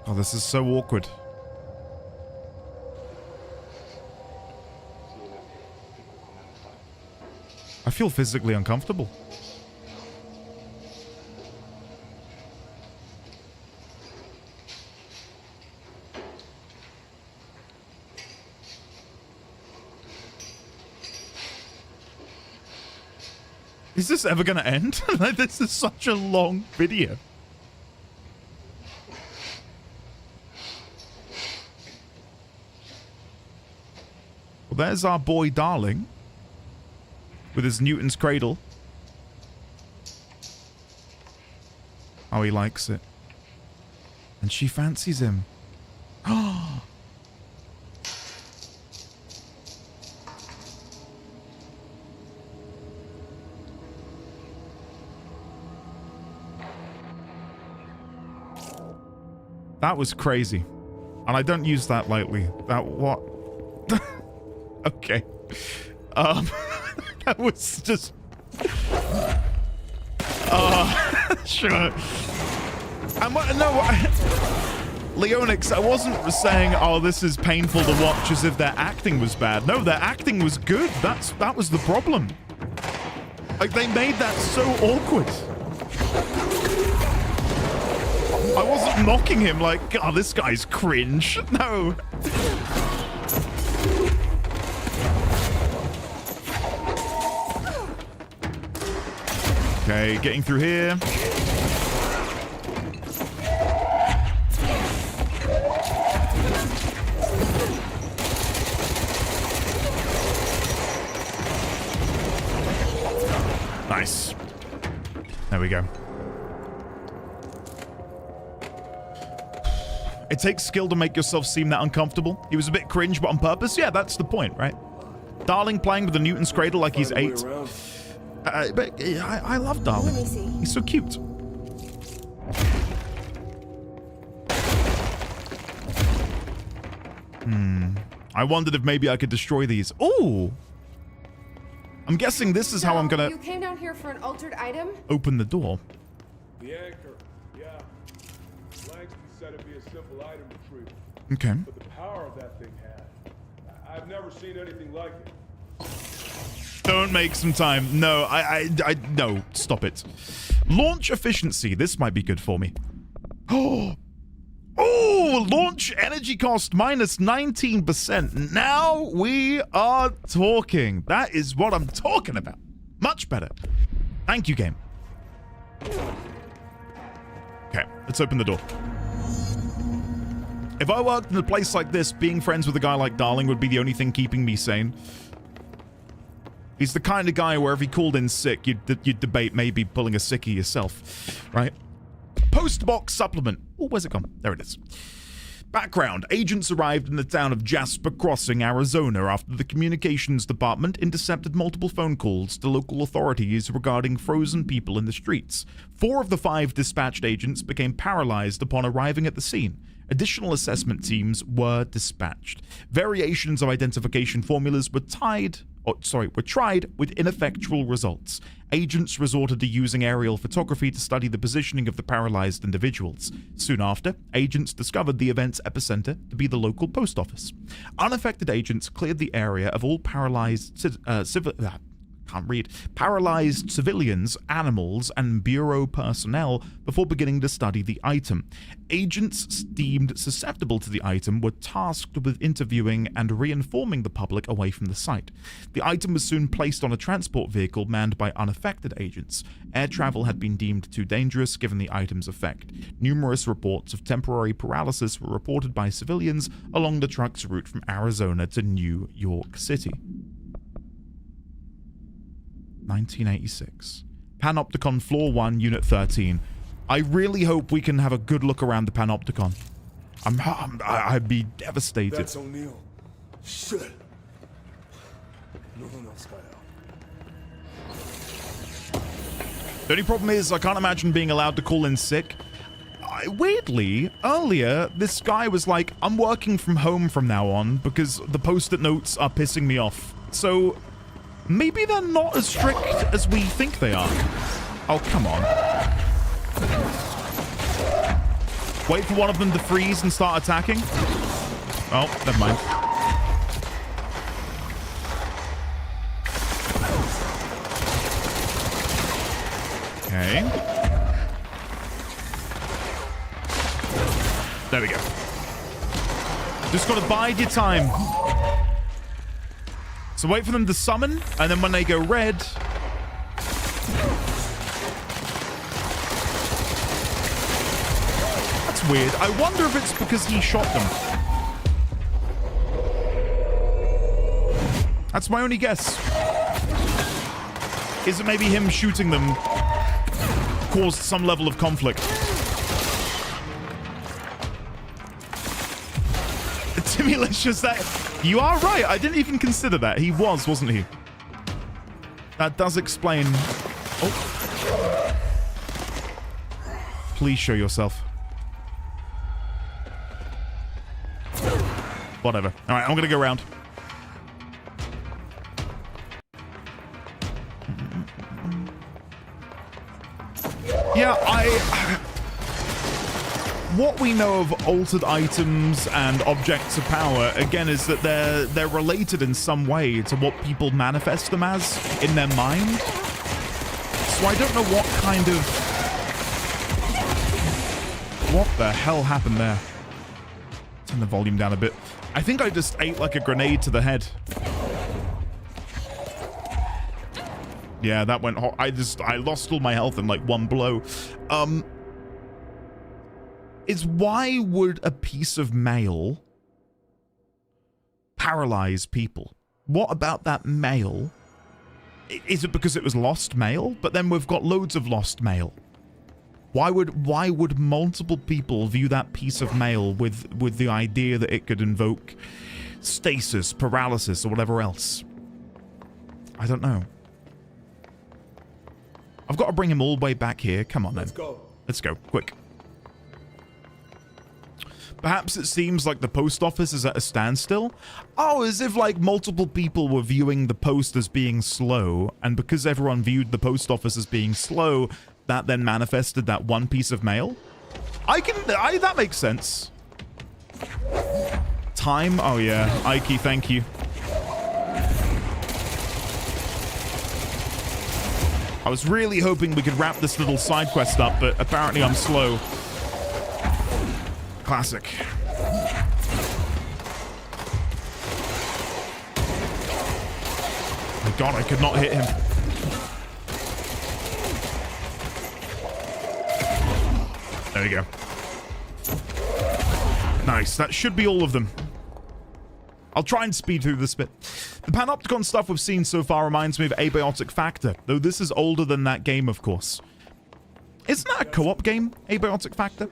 Oh, this is so awkward. I feel physically uncomfortable. Is this ever going to end? Like, this is such a long video. Well, there's our boy Darling with his Newton's cradle. Oh, he likes it. And she fancies him. Oh. That was crazy. And I don't use that lightly. That what? Okay. That was just... sure. Leonix, I wasn't saying, oh, this is painful to watch as if their acting was bad. No, their acting was good. That was the problem. Like, they made that so awkward. I wasn't mocking him like, oh, this guy's cringe. No. Okay, getting through here. Nice. There we go. It takes skill to make yourself seem that uncomfortable. He was a bit cringe, but on purpose. Yeah, that's the point, right? Darling playing with the Newton's cradle like he's 8. But I love Darling. He's so cute. I wondered if maybe I could destroy these. Ooh! I'm guessing this is how I'm gonna... You came down here for an altered item? Open the door. The anchor, yeah. Langston said it'd be a simple item retrieval. Okay. But the power of that thing had. I've never seen anything like it. Don't make some time. No, no, stop it. Launch efficiency. This might be good for me. Oh, launch energy cost minus 19%. Now we are talking. That is what I'm talking about. Much better. Thank you, game. Okay, let's open the door. If I worked in a place like this, being friends with a guy like Darling would be the only thing keeping me sane. He's the kind of guy where if he called in sick, you'd debate maybe pulling a sickie yourself, right? Postbox supplement. Oh, where's it gone? There it is. Background. Agents arrived in the town of Jasper Crossing, Arizona after the communications department intercepted multiple phone calls to local authorities regarding frozen people in the streets. 4 of the 5 dispatched agents became paralyzed upon arriving at the scene. Additional assessment teams were dispatched. Variations of identification formulas were tried with ineffectual results. Agents resorted to using aerial photography to study the positioning of the paralyzed individuals. Soon after, agents discovered the event's epicenter to be the local post office. Unaffected agents cleared the area of all paralyzed civilians, animals, and Bureau personnel before beginning to study the item. Agents deemed susceptible to the item were tasked with interviewing and reinforming the public away from the site. The item was soon placed on a transport vehicle manned by unaffected agents. Air travel had been deemed too dangerous given the item's effect. Numerous reports of temporary paralysis were reported by civilians along the truck's route from Arizona to New York City. 1986. Panopticon Floor 1, Unit 13. I really hope we can have a good look around the Panopticon. I'd be devastated. That's O'Neill. Shit. No one else got out. The only problem is I can't imagine being allowed to call in sick. Weirdly, earlier, this guy was like, I'm working from home from now on because the post-it notes are pissing me off. So... maybe they're not as strict as we think they are. Oh, come on. Wait for one of them to freeze and start attacking. Oh, never mind. Okay. There we go. Just gotta bide your time. So wait for them to summon, and then when they go red... that's weird. I wonder if it's because he shot them. That's my only guess. Is it maybe him shooting them caused some level of conflict? Timmy-licious, that... You are right. I didn't even consider that. He was, wasn't he? That does explain... Oh. Please show yourself. Whatever. All right, I'm going to go around. Yeah, what we know of altered items and objects of power, again, is that they're related in some way to what people manifest them as in their mind. So I don't know what kind of... What the hell happened there? Turn the volume down a bit. I think I just ate like a grenade to the head. Yeah, that went hot. I lost all my health in like one blow. Why would a piece of mail paralyze people? What about that mail? Is it because it was lost mail? But then we've got loads of lost mail. Why would multiple people view that piece of mail with the idea that it could invoke stasis, paralysis, or whatever else? I don't know. I've got to bring him all the way back here. Come on, then. Let's go. Quick. Perhaps it seems like the post office is at a standstill. Oh, as if like multiple people were viewing the post as being slow, and because everyone viewed the post office as being slow, that then manifested that one piece of mail. That makes sense. Time? Oh yeah, Ike, thank you. I was really hoping we could wrap this little side quest up, but apparently I'm slow. Classic. My God, I could not hit him. There we go. Nice. That should be all of them. I'll try and speed through this bit. The Panopticon stuff we've seen so far reminds me of Abiotic Factor, though this is older than that game, of course. Isn't that a co-op game, Abiotic Factor?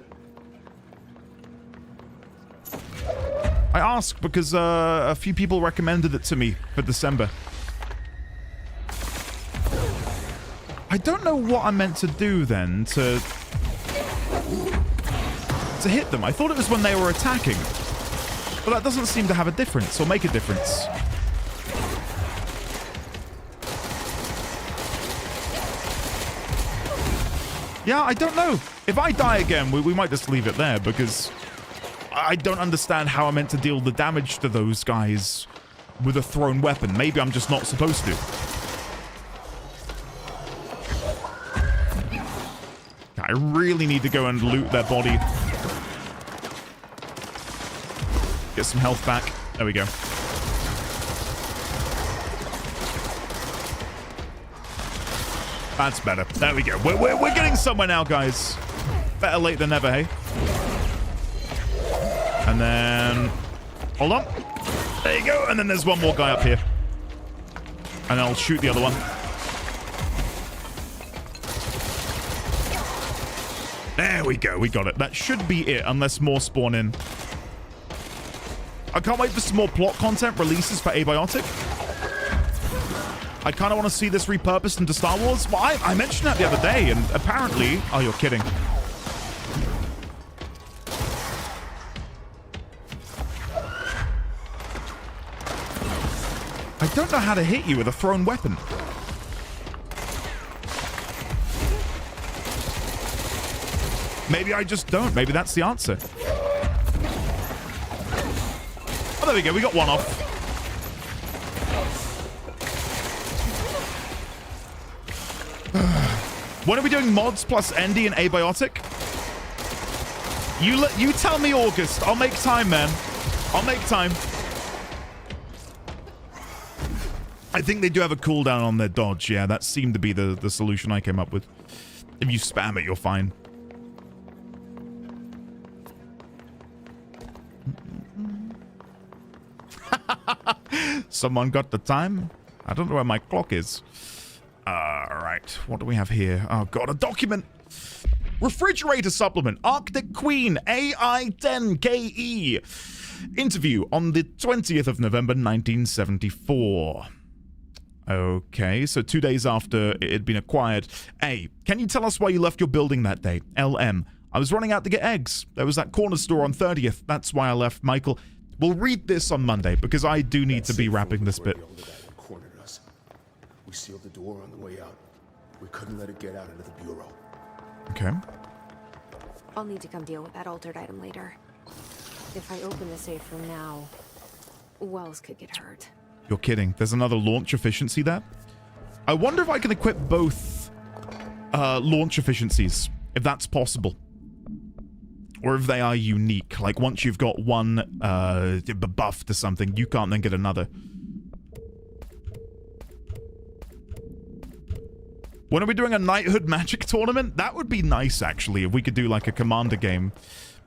I ask because a few people recommended it to me for December. I don't know what I'm meant to do then to hit them. I thought it was when they were attacking. But that doesn't seem to have a difference or make a difference. Yeah, I don't know. If I die again, we might just leave it there because I don't understand how I'm meant to deal the damage to those guys with a thrown weapon. Maybe I'm just not supposed to. I really need to go and loot their body. Get some health back. There we go. That's better. There we go. We're getting somewhere now, guys. Better late than never, hey? And then... Hold on. There you go. And then there's one more guy up here. And I'll shoot the other one. There we go. We got it. That should be it, unless more spawn in. I can't wait for some more plot content releases for Abiotic. I kind of want to see this repurposed into Star Wars. Well, I mentioned that the other day, and apparently... Oh, you're kidding. I don't know how to hit you with a thrown weapon. Maybe I just don't. Maybe that's the answer. Oh, there we go. We got one off. When are we doing mods plus Endy and Abiotic? You tell me, August. I'll make time, man. I'll make time. I think they do have a cooldown on their dodge. Yeah, that seemed to be the solution I came up with. If you spam it, you're fine. Someone got the time? I don't know where my clock is. Right. What do we have here? Oh, God, a document. Refrigerator supplement. Arctic Queen AI-10KE. Interview on the 20th of November, 1974. Okay, so 2 days after it had been acquired. A, can you tell us why you left your building that day? LM, I was running out to get eggs. There was that corner store on 30th. That's why I left. Michael, we'll read this on Monday because I do need to be wrapping this bit. Cornered us. We sealed the door on the way out. We couldn't let it get out into the bureau. Okay. I'll need to come deal with that altered item later. If I open the safe room now, Wells could get hurt. You're kidding. There's another launch efficiency there. I wonder if I can equip both launch efficiencies, if that's possible. Or if they are unique. Like, once you've got one buff to something, you can't then get another. When are we doing a knighthood magic tournament? That would be nice, actually, if we could do, like, a commander game.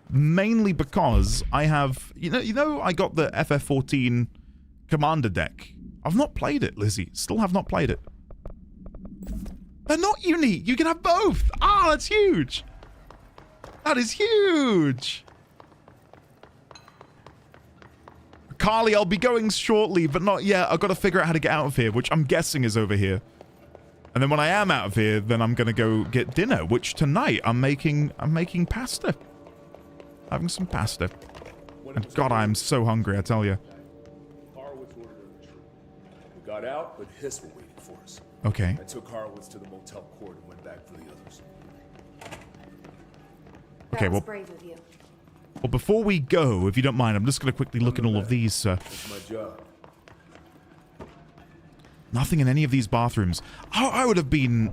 Mainly because I have... You know, I got the FF14 commander deck. I've not played it, Lizzie. Still have not played it. They're not unique. You can have both. Ah, that's huge. That is huge. Carly, I'll be going shortly, but not yet. I've got to figure out how to get out of here, which I'm guessing is over here. And then when I am out of here, then I'm going to go get dinner, which tonight I'm making pasta. Having some pasta. And God, I'm so hungry, I tell you. Horowitz ordered a retreat. We got out, but Hiss were waiting for us. Okay. I took Horowitz to the motel court and went back for the others. Okay, well, brave of you. Well, before we go, if you don't mind, I'm just going to quickly look at all of these. It's my job. Nothing in any of these bathrooms. Oh, I would have been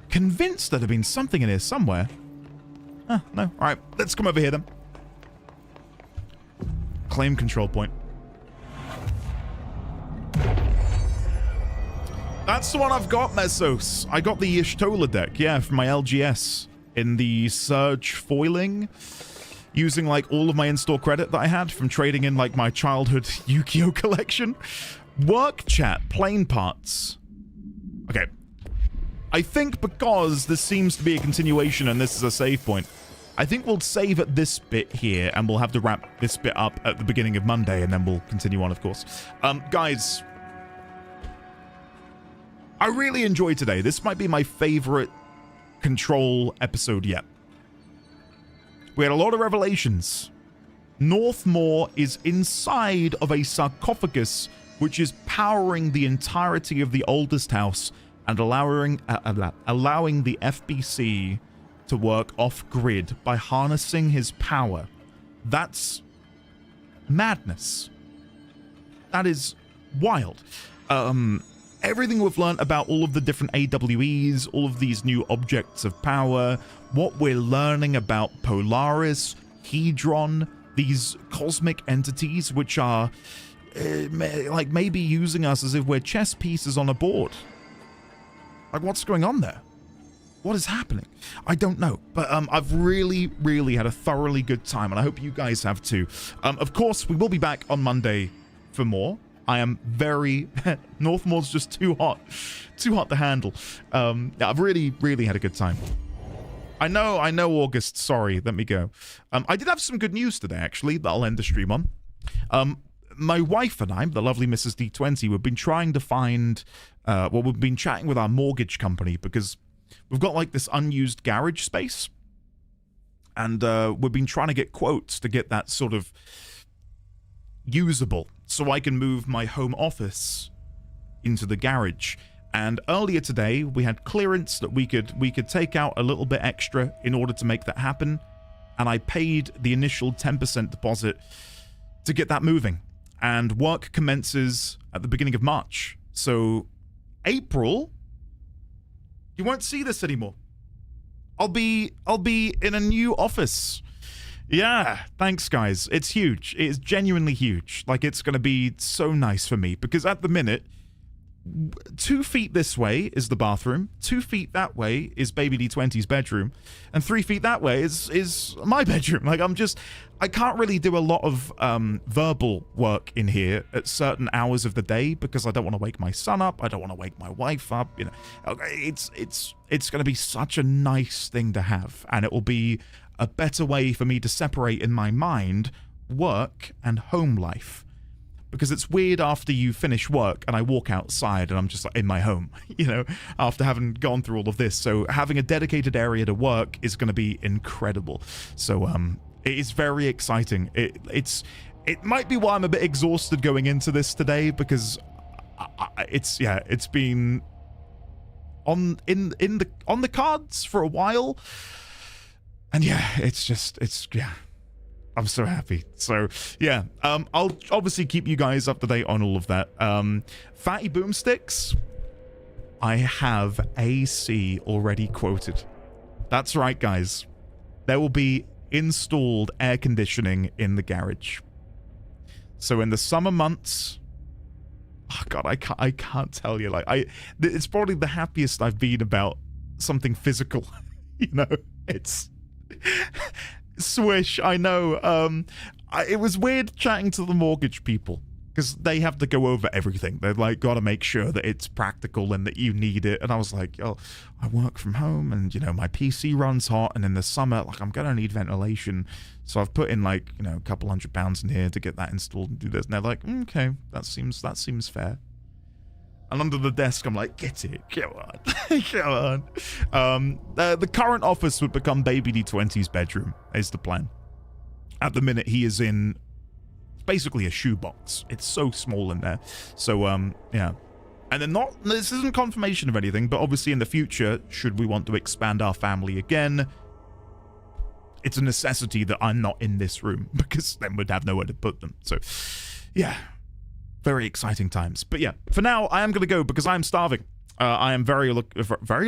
convinced there'd have been something in here somewhere. No. All right, let's come over here then. Claim control point. That's the one I've got, Mesos. I got the Y'shtola deck, yeah, from my LGS in the Surge foiling, using like all of my in-store credit that I had from trading in like my childhood Yu-Gi-Oh collection. Work chat, plane parts. Okay. I think because this seems to be a continuation and this is a save point, I think we'll save at this bit here and we'll have to wrap this bit up at the beginning of Monday and then we'll continue on, of course. Guys, I really enjoyed today. This might be my favorite Control episode yet. We had a lot of revelations. Northmore is inside of a sarcophagus which is powering the entirety of the oldest house and allowing the FBC to work off-grid by harnessing his power. That's madness. That is wild. Everything we've learned about all of the different AWEs, all of these new objects of power, what we're learning about Polaris, Hedron, these cosmic entities which are like maybe using us as if we're chess pieces on a board. Like, what's going on there? What is happening? I don't know, but I've really, really had a thoroughly good time, and I hope you guys have too. Of course, we will be back on Monday for more. I am very... Northmore's just too hot to handle. Yeah, I've really, really had a good time. I know, August. Sorry, let me go. I did have some good news today, actually, that I'll end the stream on. My wife and I, the lovely Mrs. D20, we've been trying to find... well, we've been chatting with our mortgage company because we've got, like, this unused garage space. And we've been trying to get quotes to get that sort of usable so I can move my home office into the garage. And earlier today, we had clearance that we could take out a little bit extra in order to make that happen. And I paid the initial 10% deposit to get that moving. And work commences at the beginning of March. So April, you won't see this anymore. I'll be in a new office. Yeah, thanks guys. It's huge. It is genuinely huge. Like, it's going to be so nice for me because at the minute 2 feet this way is the bathroom, 2 feet that way is Baby D20's bedroom, and 3 feet that way is my bedroom. Like, I can't really do a lot of verbal work in here at certain hours of the day because I don't want to wake my son up, I don't want to wake my wife up, you know. It's going to be such a nice thing to have, and it will be a better way for me to separate in my mind work and home life. Because it's weird after you finish work and I walk outside and I'm just like in my home, you know, after having gone through all of this. So having a dedicated area to work is going to be incredible. So it is very exciting. It might be why I'm a bit exhausted going into this today, because it's been on the cards for a while. And yeah, I'm so happy. So yeah, I'll obviously keep you guys up to date on all of that. Fatty Boomsticks, I have AC already quoted. That's right, guys. There will be installed air conditioning in the garage. So in the summer months, oh God, I can't tell you. Like, it's probably the happiest I've been about something physical. You know, it's swish. I know. It was weird chatting to the mortgage people because they have to go over everything. They've like got to make sure that it's practical and that you need it. And I was like, oh, I work from home and, you know, my PC runs hot, and in the summer, like, I'm gonna need ventilation. So I've put in like, you know, a couple £100 in here to get that installed and do this. And they're like, okay, that seems fair. And under the desk, I'm like, get it, come on, come on. The current office would become Baby D20's bedroom, is the plan. At the minute, he is in basically a shoebox. It's so small in there. So, yeah. And then this isn't confirmation of anything, but obviously in the future, should we want to expand our family again, it's a necessity that I'm not in this room, because then we'd have nowhere to put them. So, yeah. Very exciting times. But yeah, for now, I am going to go because I'm starving. I am very much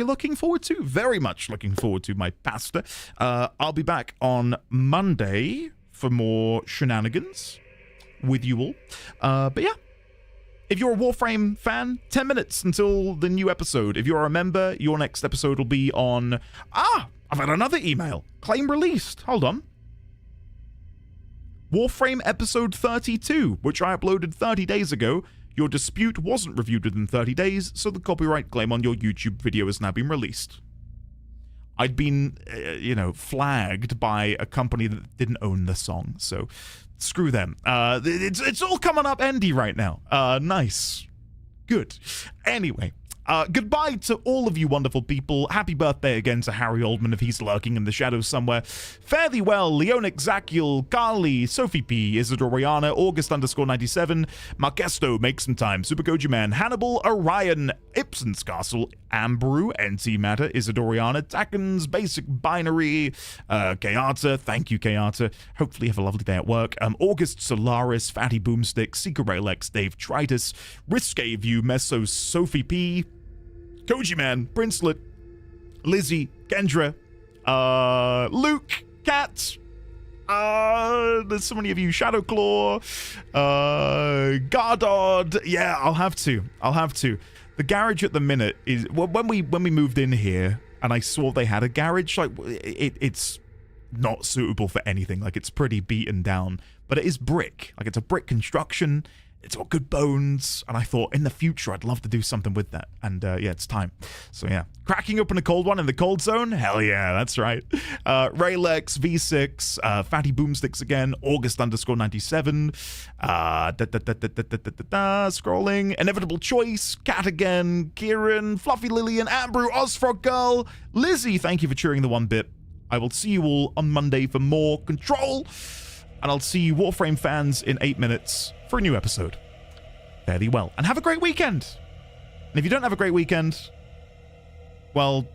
looking forward to my pasta. I'll be back on Monday for more shenanigans with you all. But yeah, if you're a Warframe fan, 10 minutes until the new episode. If you're a member, your next episode will be on... I've had another email. Claim released. Hold on. Warframe episode 32, which I uploaded 30 days ago. Your dispute wasn't reviewed within 30 days, so the copyright claim on your YouTube video has now been released. I'd been, flagged by a company that didn't own the song, so screw them. It's all coming up endy right now. Nice. Good. Anyway. Goodbye to all of you wonderful people. Happy birthday again to Harry Oldman if he's lurking in the shadows somewhere. Fare thee well, Leonic, Zachiel, Carly, Sophie P, Isidore Rihanna, August_97, Markesto, Make Some Time, Super Goji Man, Hannibal, Orion, Ipson's Castle, Ambrew, NT Matter, Isidore Rihanna, Tackens, Basic Binary, Kayata, thank you Kayata. Hopefully you have a lovely day at work. August Solaris, Fatty Boomstick, Seeker Raylex, Dave Tritus, Risque View, Meso, Sophie P, Koji Man, Princelet, Lizzie, Kendra, Luke, Kat, there's so many of you, Shadowclaw, Gardod. Yeah, I'll have to. The garage at the minute is, well, when we moved in here and I saw they had a garage, like it's not suitable for anything. Like, it's pretty beaten down, but it is brick. Like, it's a brick construction. It's got good bones, and I thought in the future I'd love to do something with that. And yeah, it's time. So yeah, cracking open a cold one in the cold zone. Hell yeah, that's right. Raylex, V6, Fatty Boomsticks again, August_97, scrolling, Inevitable Choice, Cat again, Kieran, Fluffy Lillian, Ambrew, Ozfrog Girl, Lizzie. Thank you for cheering the 1 bit. I will see you all on Monday for more Control, and I'll see you Warframe fans in 8 minutes for a new episode. Fare thee well, and have a great weekend. And if you don't have a great weekend, well,